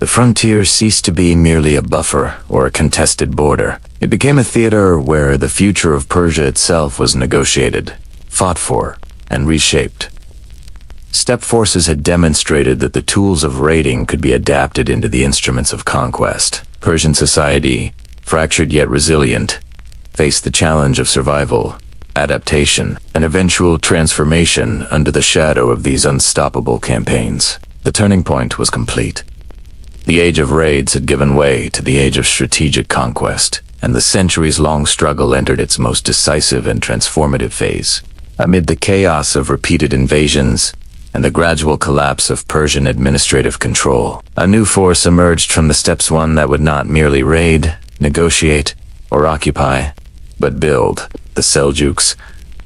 The frontier ceased to be merely a buffer or a contested border. It became a theater where the future of Persia itself was negotiated, fought for, and reshaped. Steppe forces had demonstrated that the tools of raiding could be adapted into the instruments of conquest. Persian society, fractured yet resilient, faced the challenge of survival, adaptation, and eventual transformation under the shadow of these unstoppable campaigns. The turning point was complete. The age of raids had given way to the age of strategic conquest, and the centuries-long struggle entered its most decisive and transformative phase. Amid the chaos of repeated invasions and the gradual collapse of Persian administrative control, a new force emerged from the steppes, one that would not merely raid, negotiate, or occupy, but build. The Seljuks,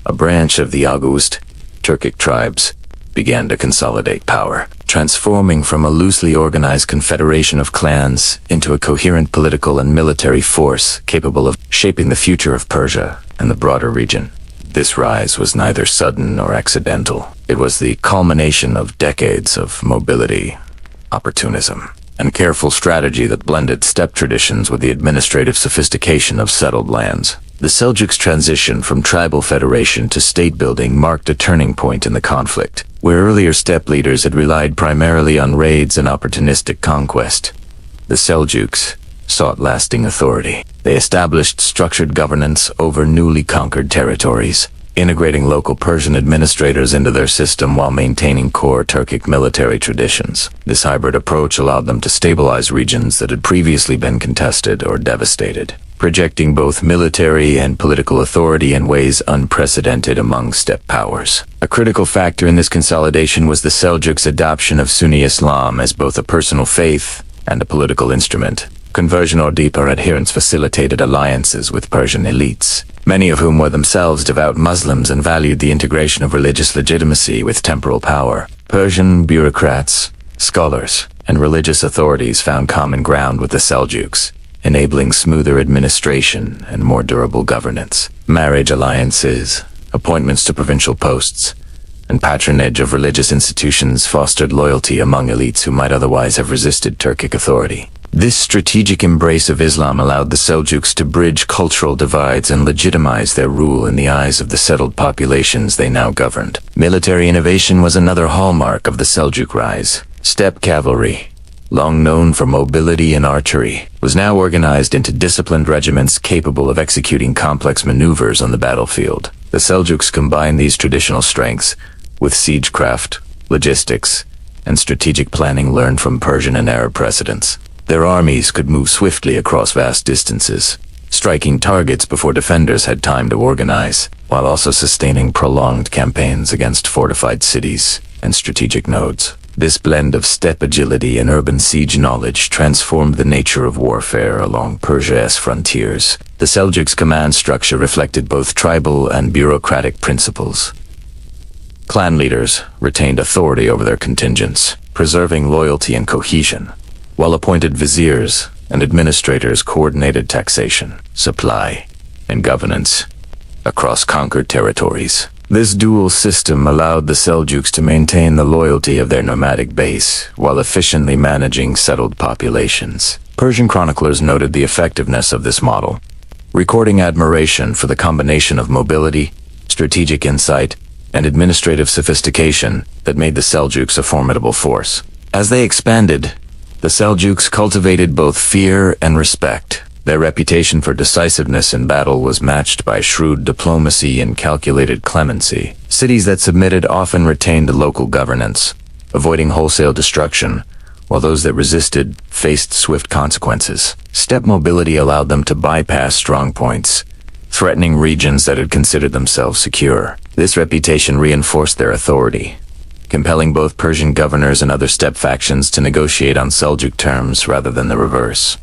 a branch of the August Turkic tribes, began to consolidate power, transforming from a loosely organized confederation of clans into a coherent political and military force capable of shaping the future of Persia and the broader region. This rise was neither sudden nor accidental. It was the culmination of decades of mobility, opportunism, and careful strategy that blended steppe traditions with the administrative sophistication of settled lands. The Seljuks' transition from tribal federation to state building marked a turning point in the conflict. Where earlier steppe leaders had relied primarily on raids and opportunistic conquest, the Seljuks sought lasting authority. They established structured governance over newly conquered territories, integrating local Persian administrators into their system while maintaining core Turkic military traditions. This hybrid approach allowed them to stabilize regions that had previously been contested or devastated, projecting both military and political authority in ways unprecedented among steppe powers. A critical factor in this consolidation was the Seljuks' adoption of Sunni Islam as both a personal faith and a political instrument. Conversion or deeper adherence facilitated alliances with Persian elites, many of whom were themselves devout Muslims and valued the integration of religious legitimacy with temporal power. Persian bureaucrats, scholars, and religious authorities found common ground with the Seljuks, enabling smoother administration and more durable governance. Marriage alliances, appointments to provincial posts, and patronage of religious institutions fostered loyalty among elites who might otherwise have resisted Turkic authority. This strategic embrace of Islam allowed the Seljuks to bridge cultural divides and legitimize their rule in the eyes of the settled populations they now governed. Military innovation was another hallmark of the Seljuk rise. Steppe cavalry, long known for mobility and archery, was now organized into disciplined regiments capable of executing complex maneuvers on the battlefield. The Seljuks combined these traditional strengths with siegecraft, logistics, and strategic planning learned from Persian and Arab precedents. Their armies could move swiftly across vast distances, striking targets before defenders had time to organize, while also sustaining prolonged campaigns against fortified cities and strategic nodes. This blend of steppe agility and urban siege knowledge transformed the nature of warfare along Persia's frontiers. The Seljuks' command structure reflected both tribal and bureaucratic principles. Clan leaders retained authority over their contingents, preserving loyalty and cohesion, while appointed viziers and administrators coordinated taxation, supply, and governance across conquered territories. This dual system allowed the Seljuks to maintain the loyalty of their nomadic base while efficiently managing settled populations. Persian chroniclers noted the effectiveness of this model, recording admiration for the combination of mobility, strategic insight, and administrative sophistication that made the Seljuks a formidable force. As they expanded, the Seljuks cultivated both fear and respect. Their reputation for decisiveness in battle was matched by shrewd diplomacy and calculated clemency. Cities that submitted often retained local governance, avoiding wholesale destruction, while those that resisted faced swift consequences. Steppe mobility allowed them to bypass strong points, threatening regions that had considered themselves secure. This reputation reinforced their authority, compelling both Persian governors and other steppe factions to negotiate on Seljuk terms rather than the reverse.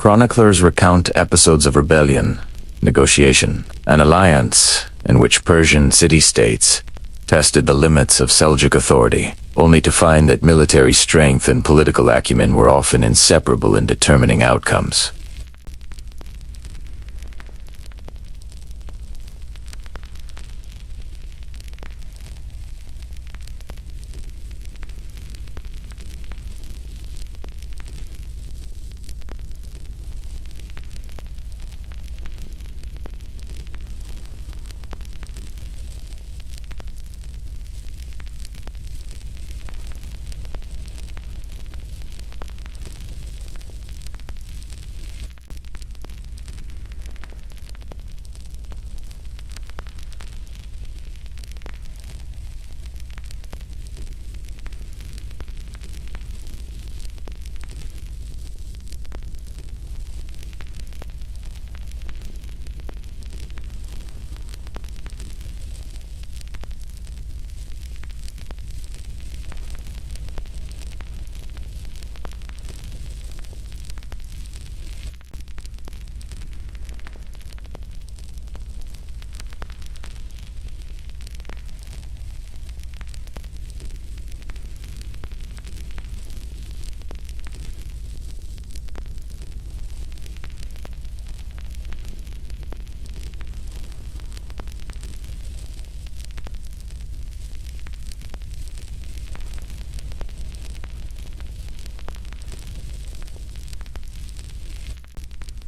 Chroniclers recount episodes of rebellion, negotiation, and alliance in which Persian city-states tested the limits of Seljuk authority, only to find that military strength and political acumen were often inseparable in determining outcomes.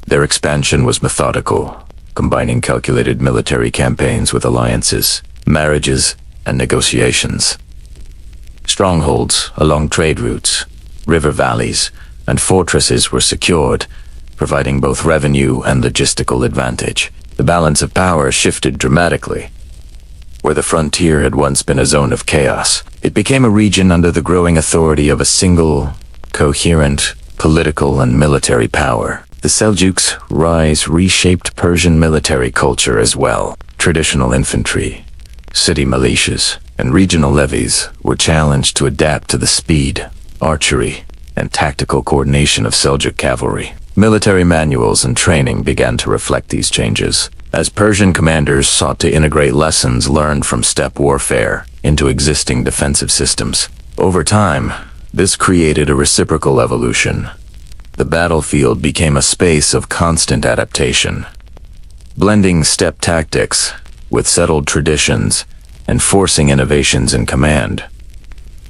Their expansion was methodical, combining calculated military campaigns with alliances, marriages, and negotiations. Strongholds along trade routes, river valleys, and fortresses were secured, providing both revenue and logistical advantage. The balance of power shifted dramatically. Where the frontier had once been a zone of chaos, it became a region under the growing authority of a single, coherent, political and military power. The Seljuks' rise reshaped Persian military culture as well. Traditional infantry, city militias, and regional levies were challenged to adapt to the speed, archery, and tactical coordination of Seljuk cavalry. Military manuals and training began to reflect these changes, as Persian commanders sought to integrate lessons learned from steppe warfare into existing defensive systems. Over time, this created a reciprocal evolution. The battlefield became a space of constant adaptation, blending steppe tactics with settled traditions and forcing innovations in command,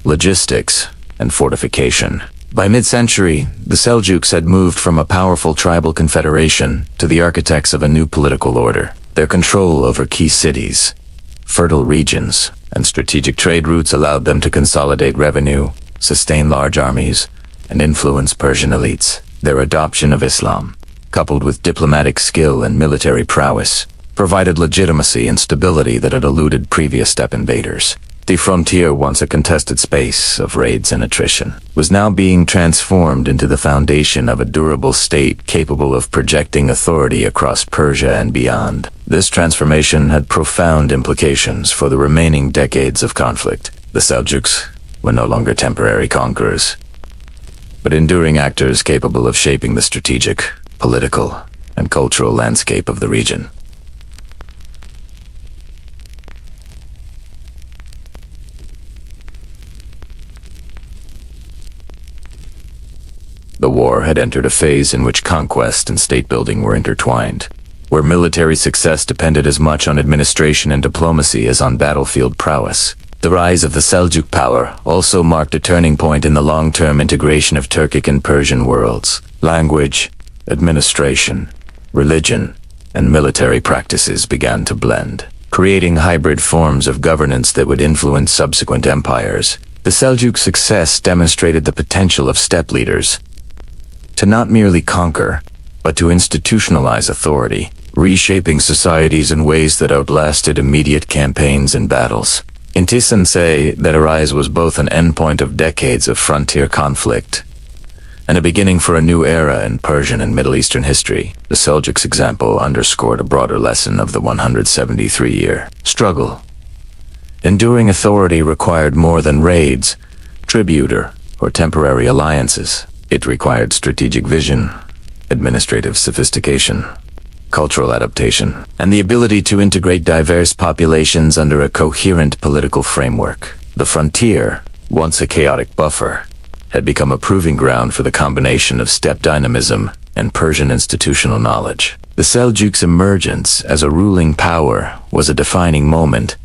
logistics, and fortification. By mid-century, the Seljuks had moved from a powerful tribal confederation to the architects of a new political order. Their control over key cities, fertile regions, and strategic trade routes allowed them to consolidate revenue, sustain large armies, and influence Persian elites. Their adoption of Islam, coupled with diplomatic skill and military prowess, provided legitimacy and stability that had eluded previous steppe invaders. The frontier, once a contested space of raids and attrition, was now being transformed into the foundation of a durable state capable of projecting authority across Persia and beyond. This transformation had profound implications for the remaining decades of conflict. The Seljuks were no longer temporary conquerors, but enduring actors capable of shaping the strategic, political, and cultural landscape of the region. The war had entered a phase in which conquest and state-building were intertwined, where military success depended as much on administration and diplomacy as on battlefield prowess. The rise of the Seljuk power also marked a turning point in the long-term integration of Turkic and Persian worlds. Language, administration, religion, and military practices began to blend, creating hybrid forms of governance that would influence subsequent empires. The Seljuk success demonstrated the potential of steppe leaders to not merely conquer, but to institutionalize authority, reshaping societies in ways that outlasted immediate campaigns and battles. Intisan say that a rise was both an endpoint of decades of frontier conflict and a beginning for a new era in Persian and Middle Eastern history. The Seljuks' example underscored a broader lesson of the 173-year struggle. Enduring authority required more than raids, tribute, or temporary alliances. It required strategic vision, administrative sophistication, cultural adaptation, and the ability to integrate diverse populations under a coherent political framework. The frontier, once a chaotic buffer, had become a proving ground for the combination of steppe dynamism and Persian institutional knowledge. The Seljuks' emergence as a ruling power was a defining moment,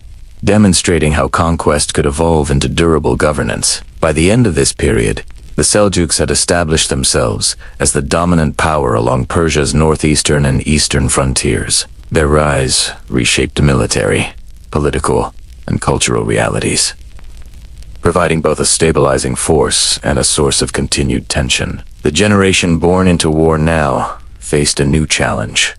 demonstrating how conquest could evolve into durable governance. By the end of this period, the Seljuks had established themselves as the dominant power along Persia's northeastern and eastern frontiers. Their rise reshaped military, political, and cultural realities, providing both a stabilizing force and a source of continued tension. The generation born into war now faced a new challenge,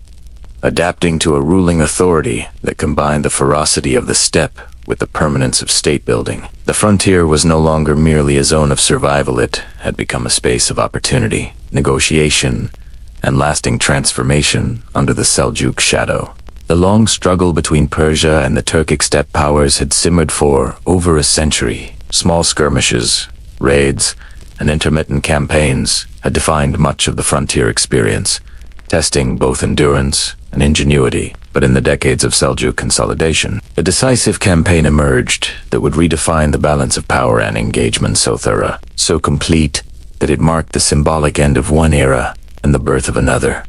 adapting to a ruling authority that combined the ferocity of the steppe with the permanence of state-building. The frontier was no longer merely a zone of survival, it had become a space of opportunity, negotiation, and lasting transformation under the Seljuk shadow. The long struggle between Persia and the Turkic steppe powers had simmered for over a century. Small skirmishes, raids, and intermittent campaigns had defined much of the frontier experience, testing both endurance and ingenuity. But in the decades of Seljuk consolidation, a decisive campaign emerged that would redefine the balance of power and engagement, so thorough, so complete, that it marked the symbolic end of one era and the birth of another.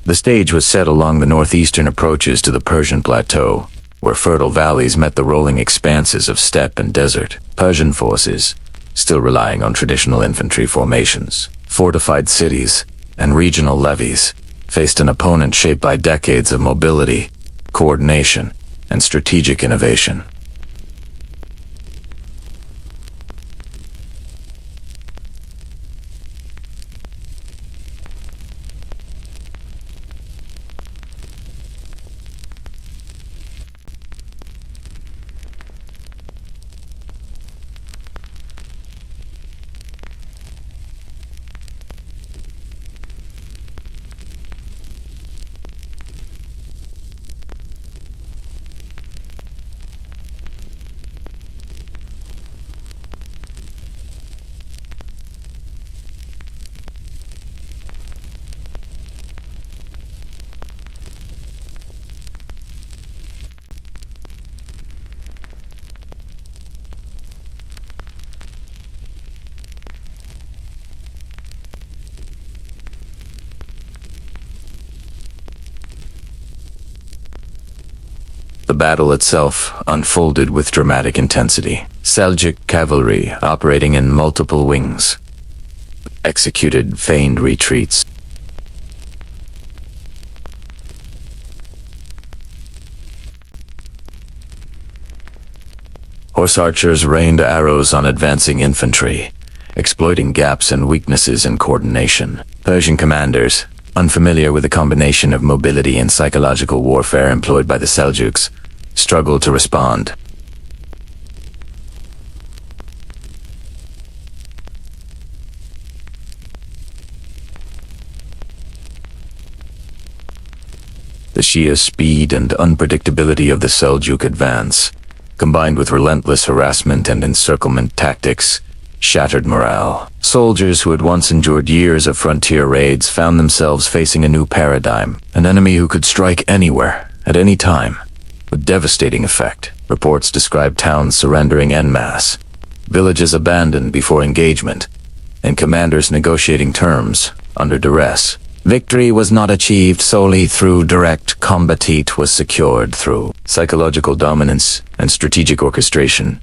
The stage was set along the northeastern approaches to the Persian plateau, where fertile valleys met the rolling expanses of steppe and desert. Persian forces, still relying on traditional infantry formations, fortified cities, and regional levies, faced an opponent shaped by decades of mobility, coordination, and strategic innovation. The battle itself unfolded with dramatic intensity. Seljuk cavalry, operating in multiple wings, executed feigned retreats. Horse archers rained arrows on advancing infantry, exploiting gaps and weaknesses in coordination. Persian commanders, unfamiliar with the combination of mobility and psychological warfare employed by the Seljuks, struggled to respond. The sheer speed and unpredictability of the Seljuk advance, combined with relentless harassment and encirclement tactics, shattered morale. Soldiers who had once endured years of frontier raids found themselves facing a new paradigm, an enemy who could strike anywhere, at any time, with devastating effect. Reports describe towns surrendering en masse, villages abandoned before engagement, and commanders negotiating terms under duress. Victory was not achieved solely through direct combat, it was secured through psychological dominance and strategic orchestration.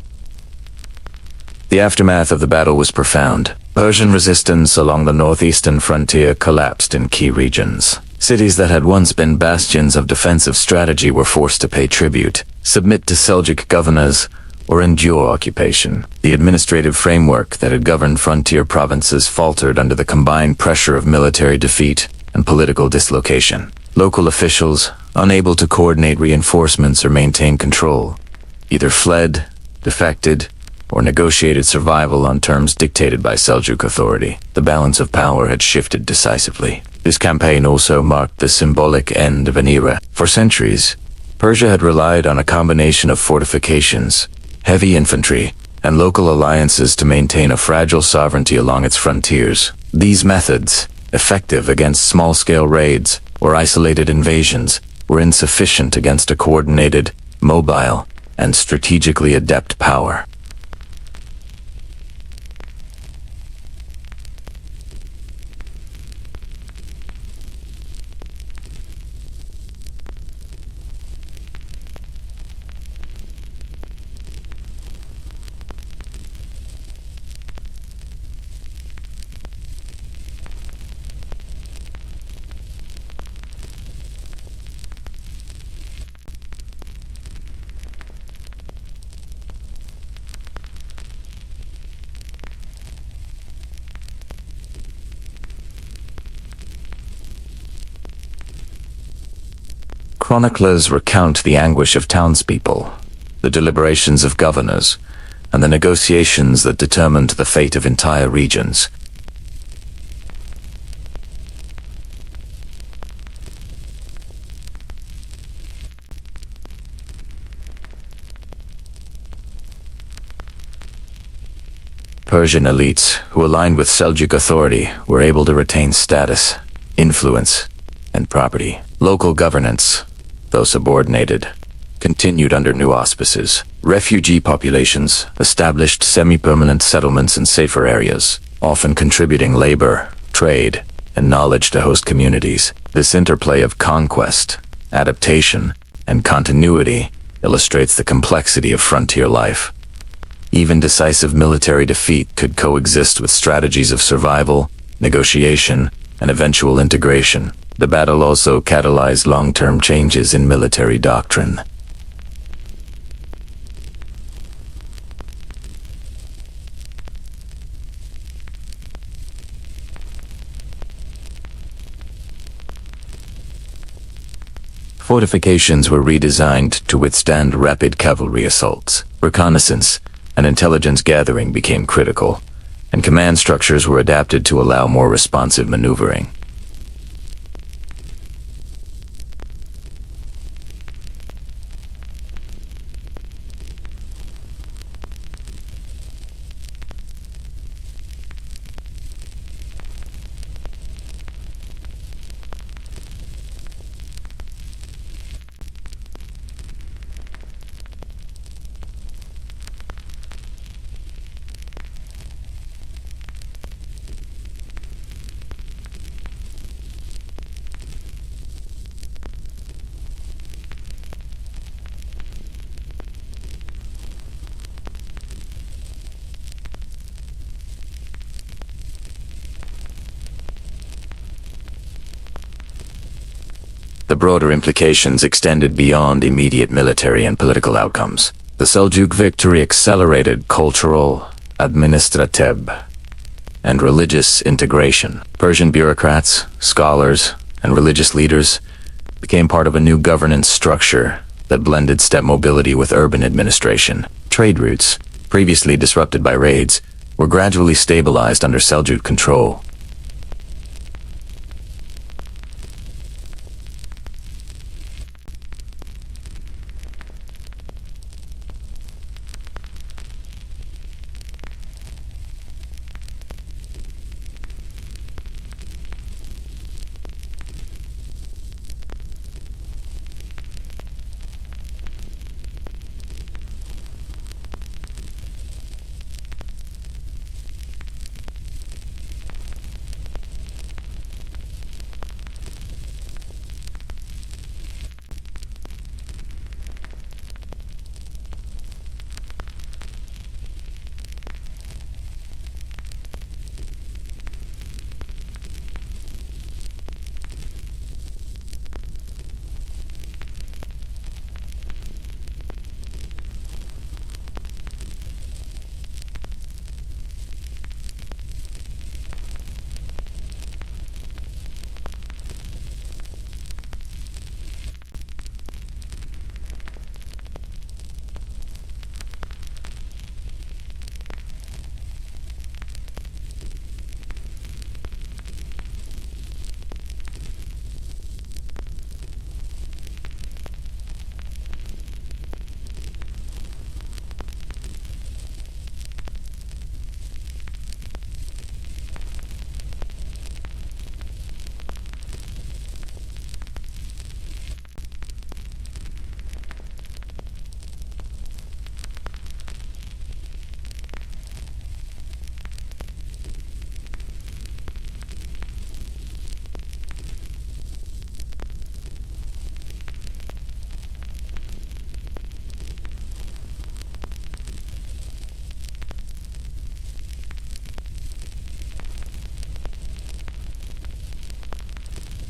The aftermath of the battle was profound. Persian resistance along the northeastern frontier collapsed in key regions. Cities that had once been bastions of defensive strategy were forced to pay tribute, submit to Seljuk governors, or endure occupation. The administrative framework that had governed frontier provinces faltered under the combined pressure of military defeat and political dislocation. Local officials, unable to coordinate reinforcements or maintain control, either fled, defected, or negotiated survival on terms dictated by Seljuk authority. The balance of power had shifted decisively. This campaign also marked the symbolic end of an era. For centuries, Persia had relied on a combination of fortifications, heavy infantry, and local alliances to maintain a fragile sovereignty along its frontiers. These methods, effective against small-scale raids or isolated invasions, were insufficient against a coordinated, mobile, and strategically adept power. Chroniclers recount the anguish of townspeople, the deliberations of governors, and the negotiations that determined the fate of entire regions. Persian elites, who aligned with Seljuk authority, were able to retain status, influence, and property. Local governance, though subordinated, continued under new auspices. Refugee populations established semi-permanent settlements in safer areas, often contributing labor, trade, and knowledge to host communities. This interplay of conquest, adaptation, and continuity illustrates the complexity of frontier life. Even decisive military defeat could coexist with strategies of survival, negotiation, and eventual integration. The battle also catalyzed long-term changes in military doctrine. Fortifications were redesigned to withstand rapid cavalry assaults. Reconnaissance and intelligence gathering became critical, and command structures were adapted to allow more responsive maneuvering. The broader implications extended beyond immediate military and political outcomes. The Seljuk victory accelerated cultural, administrative, and religious integration. Persian bureaucrats, scholars, and religious leaders became part of a new governance structure that blended steppe mobility with urban administration. Trade routes, previously disrupted by raids, were gradually stabilized under Seljuk control.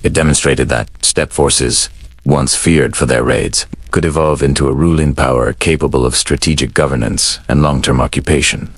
It demonstrated that steppe forces, once feared for their raids, could evolve into a ruling power capable of strategic governance and long-term occupation.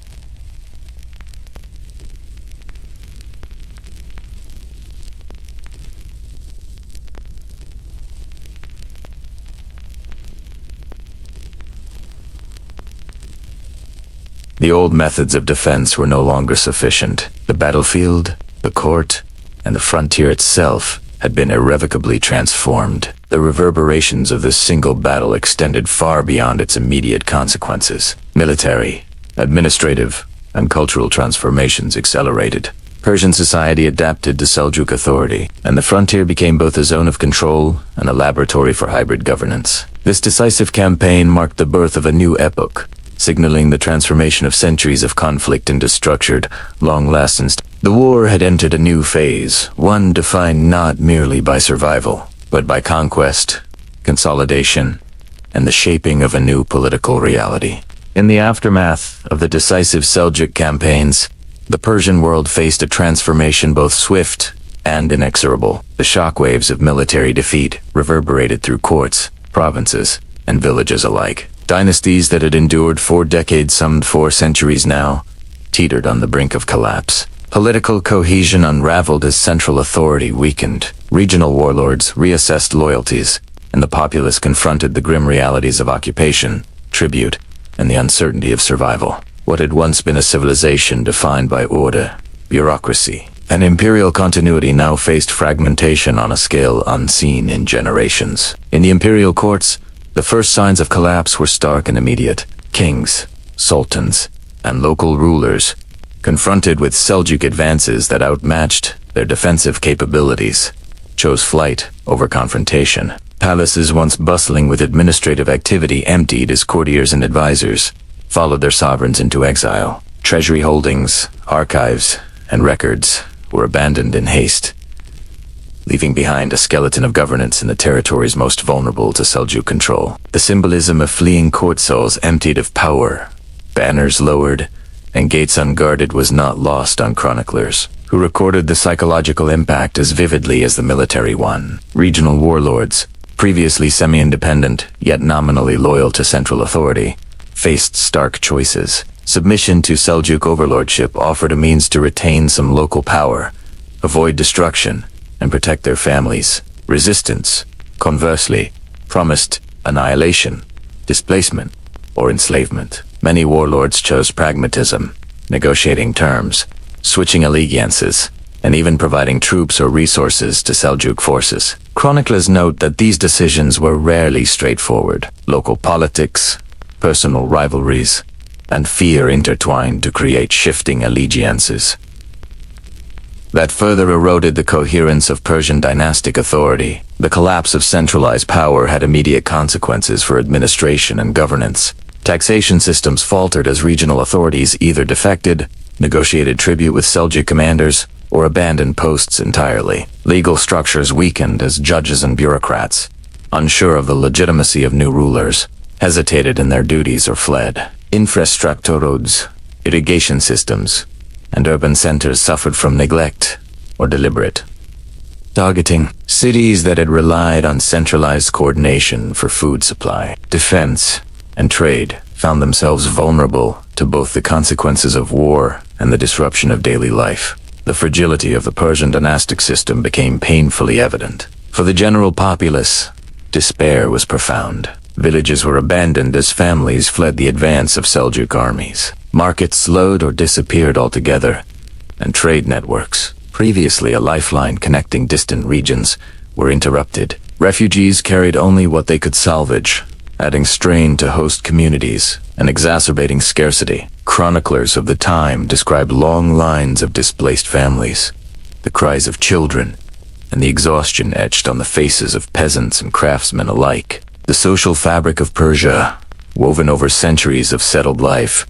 The old methods of defense were no longer sufficient. The battlefield, the court, and the frontier itself had been irrevocably transformed. The reverberations of this single battle extended far beyond its immediate consequences. Military, administrative, and cultural transformations accelerated. Persian society adapted to Seljuk authority, and the frontier became both a zone of control and a laboratory for hybrid governance. This decisive campaign marked the birth of a new epoch, signaling the transformation of centuries of conflict into structured, long-lasting. The war had entered a new phase, one defined not merely by survival, but by conquest, consolidation, and the shaping of a new political reality. In the aftermath of the decisive Seljuk campaigns, the Persian world faced a transformation both swift and inexorable. The shockwaves of military defeat reverberated through courts, provinces, and villages alike. Dynasties that had endured 4 decades, some 4 centuries now, teetered on the brink of collapse. Political cohesion unraveled as central authority weakened. Regional warlords reassessed loyalties, and the populace confronted the grim realities of occupation, tribute, and the uncertainty of survival. What had once been a civilization defined by order, bureaucracy, and imperial continuity now faced fragmentation on a scale unseen in generations. In the imperial courts, the first signs of collapse were stark and immediate. Kings, sultans, and local rulers, confronted with Seljuk advances that outmatched their defensive capabilities, chose flight over confrontation. Palaces once bustling with administrative activity emptied as courtiers and advisors followed their sovereigns into exile. Treasury holdings, archives, and records were abandoned in haste, leaving behind a skeleton of governance in the territories most vulnerable to Seljuk control. The symbolism of fleeing court souls emptied of power, banners lowered, and gates unguarded was not lost on chroniclers, who recorded the psychological impact as vividly as the military one. Regional warlords, previously semi-independent yet nominally loyal to central authority, faced stark choices. Submission to Seljuk overlordship offered a means to retain some local power, avoid destruction, and protect their families. Resistance, conversely, promised annihilation, displacement, or enslavement. Many warlords chose pragmatism, negotiating terms, switching allegiances, and even providing troops or resources to Seljuk forces. Chroniclers note that these decisions were rarely straightforward. Local politics, personal rivalries, and fear intertwined to create shifting allegiances that further eroded the coherence of Persian dynastic authority. The collapse of centralized power had immediate consequences for administration and governance. Taxation systems faltered as regional authorities either defected, negotiated tribute with Seljuk commanders, or abandoned posts entirely. Legal structures weakened as judges and bureaucrats, unsure of the legitimacy of new rulers, hesitated in their duties or fled. Infrastructure, roads, irrigation systems, and urban centers suffered from neglect or deliberate targeting. Cities that had relied on centralized coordination for food supply, defense, and trade found themselves vulnerable to both the consequences of war and the disruption of daily life. The fragility of the Persian dynastic system became painfully evident. For the general populace, despair was profound. Villages were abandoned as families fled the advance of Seljuk armies. Markets slowed or disappeared altogether, and trade networks, previously a lifeline connecting distant regions, were interrupted. Refugees carried only what they could salvage, adding strain to host communities and exacerbating scarcity. Chroniclers of the time described long lines of displaced families, the cries of children, and the exhaustion etched on the faces of peasants and craftsmen alike. The social fabric of Persia, woven over centuries of settled life,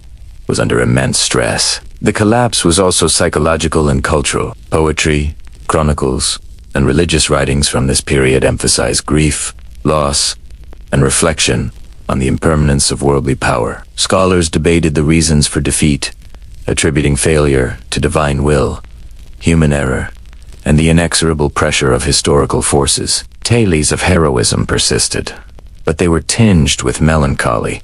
was under immense stress. The collapse was also psychological and cultural. Poetry, chronicles, and religious writings from this period emphasized grief, loss, and reflection on the impermanence of worldly power. Scholars debated the reasons for defeat, attributing failure to divine will, human error, and the inexorable pressure of historical forces. Tales of heroism persisted, but they were tinged with melancholy,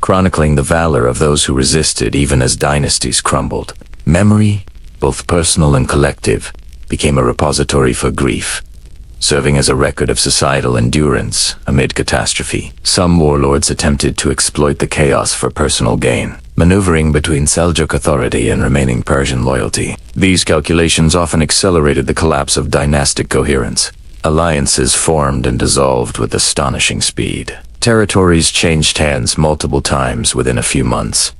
chronicling the valor of those who resisted even as dynasties crumbled. Memory, both personal and collective, became a repository for grief, serving as a record of societal endurance amid catastrophe. Some warlords attempted to exploit the chaos for personal gain, maneuvering between Seljuk authority and remaining Persian loyalty. These calculations often accelerated the collapse of dynastic coherence. Alliances formed and dissolved with astonishing speed. Territories changed hands multiple times within a few months.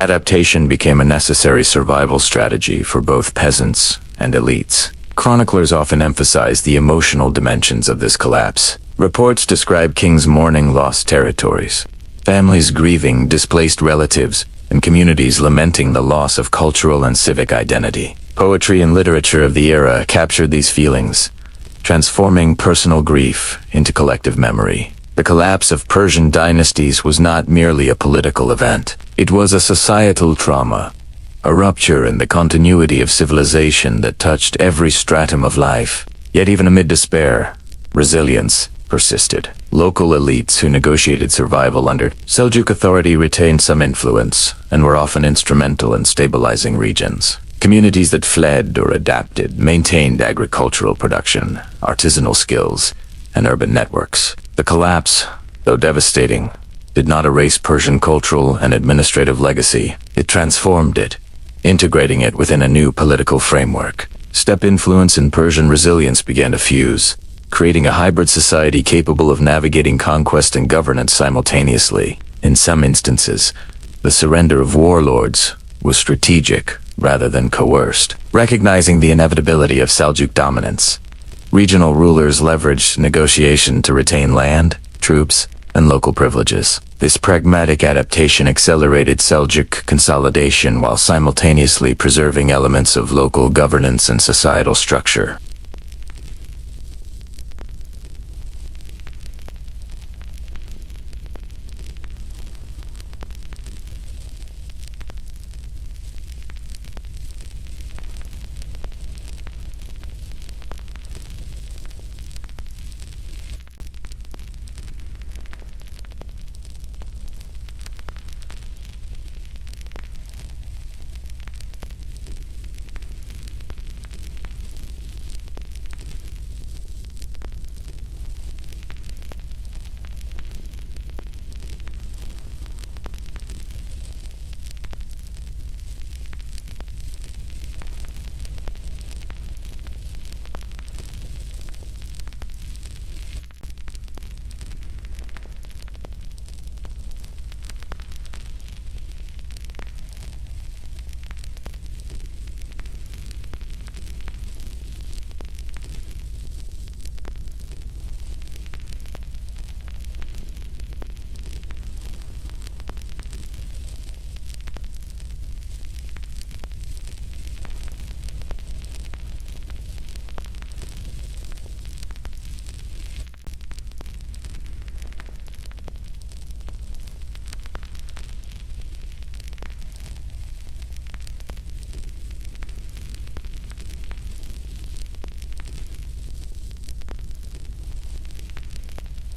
Adaptation became a necessary survival strategy for both peasants and elites. Chroniclers often emphasize the emotional dimensions of this collapse. Reports describe kings mourning lost territories, families grieving displaced relatives, and communities lamenting the loss of cultural and civic identity. Poetry and literature of the era captured these feelings, transforming personal grief into collective memory. The collapse of Persian dynasties was not merely a political event. It was a societal trauma, a rupture in the continuity of civilization that touched every stratum of life. Yet even amid despair, resilience persisted. Local elites who negotiated survival under Seljuk authority retained some influence and were often instrumental in stabilizing regions. Communities that fled or adapted maintained agricultural production, artisanal skills, and urban networks. The collapse, though devastating, did not erase Persian cultural and administrative legacy. It transformed it, integrating it within a new political framework. Steppe influence and Persian resilience began to fuse, creating a hybrid society capable of navigating conquest and governance simultaneously. In some instances, the surrender of warlords was strategic rather than coerced. Recognizing the inevitability of Seljuk dominance, regional rulers leveraged negotiation to retain land, troops, and local privileges. This pragmatic adaptation accelerated Seljuk consolidation while simultaneously preserving elements of local governance and societal structure.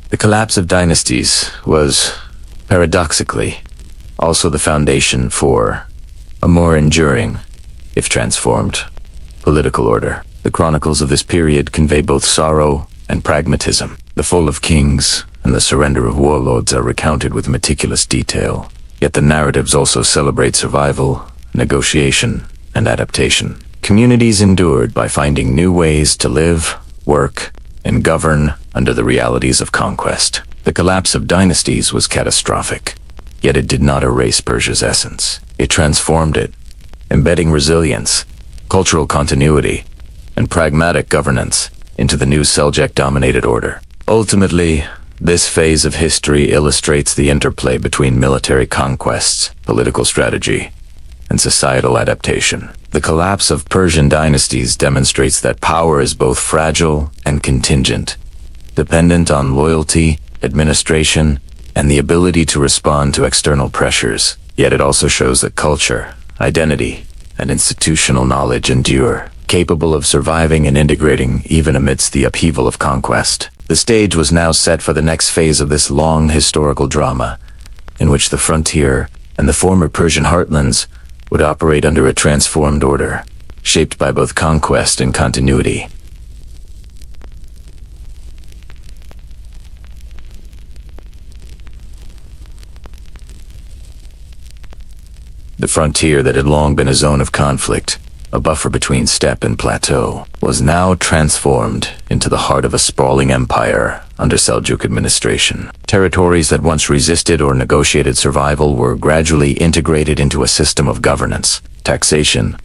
The collapse of dynasties was, paradoxically, also the foundation for a more enduring, if transformed, political order. The chronicles of this period convey both sorrow and pragmatism. The fall of kings and the surrender of warlords are recounted with meticulous detail, yet the narratives also celebrate survival, negotiation, and adaptation. Communities endured by finding new ways to live, work, and govern under the realities of conquest. The collapse of dynasties was catastrophic, yet it did not erase Persia's essence. It transformed it, embedding resilience, cultural continuity, and pragmatic governance into the new Seljuk-dominated order. Ultimately, this phase of history illustrates the interplay between military conquests, political strategy, and societal adaptation. The collapse of Persian dynasties demonstrates that power is both fragile and contingent, dependent on loyalty, administration, and the ability to respond to external pressures. Yet it also shows that culture, identity, and institutional knowledge endure, capable of surviving and integrating even amidst the upheaval of conquest. The stage was now set for the next phase of this long historical drama, in which the frontier and the former Persian heartlands would operate under a transformed order, shaped by both conquest and continuity. The frontier that had long been a zone of conflict a buffer between steppe and plateau, was now transformed into the heart of a sprawling empire under Seljuk administration. Territories that once resisted or negotiated survival were gradually integrated into a system of governance, taxation,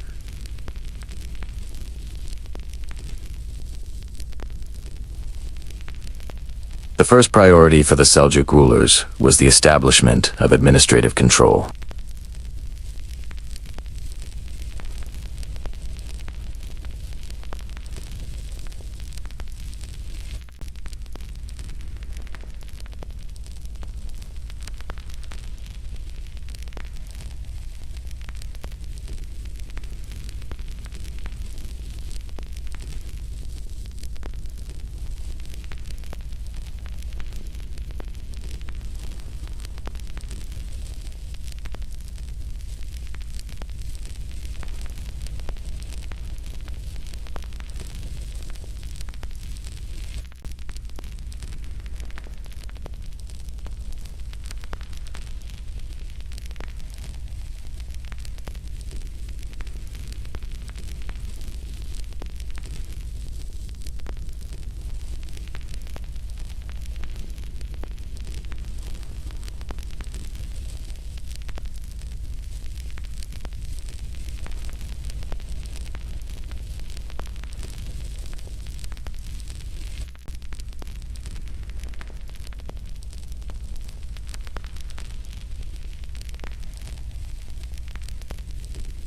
The first priority for the Seljuk rulers was the establishment of administrative control.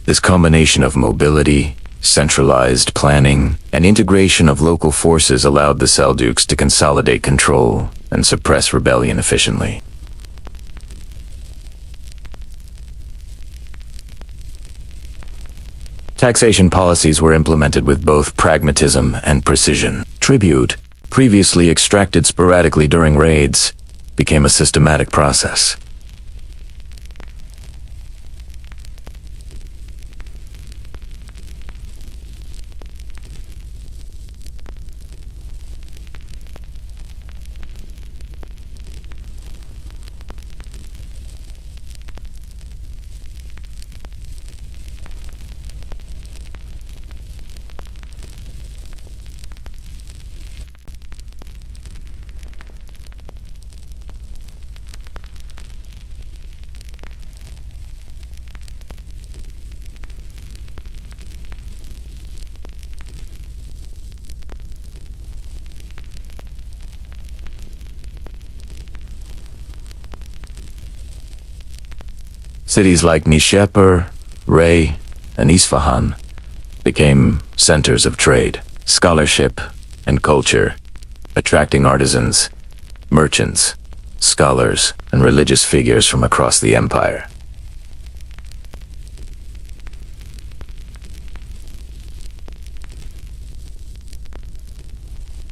This combination of mobility, centralized planning, and integration of local forces allowed the Seljuks to consolidate control and suppress rebellion efficiently. Taxation policies were implemented with both pragmatism and precision. Tribute, previously extracted sporadically during raids, became a systematic process. Cities like Nishapur, Rey, and Isfahan became centers of trade, scholarship, and culture, attracting artisans, merchants, scholars, and religious figures from across the empire.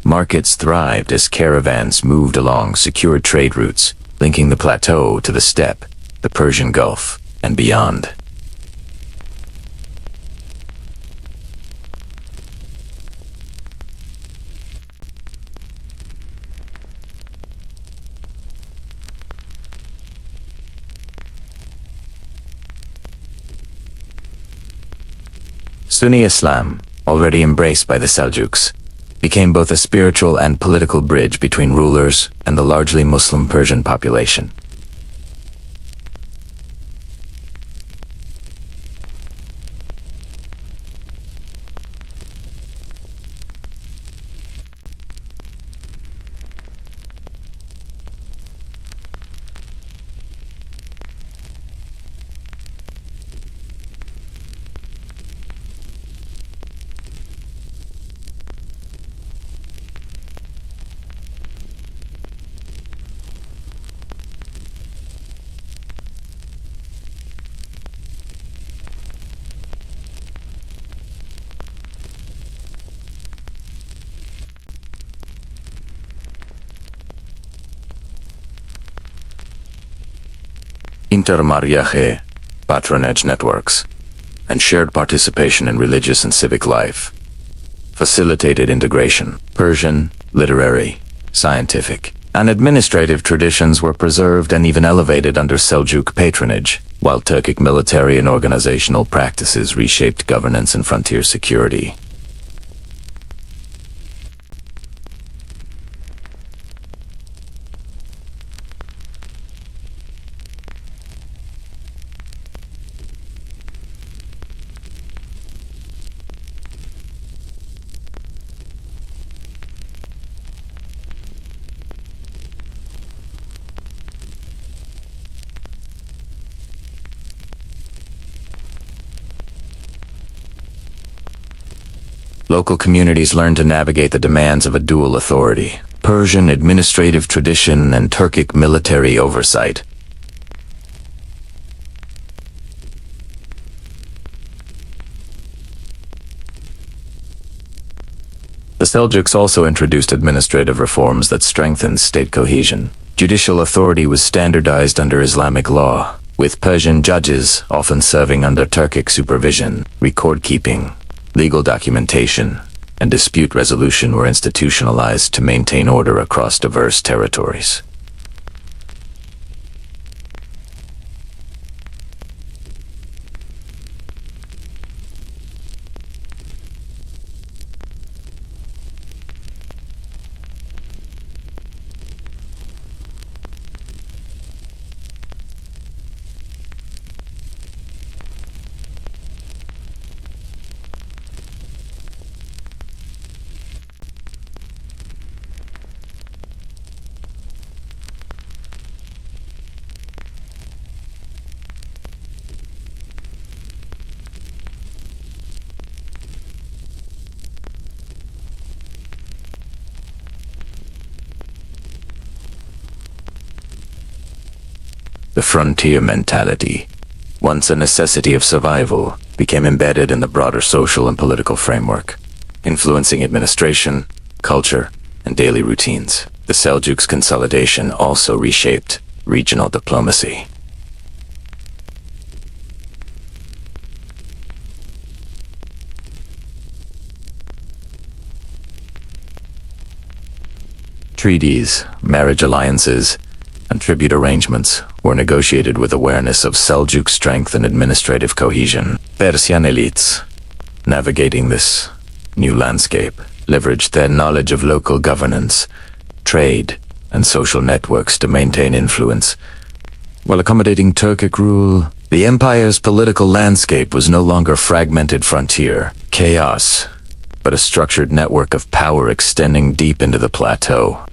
Markets thrived as caravans moved along secured trade routes, linking the plateau to the steppe, the Persian Gulf, and beyond. Sunni Islam, already embraced by the Seljuks, became both a spiritual and political bridge between rulers and the largely Muslim Persian population. Intermarriage, patronage networks, and shared participation in religious and civic life facilitated integration. Persian, literary, scientific, and administrative traditions were preserved and even elevated under Seljuk patronage, while Turkic military and organizational practices reshaped governance and frontier security. Local communities learned to navigate the demands of a dual authority: Persian administrative tradition and Turkic military oversight. The Seljuks also introduced administrative reforms that strengthened state cohesion. Judicial authority was standardized under Islamic law, with Persian judges often serving under Turkic supervision. Record-keeping, legal documentation, and dispute resolution were institutionalized to maintain order across diverse territories. The frontier mentality, once a necessity of survival, became embedded in the broader social and political framework, influencing administration, culture, and daily routines. The Seljuks' consolidation also reshaped regional diplomacy. Treaties, marriage alliances, and tribute arrangements were negotiated with awareness of Seljuk strength and administrative cohesion. Persian elites, navigating this new landscape, leveraged their knowledge of local governance, trade, and social networks to maintain influence. While accommodating Turkic rule, the empire's political landscape was no longer fragmented frontier chaos, but a structured network of power extending deep into the plateau.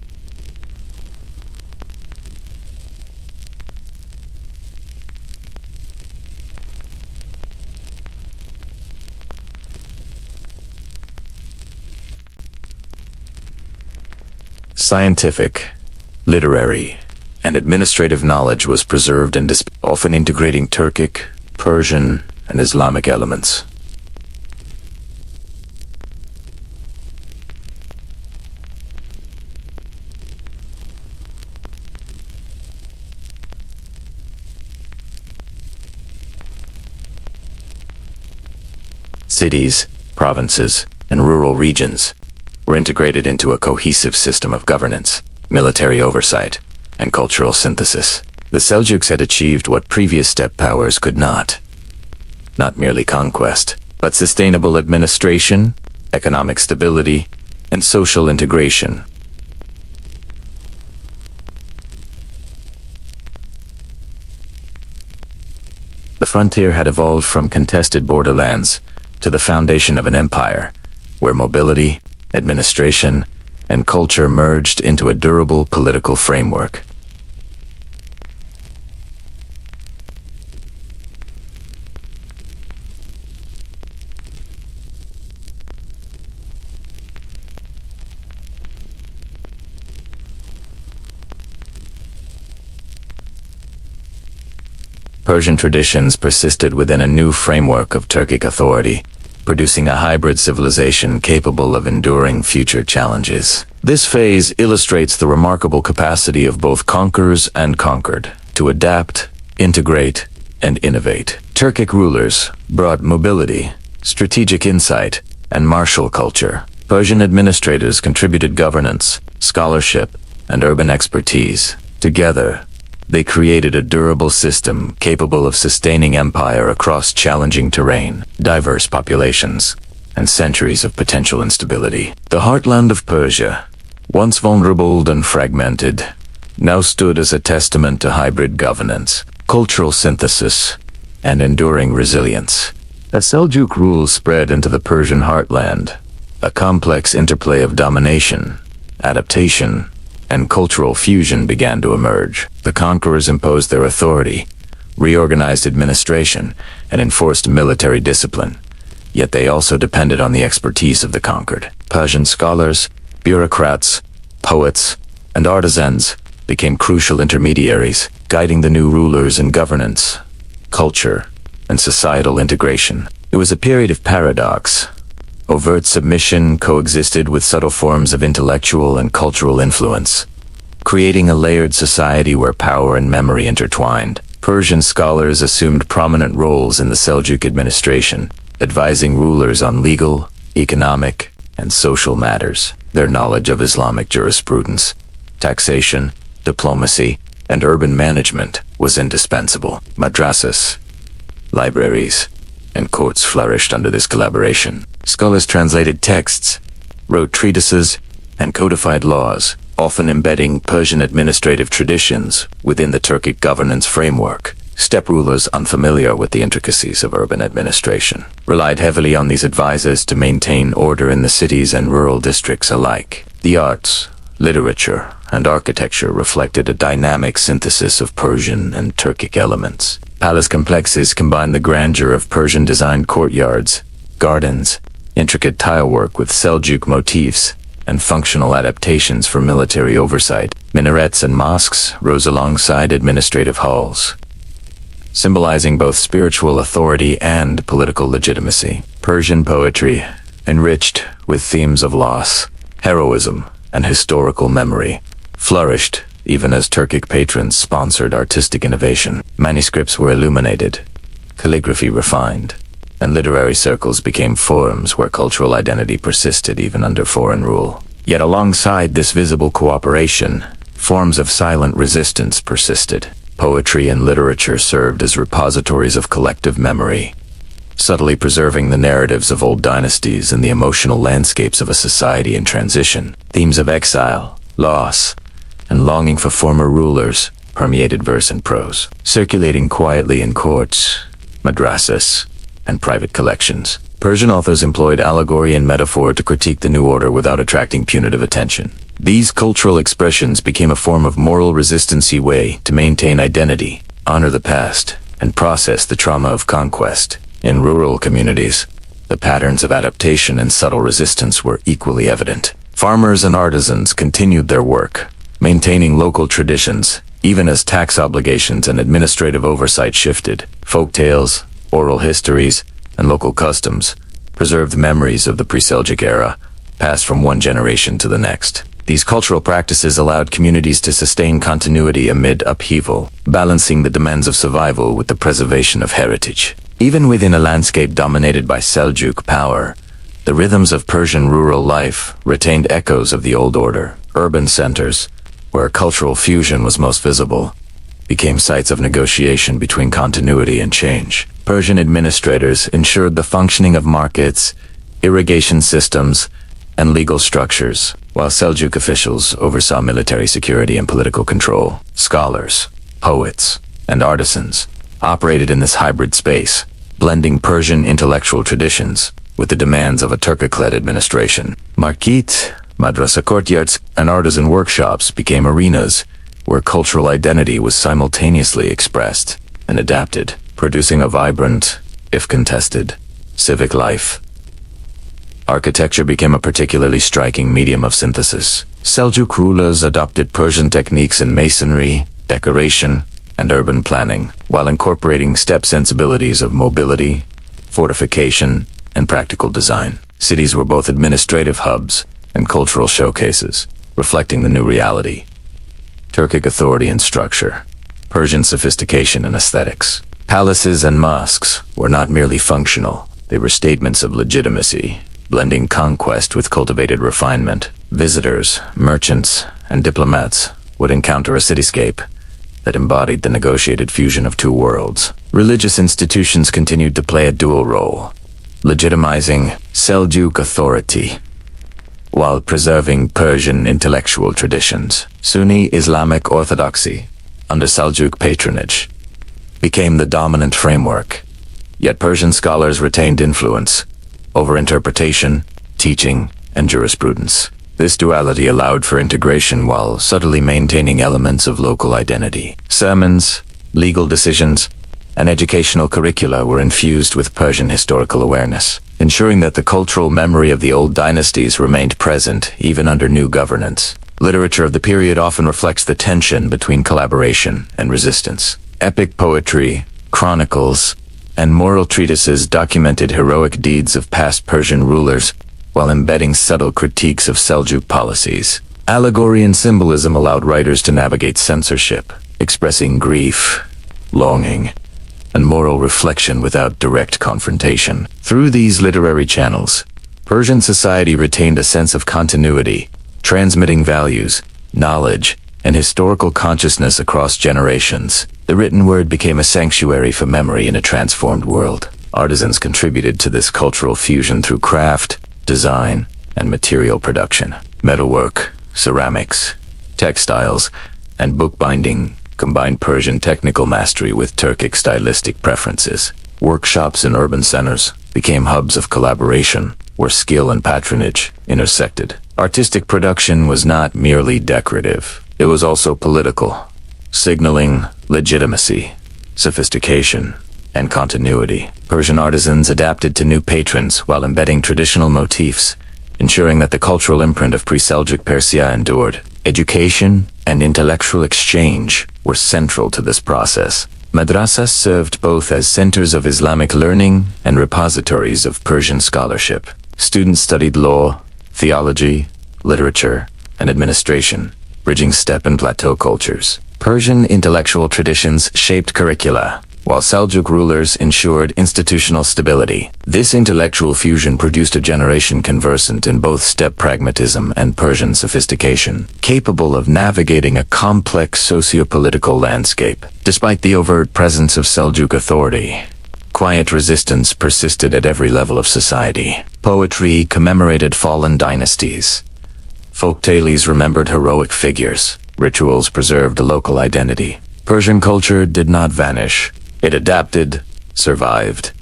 Scientific, literary, and administrative knowledge was preserved and often integrating Turkic, Persian, and Islamic elements. Cities, provinces, and rural regions were integrated into a cohesive system of governance, military oversight, and cultural synthesis. The Seljuks had achieved what previous steppe powers could not. Not merely conquest, but sustainable administration, economic stability, and social integration. The frontier had evolved from contested borderlands to the foundation of an empire, where mobility, administration, and culture merged into a durable political framework. Persian traditions persisted within a new framework of Turkic authority, producing a hybrid civilization capable of enduring future challenges. This phase illustrates the remarkable capacity of both conquerors and conquered to adapt, integrate, and innovate. Turkic rulers brought mobility, strategic insight, and martial culture. Persian administrators contributed governance, scholarship, and urban expertise. Together, they created a durable system capable of sustaining empire across challenging terrain, diverse populations, and centuries of potential instability. The heartland of Persia, once vulnerable and fragmented, now stood as a testament to hybrid governance, cultural synthesis, and enduring resilience. As Seljuk rule spread into the Persian heartland, a complex interplay of domination, adaptation, and cultural fusion began to emerge. The conquerors imposed their authority, reorganized administration, and enforced military discipline. Yet they also depended on the expertise of the conquered. Persian scholars, bureaucrats, poets, and artisans became crucial intermediaries, guiding the new rulers in governance, culture, and societal integration. It was a period of paradox. Overt submission coexisted with subtle forms of intellectual and cultural influence, creating a layered society where power and memory intertwined. Persian scholars assumed prominent roles in the Seljuk administration, advising rulers on legal, economic, and social matters. Their knowledge of Islamic jurisprudence, taxation, diplomacy, and urban management was indispensable. Madrasas, libraries, and courts flourished under this collaboration. Scholars translated texts, wrote treatises, and codified laws, often embedding Persian administrative traditions within the Turkic governance framework. Steppe rulers, unfamiliar with the intricacies of urban administration, relied heavily on these advisors to maintain order in the cities and rural districts alike. The arts, literature, and architecture reflected a dynamic synthesis of Persian and Turkic elements. Palace complexes combined the grandeur of Persian-designed courtyards, gardens, intricate tilework with Seljuk motifs, and functional adaptations for military oversight. Minarets and mosques rose alongside administrative halls, symbolizing both spiritual authority and political legitimacy. Persian poetry, enriched with themes of loss, heroism, and historical memory, flourished even as Turkic patrons sponsored artistic innovation. Manuscripts were illuminated, calligraphy refined, and literary circles became forums where cultural identity persisted even under foreign rule. Yet alongside this visible cooperation, forms of silent resistance persisted. Poetry and literature served as repositories of collective memory, subtly preserving the narratives of old dynasties and the emotional landscapes of a society in transition. Themes of exile, loss, and longing for former rulers permeated verse and prose, circulating quietly in courts, madrasas, and private collections. Persian authors employed allegory and metaphor to critique the new order without attracting punitive attention. These cultural expressions became a form of moral resistance, way to maintain identity, honor the past, and process the trauma of conquest. In rural communities, the patterns of adaptation and subtle resistance were equally evident. Farmers and artisans continued their work, maintaining local traditions, even as tax obligations and administrative oversight shifted. Folk tales, oral histories, and local customs preserved memories of the pre-Seljuk era, passed from one generation to the next. These cultural practices allowed communities to sustain continuity amid upheaval, balancing the demands of survival with the preservation of heritage. Even within a landscape dominated by Seljuk power, the rhythms of Persian rural life retained echoes of the old order. Urban centers, where cultural fusion was most visible, became sites of negotiation between continuity and change. Persian administrators ensured the functioning of markets, irrigation systems, and legal structures, while Seljuk officials oversaw military security and political control. Scholars, poets, and artisans operated in this hybrid space, blending Persian intellectual traditions with the demands of a Turkic-led administration. Market, madrasa courtyards, and artisan workshops became arenas where cultural identity was simultaneously expressed and adapted, producing a vibrant, if contested, civic life. Architecture became a particularly striking medium of synthesis. Seljuk rulers adopted Persian techniques in masonry, decoration, and urban planning, while incorporating steppe sensibilities of mobility, fortification, and practical design. Cities were both administrative hubs and cultural showcases, reflecting the new reality. Turkic authority and structure, Persian sophistication and aesthetics. Palaces and mosques were not merely functional, they were statements of legitimacy, blending conquest with cultivated refinement. Visitors, merchants, and diplomats would encounter a cityscape that embodied the negotiated fusion of two worlds. Religious institutions continued to play a dual role, legitimizing Seljuk authority while preserving Persian intellectual traditions. Sunni Islamic orthodoxy, under Seljuk patronage, became the dominant framework, yet Persian scholars retained influence over interpretation, teaching, and jurisprudence. This duality allowed for integration while subtly maintaining elements of local identity. Sermons, legal decisions, and educational curricula were infused with Persian historical awareness, ensuring that the cultural memory of the old dynasties remained present even under new governance. Literature of the period often reflects the tension between collaboration and resistance. Epic poetry, chronicles, and moral treatises documented heroic deeds of past Persian rulers while embedding subtle critiques of Seljuk policies. Allegory and symbolism allowed writers to navigate censorship, expressing grief, longing, and moral reflection without direct confrontation. Through these literary channels, Persian society retained a sense of continuity, transmitting values, knowledge, and historical consciousness across generations. The written word became a sanctuary for memory in a transformed world. Artisans contributed to this cultural fusion through craft, design, and material production. Metalwork, ceramics, textiles, and bookbinding combined Persian technical mastery with Turkic stylistic preferences. Workshops in urban centers became hubs of collaboration, where skill and patronage intersected. Artistic production was not merely decorative, it was also political, signaling legitimacy, sophistication, and continuity. Persian artisans adapted to new patrons while embedding traditional motifs, ensuring that the cultural imprint of pre-Seljuk Persia endured. Education and intellectual exchange were central to this process. Madrasas served both as centers of Islamic learning and repositories of Persian scholarship. Students studied law, theology, literature, and administration, bridging steppe and plateau cultures. Persian intellectual traditions shaped curricula, while Seljuk rulers ensured institutional stability. This intellectual fusion produced a generation conversant in both steppe pragmatism and Persian sophistication, capable of navigating a complex socio-political landscape. Despite the overt presence of Seljuk authority, quiet resistance persisted at every level of society. Poetry commemorated fallen dynasties. Folktales remembered heroic figures. Rituals preserved a local identity. Persian culture did not vanish. It adapted, survived,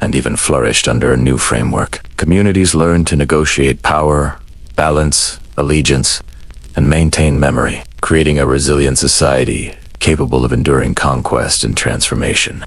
and even flourished under a new framework. Communities learned to negotiate power, balance, allegiance, and maintain memory, creating a resilient society capable of enduring conquest and transformation.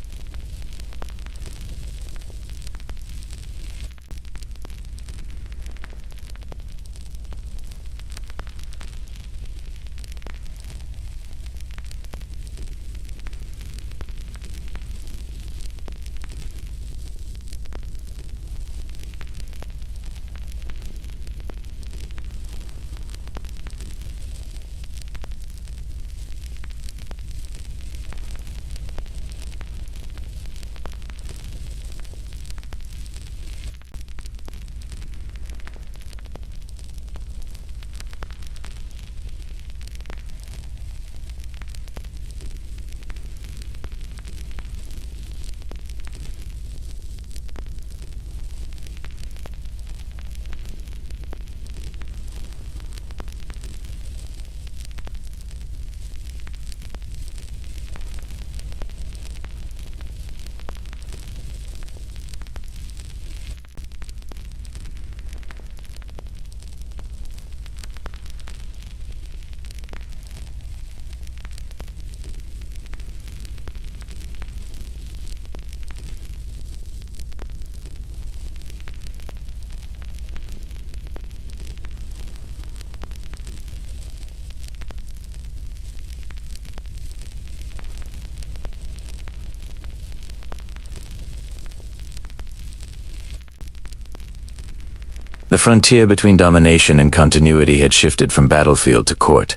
The frontier between domination and continuity had shifted from battlefield to court,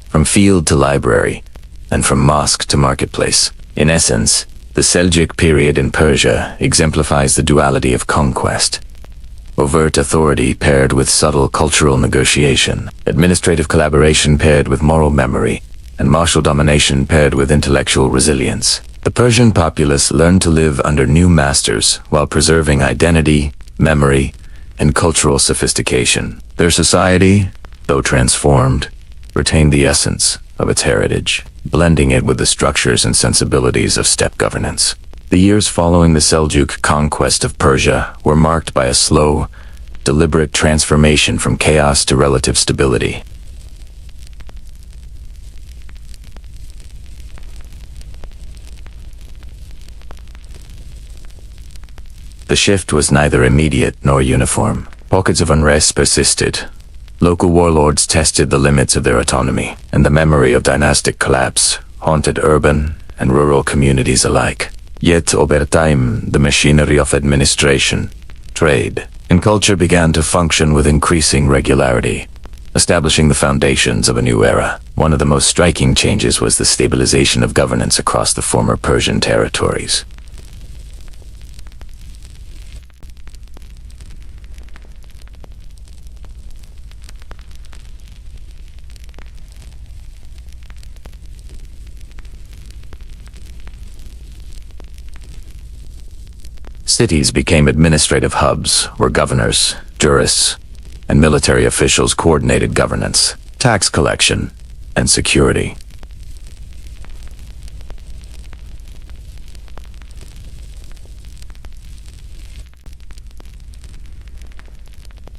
from field to library, and from mosque to marketplace. In essence, the Seljuk period in Persia exemplifies the duality of conquest. overt authority paired with subtle cultural negotiation, administrative collaboration paired with moral memory, and martial domination paired with intellectual resilience. The Persian populace learned to live under new masters while preserving identity, memory, and cultural sophistication. Their society, though transformed, retained the essence of its heritage, blending it with the structures and sensibilities of steppe governance. The years following the Seljuk conquest of Persia were marked by a slow, deliberate transformation from chaos to relative stability. The shift was neither immediate nor uniform. Pockets of unrest persisted. Local warlords tested the limits of their autonomy, and the memory of dynastic collapse haunted urban and rural communities alike. Yet over time, the machinery of administration, trade, and culture began to function with increasing regularity, establishing the foundations of a new era. One of the most striking changes was the stabilization of governance across the former Persian territories. Cities became administrative hubs where governors, jurists, and military officials coordinated governance, tax collection, and security.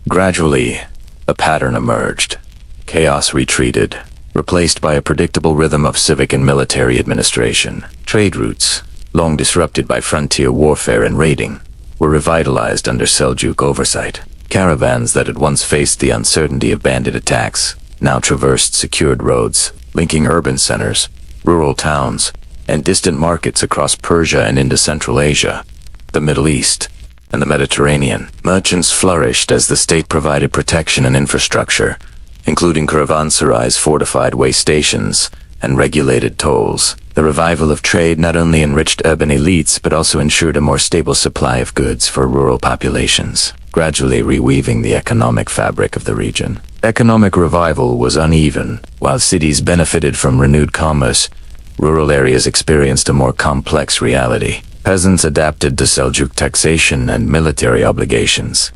Gradually, a pattern emerged. Chaos retreated, replaced by a predictable rhythm of civic and military administration. Trade routes, long disrupted by frontier warfare and raiding, were revitalized under Seljuk oversight. Caravans that had once faced the uncertainty of bandit attacks now traversed secured roads, linking urban centers, rural towns, and distant markets across Persia and into Central Asia, the Middle East, and the Mediterranean. Merchants flourished as the state provided protection and infrastructure, including caravanserais, fortified way stations, and regulated tolls. The revival of trade not only enriched urban elites but also ensured a more stable supply of goods for rural populations, gradually reweaving the economic fabric of the region. Economic revival was uneven. While cities benefited from renewed commerce, rural areas experienced a more complex reality. Peasants adapted to Seljuk taxation and military obligations.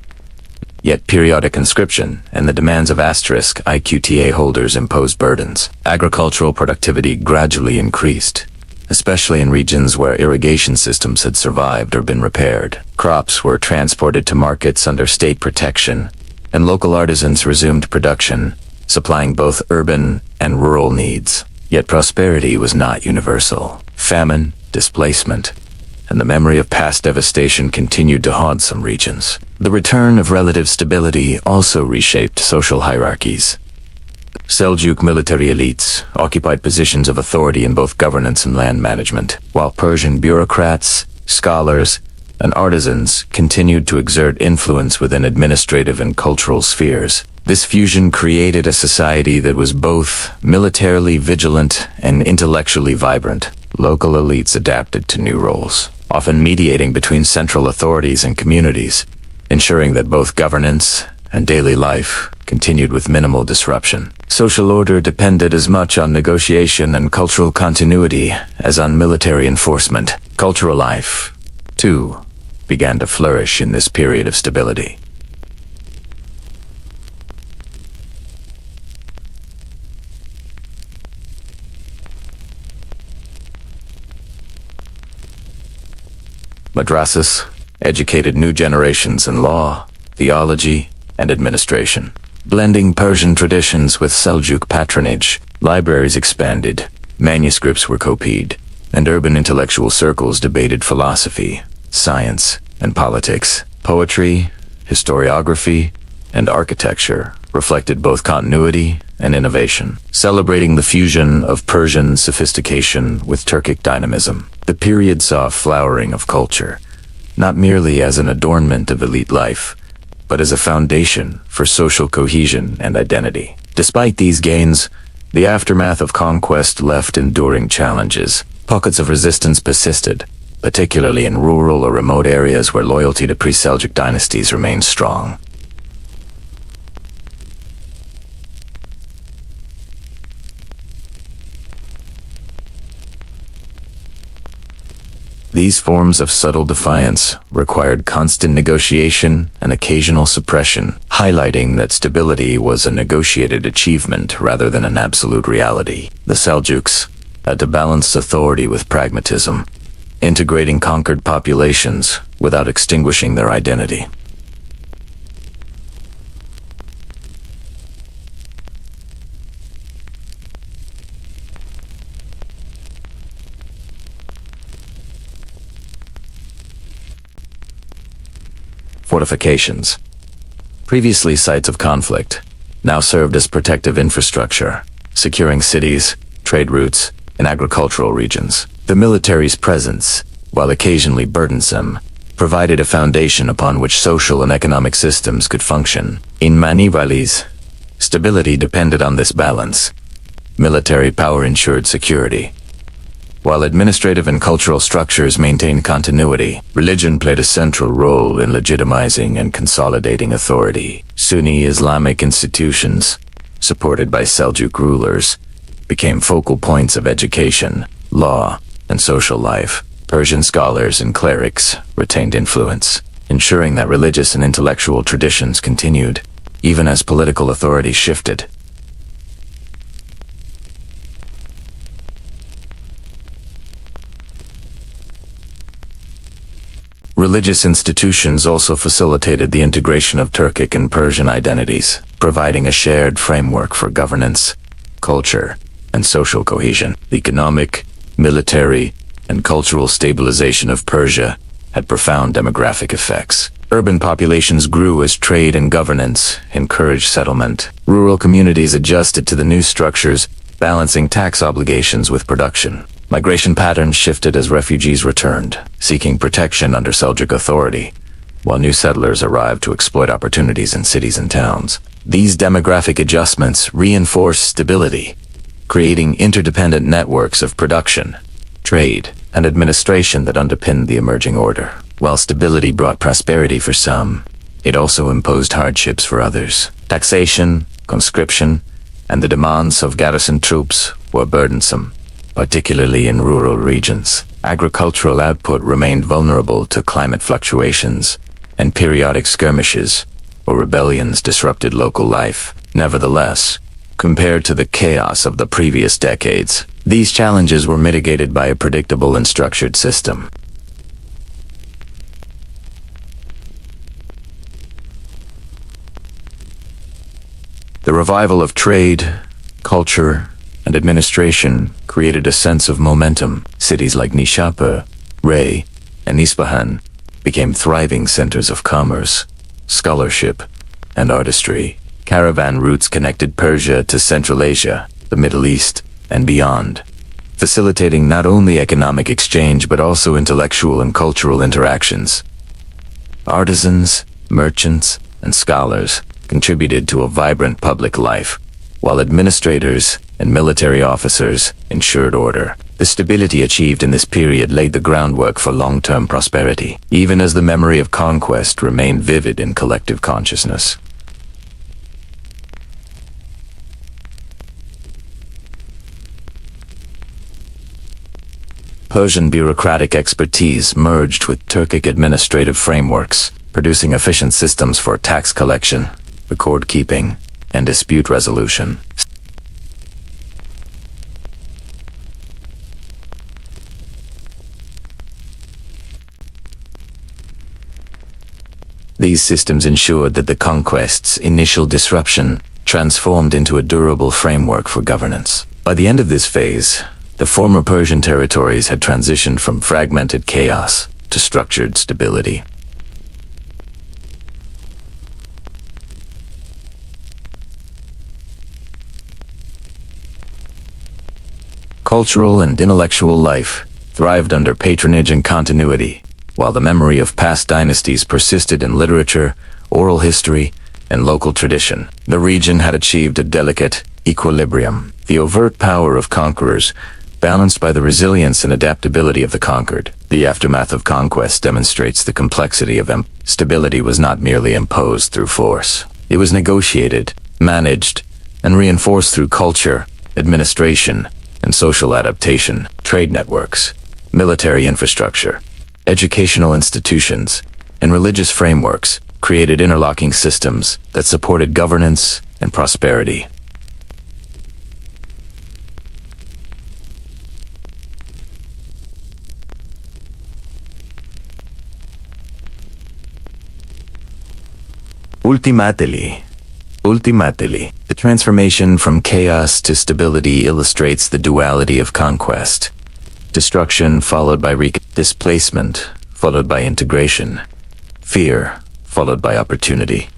Yet periodic conscription and the demands of asterisk IQTA holders imposed burdens. Agricultural productivity gradually increased, especially in regions where irrigation systems had survived or been repaired. Crops were transported to markets under state protection, and local artisans resumed production, supplying both urban and rural needs. Yet prosperity was not universal. Famine, displacement, and the memory of past devastation continued to haunt some regions. The return of relative stability also reshaped social hierarchies. Seljuk military elites occupied positions of authority in both governance and land management, while Persian bureaucrats, scholars, and artisans continued to exert influence within administrative and cultural spheres. This fusion created a society that was both militarily vigilant and intellectually vibrant. Local elites adapted to new roles, often mediating between central authorities and communities, ensuring that both governance and daily life continued with minimal disruption. Social order depended as much on negotiation and cultural continuity as on military enforcement. Cultural life, too, began to flourish in this period of stability. Madrasas educated new generations in law, theology, and administration. Blending Persian traditions with Seljuk patronage, libraries expanded, manuscripts were copied, and urban intellectual circles debated philosophy, science, and politics. Poetry, historiography, and architecture reflected both continuity and innovation, celebrating the fusion of Persian sophistication with Turkic dynamism. The period saw a flowering of culture, not merely as an adornment of elite life, but as a foundation for social cohesion and identity. Despite these gains, the aftermath of conquest left enduring challenges. Pockets of resistance persisted, particularly in rural or remote areas where loyalty to pre-Seljuk dynasties remained strong. These forms of subtle defiance required constant negotiation and occasional suppression, highlighting that stability was a negotiated achievement rather than an absolute reality. The Seljuks had to balance authority with pragmatism, integrating conquered populations without extinguishing their identity. Fortifications, previously sites of conflict, now served as protective infrastructure, securing cities, trade routes, and agricultural regions. The military's presence, while occasionally burdensome, provided a foundation upon which social and economic systems could function. In many valleys, stability depended on this balance. Military power ensured security, while administrative and cultural structures maintained continuity. Religion played a central role in legitimizing and consolidating authority. Sunni Islamic institutions, supported by Seljuk rulers, became focal points of education, law, and social life. Persian scholars and clerics retained influence, ensuring that religious and intellectual traditions continued, even as political authority shifted. Religious institutions also facilitated the integration of Turkic and Persian identities, providing a shared framework for governance, culture, and social cohesion. The economic, military, and cultural stabilization of Persia had profound demographic effects. Urban populations grew as trade and governance encouraged settlement. Rural communities adjusted to the new structures, balancing tax obligations with production. Migration patterns shifted as refugees returned, seeking protection under Seljuk authority, while new settlers arrived to exploit opportunities in cities and towns. These demographic adjustments reinforced stability, creating interdependent networks of production, trade, and administration that underpinned the emerging order. While stability brought prosperity for some, it also imposed hardships for others. Taxation, conscription, and the demands of garrison troops were burdensome, particularly in rural regions. Agricultural output remained vulnerable to climate fluctuations, and periodic skirmishes or rebellions disrupted local life. Nevertheless, compared to the chaos of the previous decades, these challenges were mitigated by a predictable and structured system. The revival of trade, culture, and administration created a sense of momentum. Cities like Nishapur, Rey, and Isfahan became thriving centers of commerce, scholarship, and artistry. Caravan routes connected Persia to Central Asia, the Middle East, and beyond, facilitating not only economic exchange but also intellectual and cultural interactions. Artisans, merchants, and scholars contributed to a vibrant public life, while administrators and military officers ensured order. The stability achieved in this period laid the groundwork for long-term prosperity, even as the memory of conquest remained vivid in collective consciousness. Persian bureaucratic expertise merged with Turkic administrative frameworks, producing efficient systems for tax collection, record-keeping, and dispute resolution. These systems ensured that the conquest's initial disruption transformed into a durable framework for governance. By the end of this phase, the former Persian territories had transitioned from fragmented chaos to structured stability. Cultural and intellectual life thrived under patronage and continuity, while the memory of past dynasties persisted in literature, oral history, and local tradition. The region had achieved a delicate equilibrium. The overt power of conquerors balanced by the resilience and adaptability of the conquered. The aftermath of conquest demonstrates the complexity of stability was not merely imposed through force. It was negotiated, managed, and reinforced through culture, administration, and social adaptation, trade networks, military infrastructure, educational institutions, and religious frameworks created interlocking systems that supported governance and prosperity. Ultimately, the transformation from chaos to stability illustrates the duality of conquest. Destruction followed by displacement, followed by integration. Fear, followed by opportunity.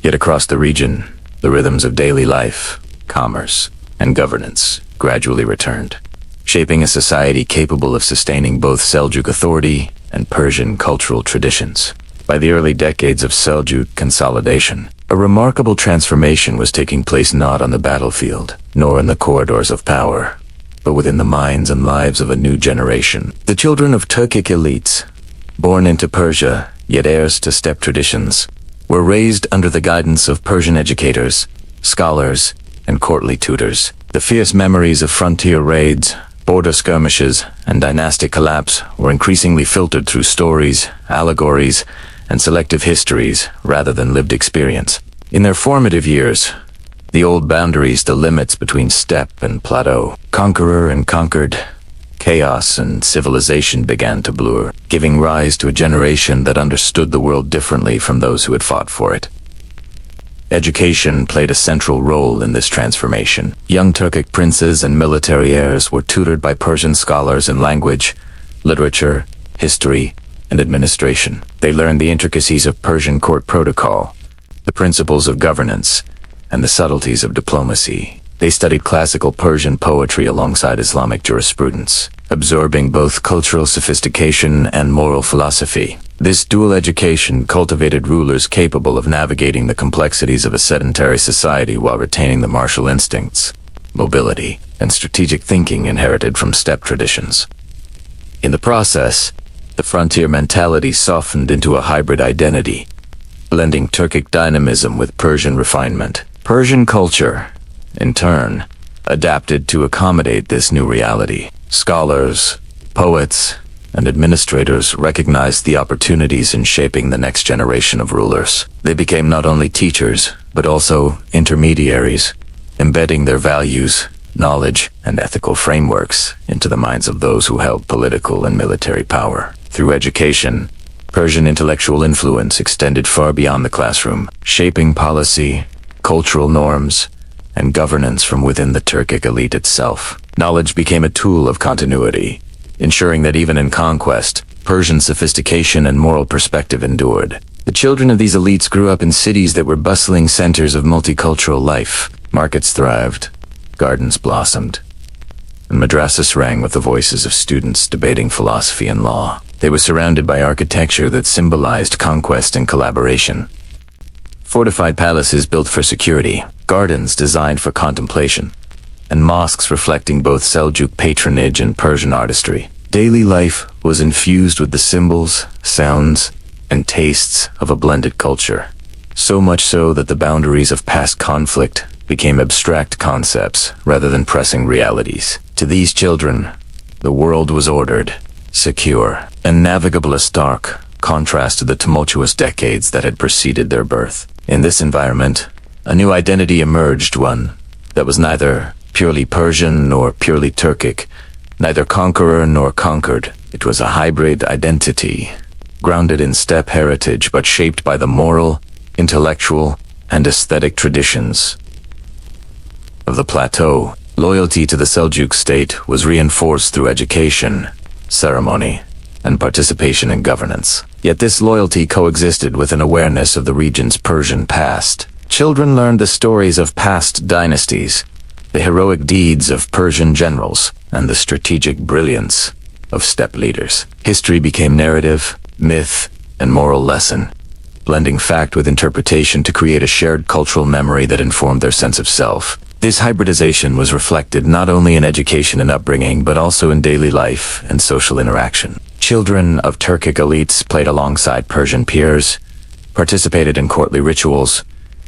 Yet across the region, the rhythms of daily life, commerce, and governance gradually returned, shaping a society capable of sustaining both Seljuk authority and Persian cultural traditions. By the early decades of Seljuk consolidation, a remarkable transformation was taking place not on the battlefield, nor in the corridors of power, but within the minds and lives of a new generation. The children of Turkic elites, born into Persia, yet heirs to steppe traditions, were raised under the guidance of Persian educators, scholars, and courtly tutors. The fierce memories of frontier raids, border skirmishes, and dynastic collapse were increasingly filtered through stories, allegories, and selective histories rather than lived experience. In their formative years, the old boundaries, the limits between steppe and plateau, conqueror and conquered, chaos and civilization began to blur, giving rise to a generation that understood the world differently from those who had fought for it. Education played a central role in this transformation. Young Turkic princes and military heirs were tutored by Persian scholars in language, literature, history, and administration. They learned the intricacies of Persian court protocol, the principles of governance, and the subtleties of diplomacy. They studied classical Persian poetry alongside Islamic jurisprudence, absorbing both cultural sophistication and moral philosophy. This dual education cultivated rulers capable of navigating the complexities of a sedentary society while retaining the martial instincts, mobility, and strategic thinking inherited from steppe traditions. In the process, the frontier mentality softened into a hybrid identity, blending Turkic dynamism with Persian refinement. Persian culture, in turn, adapted to accommodate this new reality. Scholars, poets, and administrators recognized the opportunities in shaping the next generation of rulers. They became not only teachers, but also intermediaries, embedding their values, knowledge, and ethical frameworks into the minds of those who held political and military power. Through education, Persian intellectual influence extended far beyond the classroom, shaping policy, cultural norms, and governance from within the Turkic elite itself. Knowledge became a tool of continuity, ensuring that even in conquest, Persian sophistication and moral perspective endured. The children of these elites grew up in cities that were bustling centers of multicultural life. Markets thrived, gardens blossomed, and madrasas rang with the voices of students debating philosophy and law. They were surrounded by architecture that symbolized conquest and collaboration. Fortified palaces built for security, gardens designed for contemplation, and mosques reflecting both Seljuk patronage and Persian artistry. Daily life was infused with the symbols, sounds, and tastes of a blended culture. So much so that the boundaries of past conflict became abstract concepts rather than pressing realities. To these children, the world was ordered, secure, and navigable, a stark contrast to the tumultuous decades that had preceded their birth. In this environment, a new identity emerged, one that was neither purely Persian nor purely Turkic, neither conqueror nor conquered. It was a hybrid identity, grounded in steppe heritage but shaped by the moral, intellectual, and aesthetic traditions of the plateau. Loyalty to the Seljuk state was reinforced through education, ceremony, and participation in governance. Yet this loyalty coexisted with an awareness of the region's Persian past. Children learned the stories of past dynasties, the heroic deeds of Persian generals, and the strategic brilliance of steppe leaders. History became narrative, myth, and moral lesson, blending fact with interpretation to create a shared cultural memory that informed their sense of self. This hybridization was reflected not only in education and upbringing, but also in daily life and social interaction. Children of Turkic elites played alongside Persian peers, participated in courtly rituals,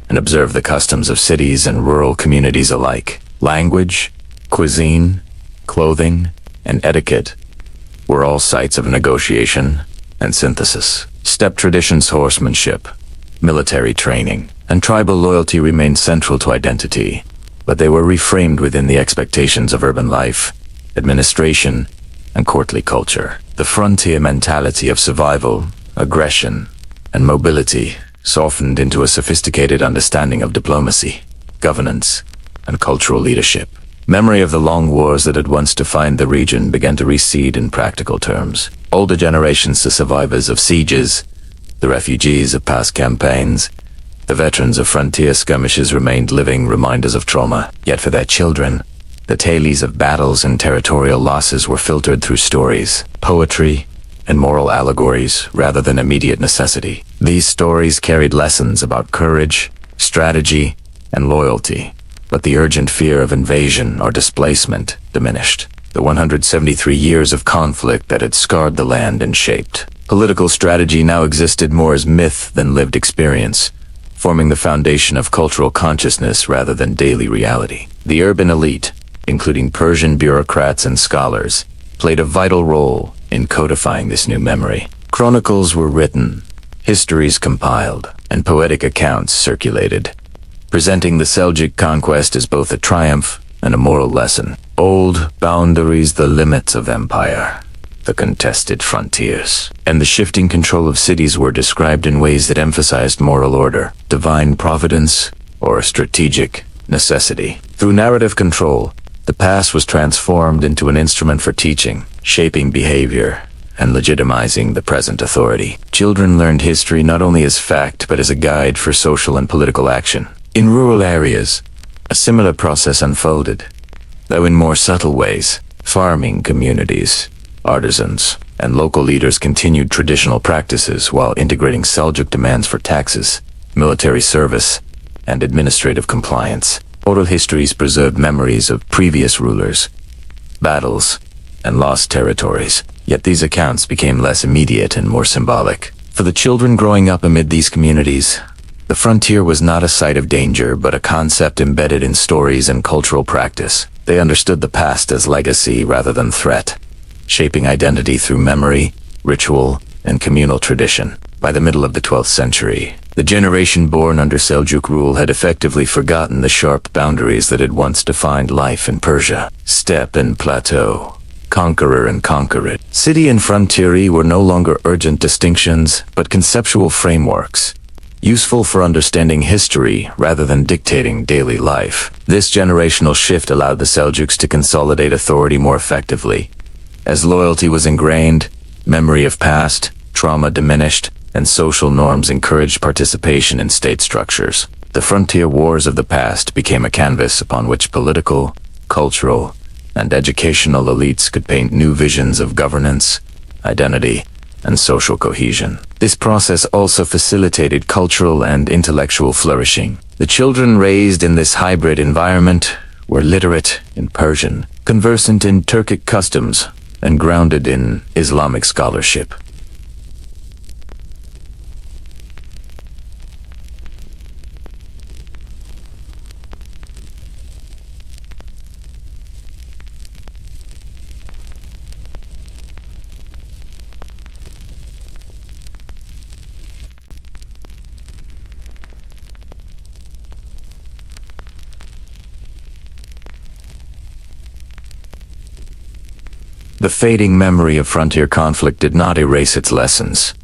and observed the customs of cities and rural communities alike. Language, cuisine, clothing, and etiquette were all sites of negotiation and synthesis. Steppe traditions, horsemanship, military training, and tribal loyalty remained central to identity, but they were reframed within the expectations of urban life, administration, and courtly culture. The frontier mentality of survival, aggression, and mobility softened into a sophisticated understanding of diplomacy, governance, and cultural leadership. Memory of the long wars that had once defined the region began to recede in practical terms. Older generations, the survivors of sieges, the refugees of past campaigns, the veterans of frontier skirmishes remained living reminders of trauma. Yet for their children, the tales of battles and territorial losses were filtered through stories, poetry, and moral allegories rather than immediate necessity. These stories carried lessons about courage, strategy, and loyalty, but the urgent fear of invasion or displacement diminished. The 173 years of conflict that had scarred the land and shaped political strategy now existed more as myth than lived experience, forming the foundation of cultural consciousness rather than daily reality. The urban elite, including Persian bureaucrats and scholars, played a vital role in codifying this new memory. Chronicles were written, histories compiled, and poetic accounts circulated, presenting the Seljuk conquest as both a triumph and a moral lesson. Old boundaries, the limits of empire, the contested frontiers, and the shifting control of cities were described in ways that emphasized moral order, divine providence, or strategic necessity. Through narrative control, the past was transformed into an instrument for teaching, shaping behavior, and legitimizing the present authority. Children learned history not only as fact, but as a guide for social and political action. In rural areas, a similar process unfolded, though in more subtle ways. Farming communities, artisans, and local leaders continued traditional practices while integrating Seljuk demands for taxes, military service, and administrative compliance. Oral histories preserved memories of previous rulers, battles, and lost territories, yet these accounts became less immediate and more symbolic. For the children growing up amid these communities, the frontier was not a site of danger, but a concept embedded in stories and cultural practice. They understood the past as legacy rather than threat, shaping identity through memory, ritual, and communal tradition. By the middle of the 12th century, the generation born under Seljuk rule had effectively forgotten the sharp boundaries that had once defined life in Persia. Steppe and plateau, conqueror and conquered, city and frontier were no longer urgent distinctions, but conceptual frameworks, useful for understanding history rather than dictating daily life. This generational shift allowed the Seljuks to consolidate authority more effectively. As loyalty was ingrained, memory of past, trauma diminished, and social norms encouraged participation in state structures. The frontier wars of the past became a canvas upon which political, cultural, and educational elites could paint new visions of governance, identity, and social cohesion. This process also facilitated cultural and intellectual flourishing. The children raised in this hybrid environment were literate in Persian, conversant in Turkic customs, and grounded in Islamic scholarship. The fading memory of frontier conflict did not erase its lessons.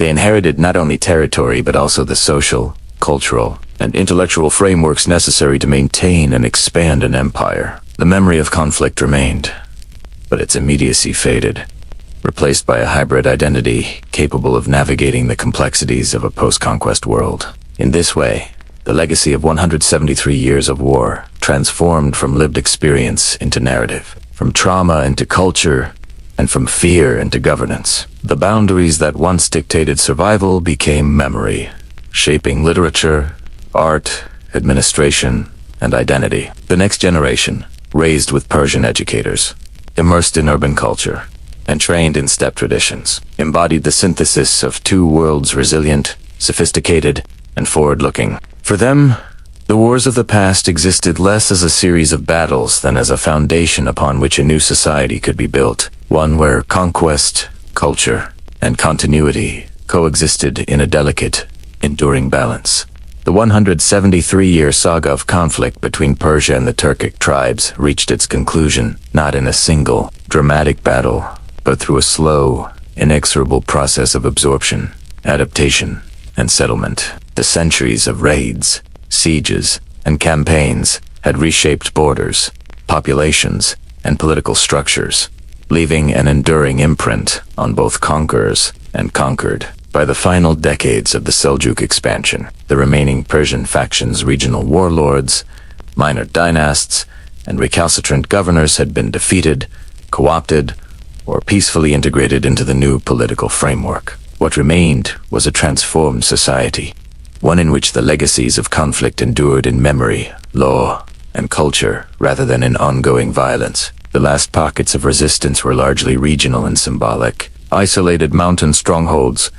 They inherited not only territory but also the social, cultural, and intellectual frameworks necessary to maintain and expand an empire. The memory of conflict remained, but its immediacy faded, replaced by a hybrid identity capable of navigating the complexities of a post-conquest world. In this way, the legacy of 173 years of war transformed from lived experience into narrative, from trauma into culture, and from fear into governance. The boundaries that once dictated survival became memory, shaping literature, art, administration, and identity. The next generation, raised with Persian educators, immersed in urban culture, and trained in steppe traditions, embodied the synthesis of two worlds: resilient, sophisticated, and forward-looking. For them, the wars of the past existed less as a series of battles than as a foundation upon which a new society could be built, one where conquest, culture, and continuity coexisted in a delicate, enduring balance. The 173-year saga of conflict between Persia and the Turkic tribes reached its conclusion not in a single, dramatic battle, but through a slow, inexorable process of absorption, adaptation, and settlement. The centuries of raids, sieges, and campaigns had reshaped borders, populations, and political structures, leaving an enduring imprint on both conquerors and conquered. By the final decades of the Seljuk expansion, the remaining Persian factions' regional warlords, minor dynasts, and recalcitrant governors had been defeated, co-opted, or peacefully integrated into the new political framework. What remained was a transformed society, one in which the legacies of conflict endured in memory, law, and culture rather than in ongoing violence. The last pockets of resistance were largely regional and symbolic. Isolated mountain strongholds,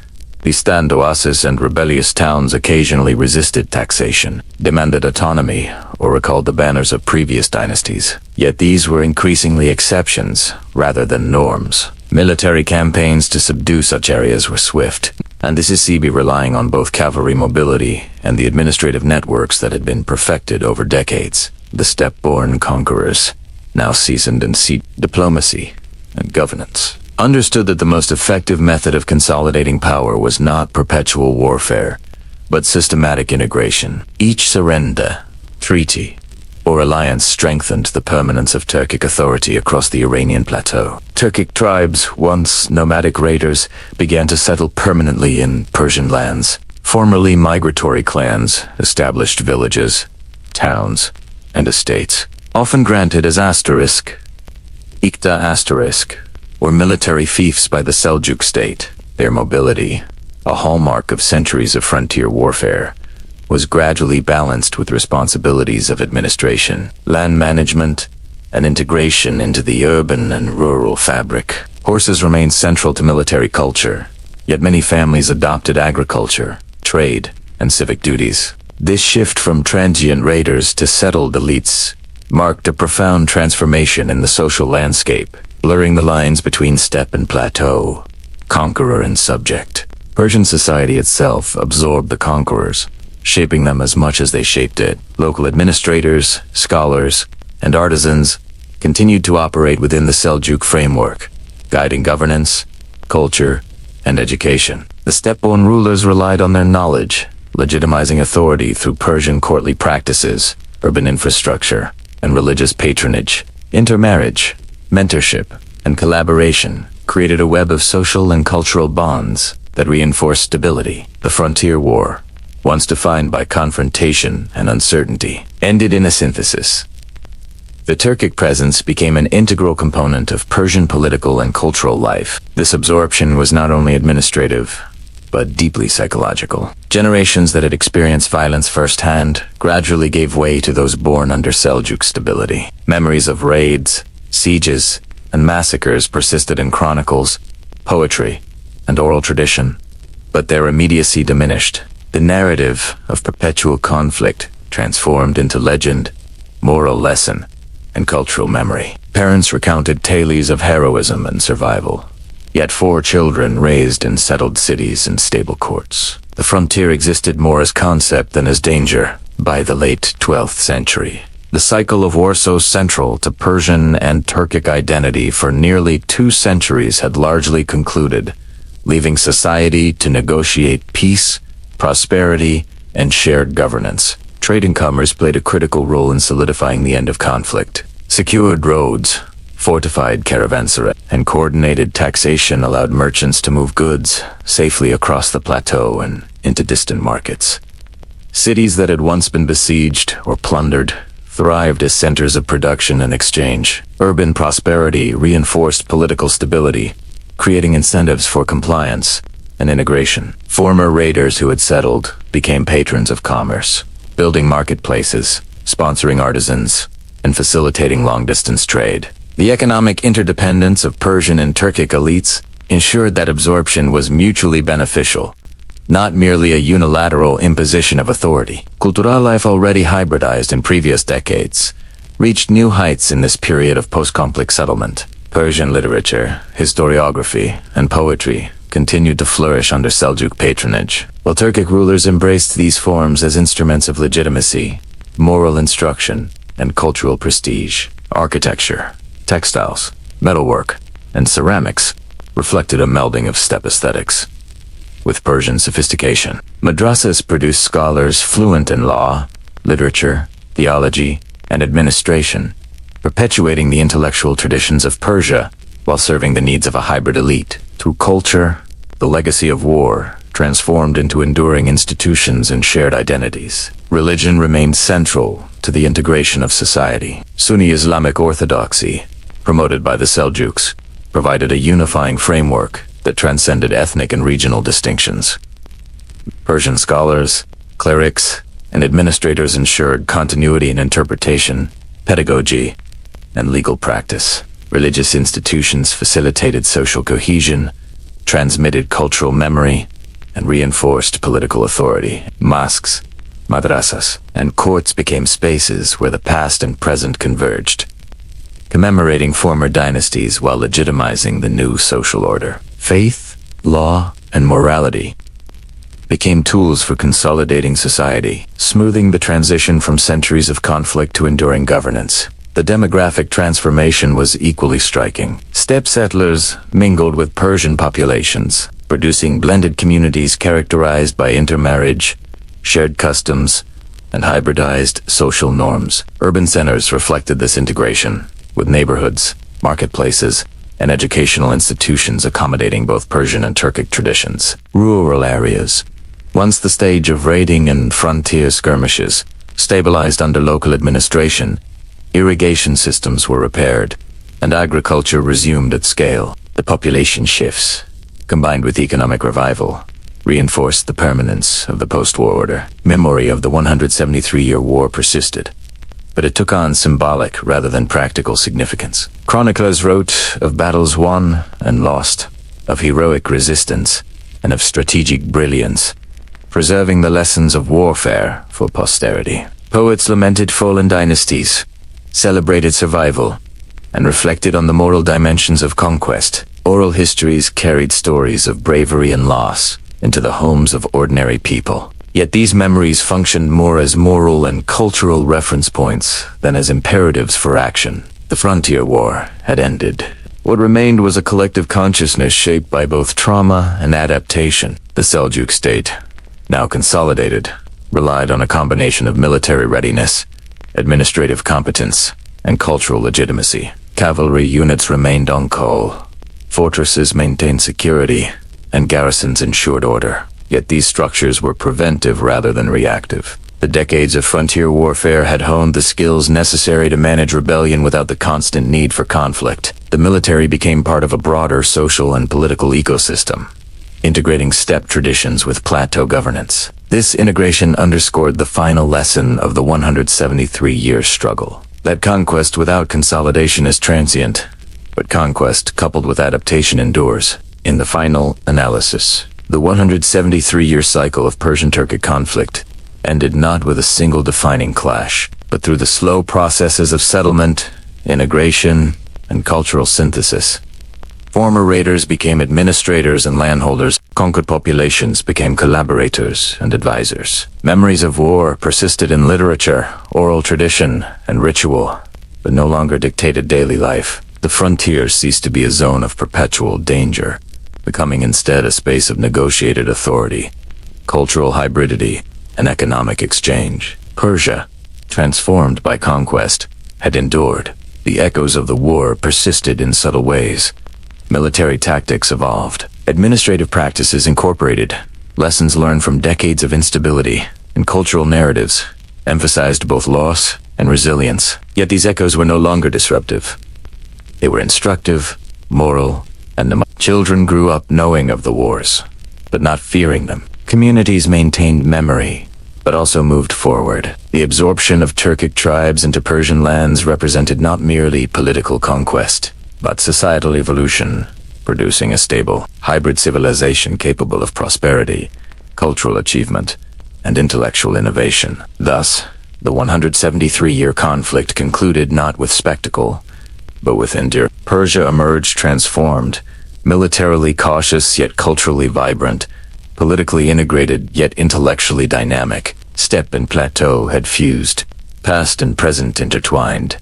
distant oases, and rebellious towns occasionally resisted taxation, demanded autonomy, or recalled the banners of previous dynasties. Yet these were increasingly exceptions rather than norms. Military campaigns to subdue such areas were swift, and the Sisibi relying on both cavalry mobility and the administrative networks that had been perfected over decades. The steppe-born conquerors, now seasoned in sea diplomacy and governance, understood that the most effective method of consolidating power was not perpetual warfare, but systematic integration. Each surrender, treaty, or alliance strengthened the permanence of Turkic authority across the Iranian plateau. Turkic tribes, once nomadic raiders, began to settle permanently in Persian lands. Formerly migratory clans established villages, towns, and estates, often granted as ikta*, or military fiefs by the Seljuk state. Their mobility, a hallmark of centuries of frontier warfare, was gradually balanced with responsibilities of administration, land management, and integration into the urban and rural fabric. Horses remained central to military culture, yet many families adopted agriculture, trade, and civic duties. This shift from transient raiders to settled elites marked a profound transformation in the social landscape, blurring the lines between steppe and plateau, conqueror and subject. Persian society itself absorbed the conquerors, shaping them as much as they shaped it. Local administrators, scholars, and artisans continued to operate within the Seljuk framework, guiding governance, culture, and education. The steppe-born rulers relied on their knowledge, legitimizing authority through Persian courtly practices, urban infrastructure, and religious patronage. Intermarriage, mentorship, and collaboration created a web of social and cultural bonds that reinforced stability. The frontier war, once defined by confrontation and uncertainty, ended in a synthesis. The Turkic presence became an integral component of Persian political and cultural life. This absorption was not only administrative, but deeply psychological. Generations that had experienced violence firsthand gradually gave way to those born under Seljuk stability. Memories of raids, sieges, and massacres persisted in chronicles, poetry, and oral tradition, but their immediacy diminished. The narrative of perpetual conflict transformed into legend, moral lesson, and cultural memory. Parents recounted tales of heroism and survival, yet 4 children raised in settled cities and stable courts. The frontier existed more as concept than as danger. By the late 12th century, the cycle of war so central to Persian and Turkic identity for nearly 2 centuries had largely concluded, leaving society to negotiate peace, prosperity, and shared governance. Trade and commerce played a critical role in solidifying the end of conflict. Secured roads, fortified caravanserai, and coordinated taxation allowed merchants to move goods safely across the plateau and into distant markets. Cities that had once been besieged or plundered thrived as centers of production and exchange. Urban prosperity reinforced political stability, creating incentives for compliance and integration. Former raiders who had settled became patrons of commerce, building marketplaces, sponsoring artisans, and facilitating long-distance trade. The economic interdependence of Persian and Turkic elites ensured that absorption was mutually beneficial, not merely a unilateral imposition of authority. Cultural life, already hybridized in previous decades, reached new heights in this period of post-conflict settlement. Persian literature, historiography, and poetry continued to flourish under Seljuk patronage, while Turkic rulers embraced these forms as instruments of legitimacy, moral instruction, and cultural prestige. Architecture, textiles, metalwork, and ceramics reflected a melding of steppe aesthetics with Persian sophistication. Madrasas produced scholars fluent in law, literature, theology, and administration, perpetuating the intellectual traditions of Persia while serving the needs of a hybrid elite. Through culture, the legacy of war transformed into enduring institutions and shared identities. Religion remained central to the integration of society. Sunni Islamic orthodoxy, promoted by the Seljuks, provided a unifying framework that transcended ethnic and regional distinctions. Persian scholars, clerics, and administrators ensured continuity in interpretation, pedagogy, and legal practice. Religious institutions facilitated social cohesion, transmitted cultural memory, and reinforced political authority. Mosques, madrasas, and courts became spaces where the past and present converged, commemorating former dynasties while legitimizing the new social order. Faith, law, and morality became tools for consolidating society, smoothing the transition from centuries of conflict to enduring governance. The demographic transformation was equally striking. Steppe settlers mingled with Persian populations, producing blended communities characterized by intermarriage, shared customs, and hybridized social norms. Urban centers reflected this integration, with neighborhoods, marketplaces, and educational institutions accommodating both Persian and Turkic traditions. Rural areas, once the stage of raiding and frontier skirmishes, stabilized under local administration. Irrigation systems were repaired, and agriculture resumed at scale. The population shifts, combined with economic revival, reinforced the permanence of the post-war order. Memory of the 173-year war persisted, but it took on symbolic rather than practical significance. Chroniclers wrote of battles won and lost, of heroic resistance, and of strategic brilliance, preserving the lessons of warfare for posterity. Poets lamented fallen dynasties, celebrated survival, and reflected on the moral dimensions of conquest. Oral histories carried stories of bravery and loss into the homes of ordinary people. Yet these memories functioned more as moral and cultural reference points than as imperatives for action. The frontier war had ended. What remained was a collective consciousness shaped by both trauma and adaptation. The Seljuk state, now consolidated, relied on a combination of military readiness, administrative competence, and cultural legitimacy. Cavalry units remained on call. Fortresses maintained security, and garrisons ensured order. Yet these structures were preventive rather than reactive. The decades of frontier warfare had honed the skills necessary to manage rebellion without the constant need for conflict. The military became part of a broader social and political ecosystem, integrating steppe traditions with plateau governance. This integration underscored the final lesson of the 173-year struggle, that conquest without consolidation is transient, but conquest coupled with adaptation endures. In the final analysis, the 173-year cycle of Persian-Turkic conflict ended not with a single defining clash, but through the slow processes of settlement, integration, and cultural synthesis. Former raiders became administrators and landholders. Conquered populations became collaborators and advisors. Memories of war persisted in literature, oral tradition, and ritual, but no longer dictated daily life. The frontier ceased to be a zone of perpetual danger becoming instead a space of negotiated authority, cultural hybridity, and economic exchange. Persia, transformed by conquest, had endured. The echoes of the war persisted in subtle ways. Military tactics evolved. Administrative practices incorporated. Lessons learned from decades of instability, and cultural narratives emphasized both loss and resilience. Yet these echoes were no longer disruptive. They were instructive, moral, and children grew up knowing of the wars, but not fearing them. Communities maintained memory, but also moved forward. The absorption of Turkic tribes into Persian lands represented not merely political conquest, but societal evolution, producing a stable, hybrid civilization capable of prosperity, cultural achievement, and intellectual innovation. Thus, the 173-year conflict concluded not with spectacle, but with endurance. Persia emerged transformed, militarily cautious yet culturally vibrant, politically integrated yet intellectually dynamic. Steppe and plateau had fused, past and present intertwined.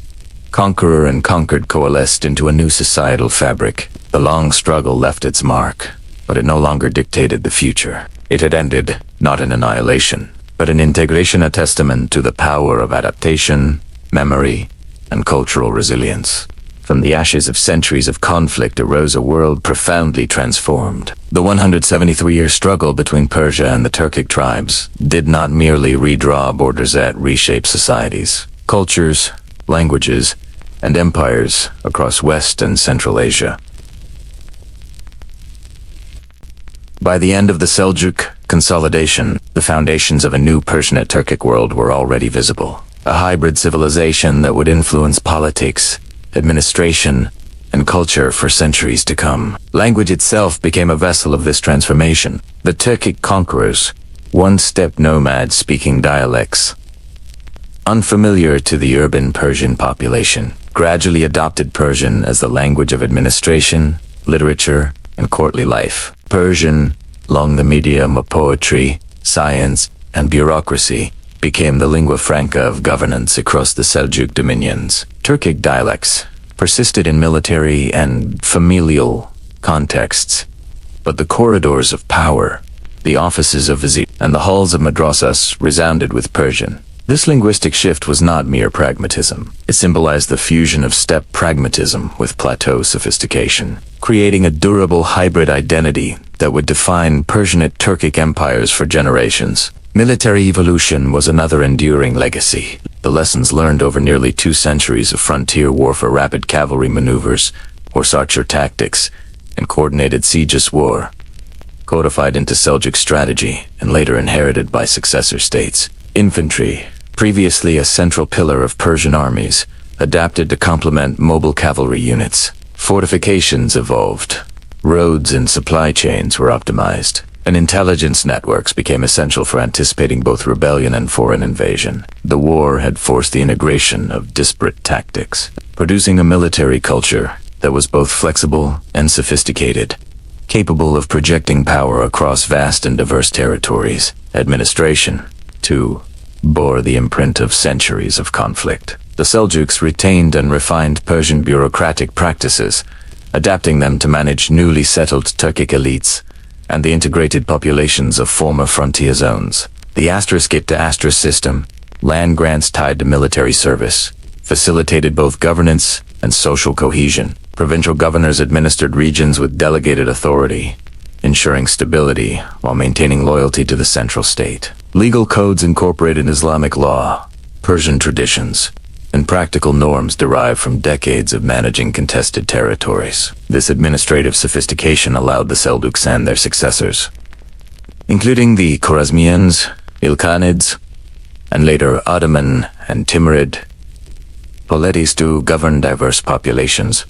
Conqueror and conquered coalesced into a new societal fabric. The long struggle left its mark, but it no longer dictated the future. It had ended, not in annihilation, but in integration, a testament to the power of adaptation, memory, and cultural resilience. From the ashes of centuries of conflict arose a world profoundly transformed. The 173-year struggle between Persia and the Turkic tribes did not merely redraw borders, it reshaped societies, cultures, languages, and empires across West and Central Asia. By the end of the Seljuk consolidation, the foundations of a new Persianate Turkic world were already visible. A hybrid civilization that would influence politics, administration, and culture for centuries to come. Language itself became a vessel of this transformation. The Turkic conquerors, one-step nomads speaking dialects unfamiliar to the urban Persian population, gradually adopted Persian as the language of administration, literature, and courtly life. Persian, long the medium of poetry, science, and bureaucracy, became the lingua franca of governance across the Seljuk dominions. Turkic dialects persisted in military and familial contexts, but the corridors of power, the offices of vizier, and the halls of madrasas resounded with Persian. This linguistic shift was not mere pragmatism. It symbolized the fusion of steppe pragmatism with plateau sophistication, creating a durable hybrid identity that would define Persianate Turkic empires for generations. Military evolution was another enduring legacy. The lessons learned over nearly 2 centuries of frontier warfare, rapid cavalry maneuvers, horse archer tactics, and coordinated sieges war, codified into Seljuk strategy and later inherited by successor states. Infantry, previously a central pillar of Persian armies, adapted to complement mobile cavalry units. Fortifications evolved. Roads and supply chains were optimized, and intelligence networks became essential for anticipating both rebellion and foreign invasion. The war had forced the integration of disparate tactics, producing a military culture that was both flexible and sophisticated, capable of projecting power across vast and diverse territories. Administration, too, bore the imprint of centuries of conflict. The Seljuks retained and refined Persian bureaucratic practices, adapting them to manage newly settled Turkic elites and the integrated populations of former frontier zones. The *to* system, land grants tied to military service, facilitated both governance and social cohesion. Provincial governors administered regions with delegated authority, ensuring stability while maintaining loyalty to the central state. Legal codes incorporated Islamic law, Persian traditions, and practical norms derived from decades of managing contested territories. This administrative sophistication allowed the Seljuks and their successors, including the Khwarezmians, Ilkhanids, and later Ottoman and Timurid polities, to govern diverse populations.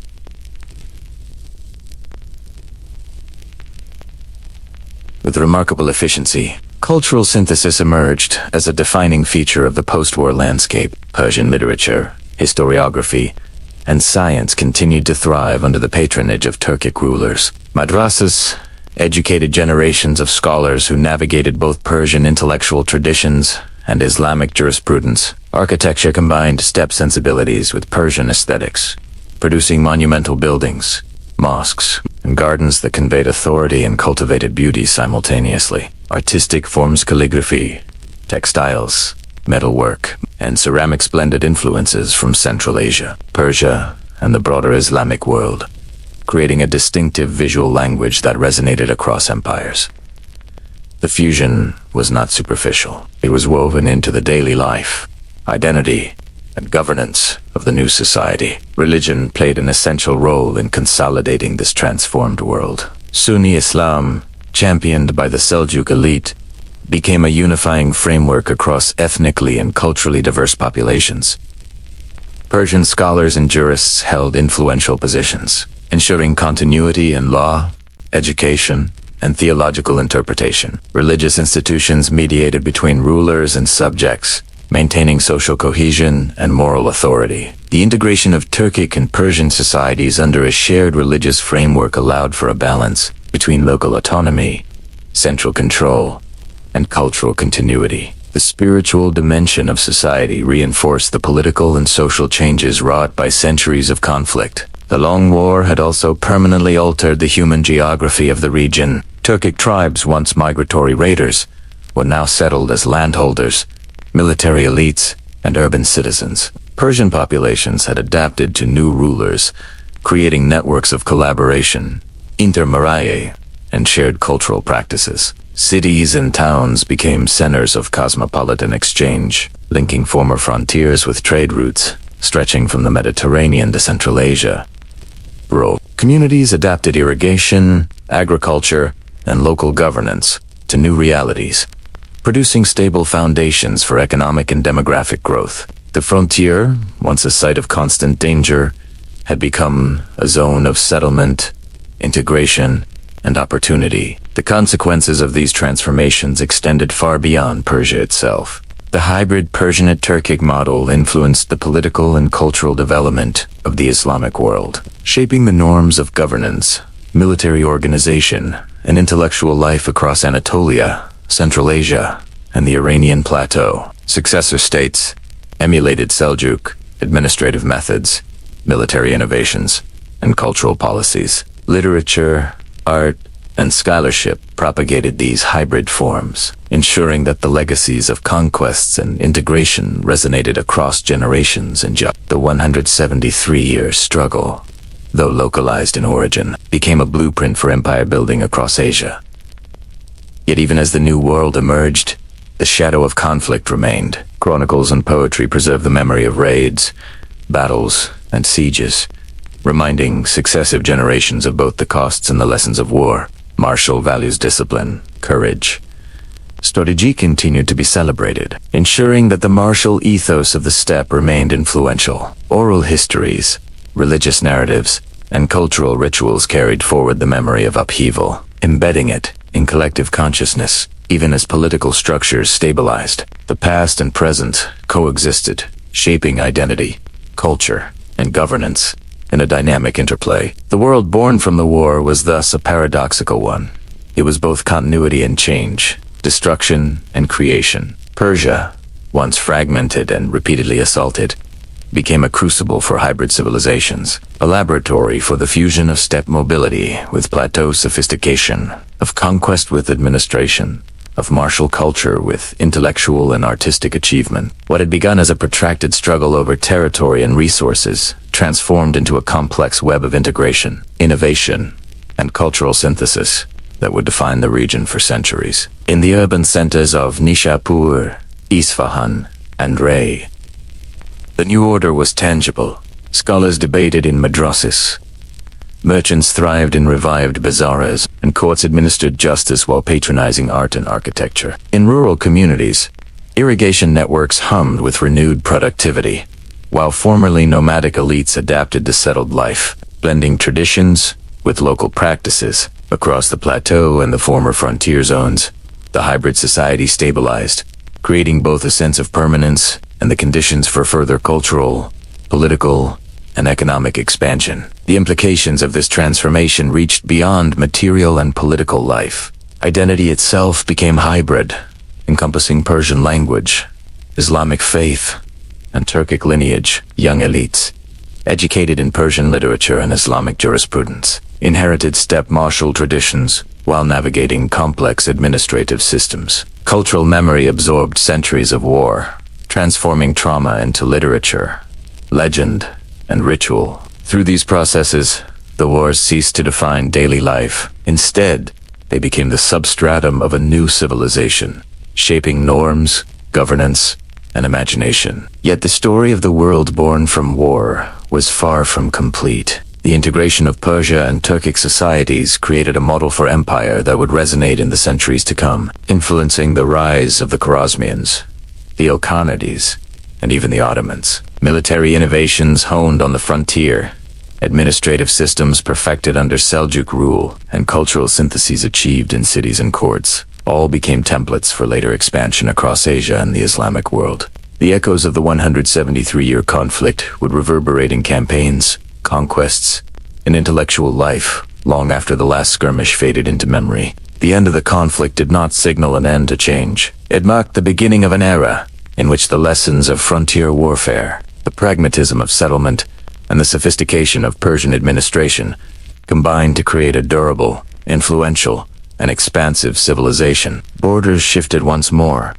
With remarkable efficiency, cultural synthesis emerged as a defining feature of the post-war landscape. Persian literature, historiography, and science continued to thrive under the patronage of Turkic rulers. Madrasas educated generations of scholars who navigated both Persian intellectual traditions and Islamic jurisprudence. Architecture combined steppe sensibilities with Persian aesthetics, producing monumental buildings, mosques, and gardens that conveyed authority and cultivated beauty simultaneously. Artistic forms, calligraphy, textiles, metalwork, and ceramics blended influences from Central Asia, Persia, and the broader Islamic world, creating a distinctive visual language that resonated across empires. The fusion was not superficial. It was woven into the daily life, identity, and governance of the new society. Religion played an essential role in consolidating this transformed world. Sunni Islam, championed by the Seljuk elite, became a unifying framework across ethnically and culturally diverse populations. Persian scholars and jurists held influential positions, ensuring continuity in law, education, and theological interpretation. Religious institutions mediated between rulers and subjects, maintaining social cohesion and moral authority. The integration of Turkic and Persian societies under a shared religious framework allowed for a balance between local autonomy, central control, and cultural continuity. The spiritual dimension of society reinforced the political and social changes wrought by centuries of conflict. The long war had also permanently altered the human geography of the region. Turkic tribes, once migratory raiders, were now settled as landholders, military elites, and urban citizens. Persian populations had adapted to new rulers, creating networks of collaboration, intermarriage, and shared cultural practices. Cities and towns became centers of cosmopolitan exchange, linking former frontiers with trade routes, stretching from the Mediterranean to Central Asia. Rural communities adapted irrigation, agriculture, and local governance to new realities, producing stable foundations for economic and demographic growth. The frontier, once a site of constant danger, had become a zone of settlement, integration, and opportunity. The consequences of these transformations extended far beyond Persia itself. The hybrid Persianate Turkic model influenced the political and cultural development of the Islamic world, shaping the norms of governance, military organization, and intellectual life across Anatolia, Central Asia, and the Iranian plateau. Successor states emulated Seljuk administrative methods, military innovations, and cultural policies. Literature, art, and scholarship propagated these hybrid forms, ensuring that the legacies of conquests and integration resonated across generations. And the 173-year struggle, though localized in origin, became a blueprint for empire building across Asia. Yet even as the new world emerged, the shadow of conflict remained. Chronicles and poetry preserve the memory of raids, battles, and sieges, reminding successive generations of both the costs and the lessons of war. Martial values discipline, courage. Strategy continued to be celebrated, ensuring that the martial ethos of the steppe remained influential. Oral histories, religious narratives, and cultural rituals carried forward the memory of upheaval, embedding it in collective consciousness. Even as political structures stabilized, the past and present coexisted, shaping identity, culture, and governance in a dynamic interplay. The world born from the war was thus a paradoxical one. It was both continuity and change, destruction and creation. Persia, once fragmented and repeatedly assaulted, became a crucible for hybrid civilizations, a laboratory for the fusion of steppe mobility with plateau sophistication, of conquest with administration, of martial culture with intellectual and artistic achievement. What had begun as a protracted struggle over territory and resources transformed into a complex web of integration, innovation, and cultural synthesis that would define the region for centuries. In the urban centers of Nishapur, Isfahan, and Ray, the new order was tangible. Scholars debated in madrasas, merchants thrived in revived bazaars, and courts administered justice while patronizing art and architecture. In rural communities, irrigation networks hummed with renewed productivity, while formerly nomadic elites adapted to settled life, blending traditions with local practices. Across the plateau and the former frontier zones, the hybrid society stabilized, creating both a sense of permanence and the conditions for further cultural, political, and economic expansion. The implications of this transformation reached beyond material and political life. Identity itself became hybrid, encompassing Persian language, Islamic faith, and Turkic lineage. Young elites, educated in Persian literature and Islamic jurisprudence, inherited steppe martial traditions while navigating complex administrative systems. Cultural memory absorbed centuries of war, transforming trauma into literature, legend, and ritual. Through these processes, the wars ceased to define daily life. Instead, they became the substratum of a new civilization, shaping norms, governance, and imagination. Yet the story of the world born from war was far from complete. The integration of Persia and Turkic societies created a model for empire that would resonate in the centuries to come, influencing the rise of the Khwarezmians, the Ilkhanides, and even the Ottomans. Military innovations honed on the frontier, administrative systems perfected under Seljuk rule, and cultural syntheses achieved in cities and courts all became templates for later expansion across Asia and the Islamic world. The echoes of the 173-year conflict would reverberate in campaigns, conquests, and intellectual life long after the last skirmish faded into memory. The end of the conflict did not signal an end to change. It marked the beginning of an era in which the lessons of frontier warfare, the pragmatism of settlement, and the sophistication of Persian administration combined to create a durable, influential, and expansive civilization. Borders shifted once more,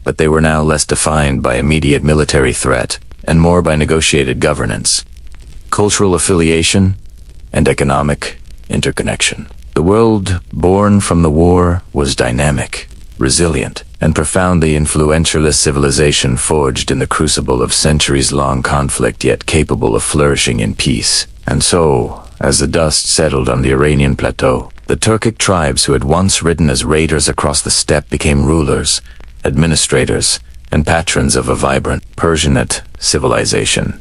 but they were now less defined by immediate military threat and more by negotiated governance, cultural affiliation, and economic interconnection. The world born from the war was dynamic, resilient, and profoundly influential, a civilization forged in the crucible of centuries-long conflict, yet capable of flourishing in peace. And so, as the dust settled on the Iranian plateau, the Turkic tribes who had once ridden as raiders across the steppe became rulers, administrators, and patrons of a vibrant Persianate civilization.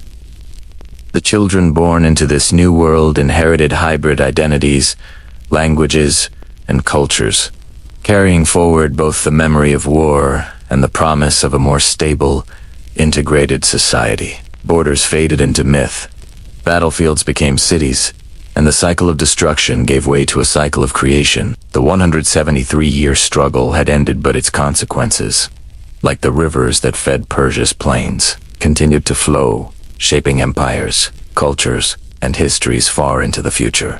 The children born into this new world inherited hybrid identities, languages, and cultures, carrying forward both the memory of war and the promise of a more stable, integrated society. Borders faded into myth, battlefields became cities, and the cycle of destruction gave way to a cycle of creation. The 173-year struggle had ended, but its consequences, like the rivers that fed Persia's plains, continued to flow, shaping empires, cultures, and histories far into the future.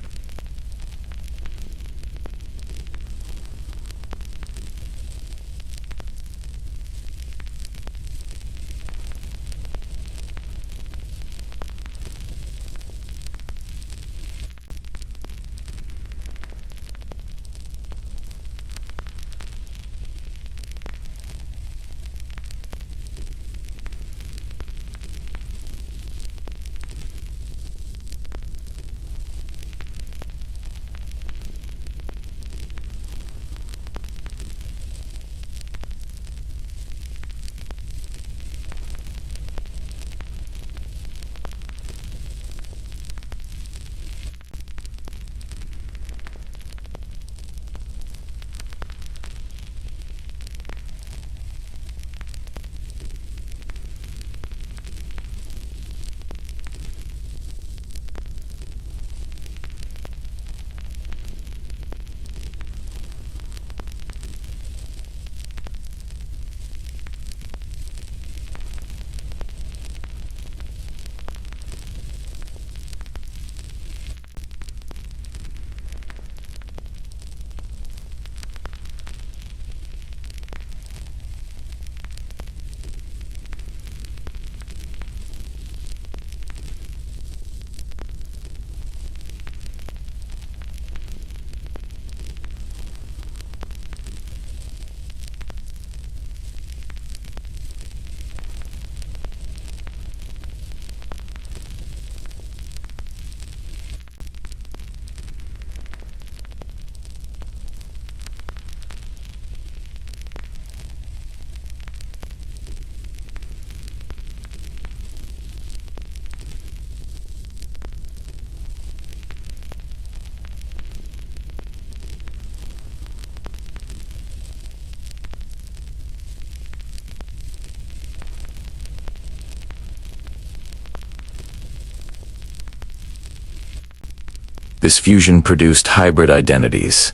This fusion produced hybrid identities,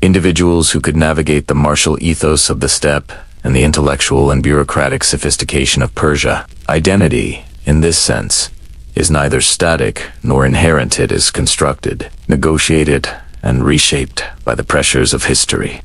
individuals who could navigate the martial ethos of the steppe and the intellectual and bureaucratic sophistication of Persia. Identity, in this sense, is neither static nor inherent. It is constructed, negotiated, and reshaped by the pressures of history.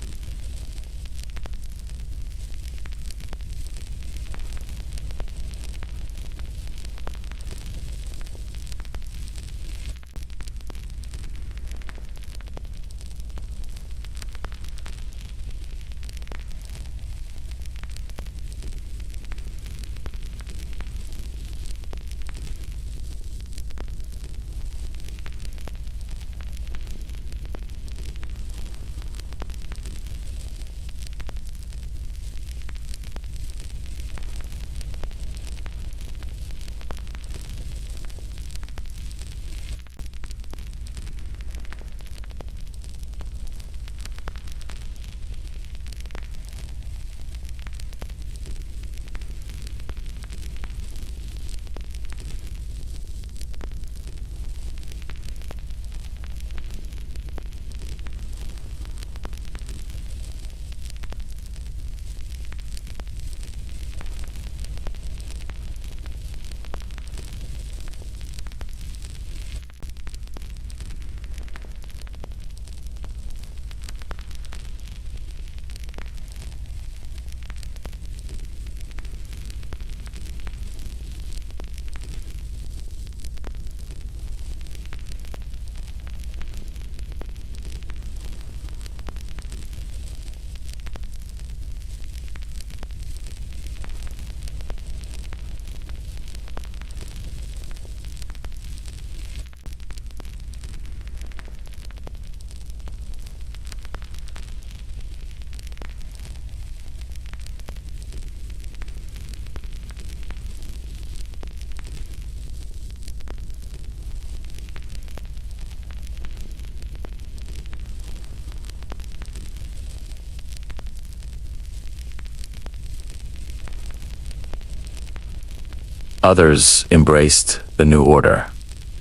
Others embraced the new order,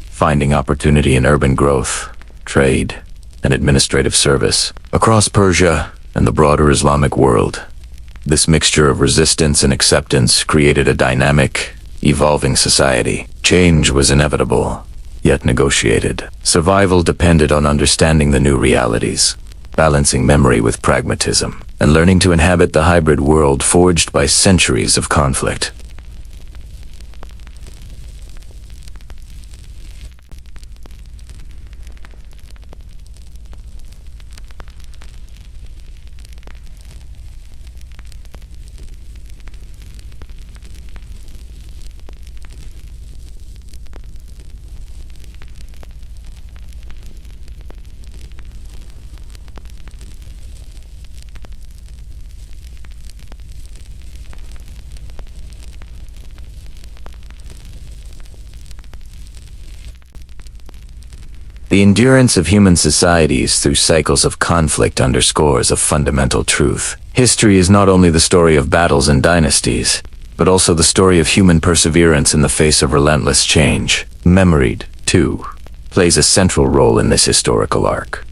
finding opportunity in urban growth, trade, and administrative service across Persia and the broader Islamic world. This mixture of resistance and acceptance created a dynamic, evolving society. Change was inevitable, yet negotiated. Survival depended on understanding the new realities, balancing memory with pragmatism, and learning to inhabit the hybrid world forged by centuries of conflict. The endurance of human societies through cycles of conflict underscores a fundamental truth. History is not only the story of battles and dynasties, but also the story of human perseverance in the face of relentless change. Memory, too, plays a central role in this historical arc.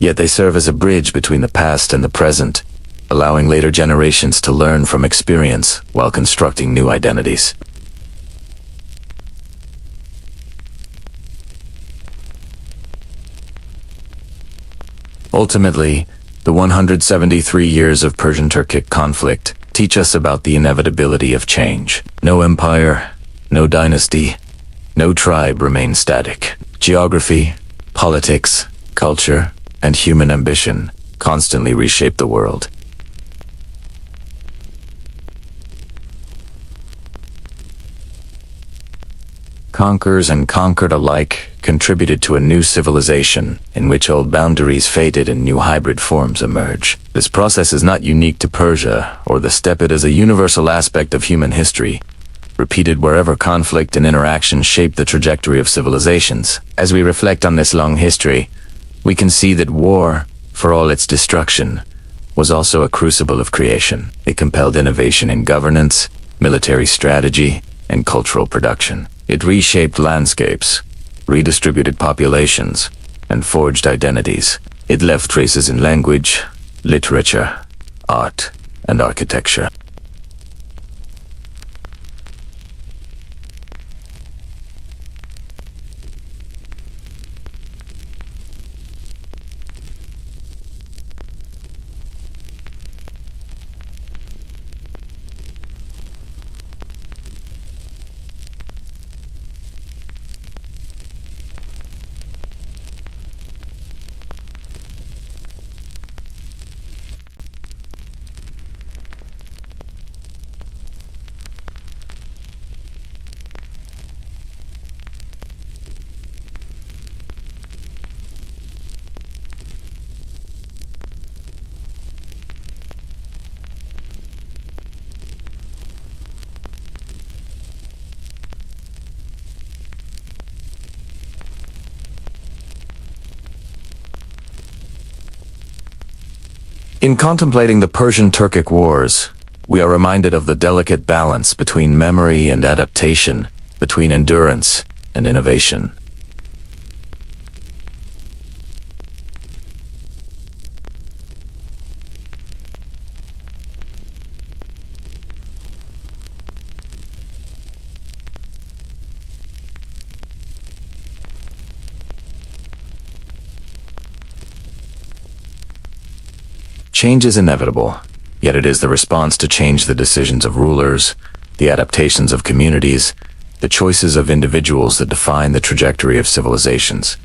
Yet they serve as a bridge between the past and the present, allowing later generations to learn from experience while constructing new identities. Ultimately, the 173 years of Persian Turkic conflict teach us about the inevitability of change. No empire, no dynasty, no tribe remains static. Geography, politics, culture, and human ambition constantly reshape the world. Conquerors and conquered alike contributed to a new civilization in which old boundaries faded and new hybrid forms emerge. This process is not unique to Persia or the steppe. It is a universal aspect of human history, repeated wherever conflict and interaction shape the trajectory of civilizations. As we reflect on this long history, we can see that war, for all its destruction, was also a crucible of creation. It compelled innovation in governance, military strategy, and cultural production. It reshaped landscapes, redistributed populations, and forged identities. It left traces in language, literature, art, and architecture. In contemplating the Persian-Turkic Wars, we are reminded of the delicate balance between memory and adaptation, between endurance and innovation. Change is inevitable, yet it is the response to change the decisions of rulers, the adaptations of communities, the choices of individuals that define the trajectory of civilizations.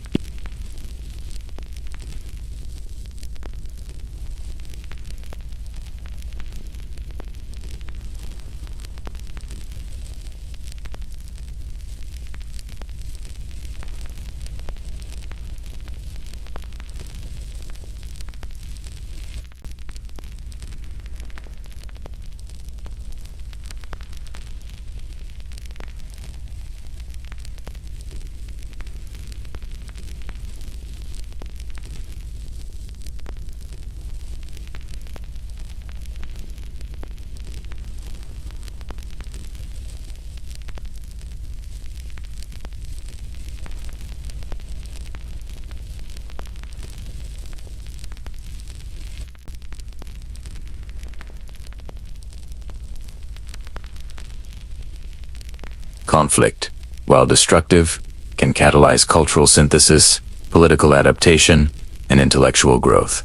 Conflict, while destructive, can catalyze cultural synthesis, political adaptation, and intellectual growth.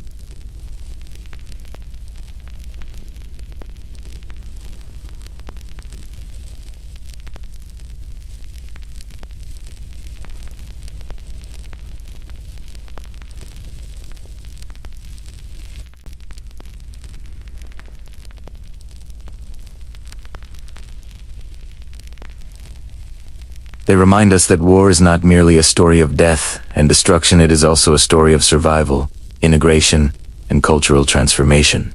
They remind us that war is not merely a story of death and destruction, it is also a story of survival, integration, and cultural transformation.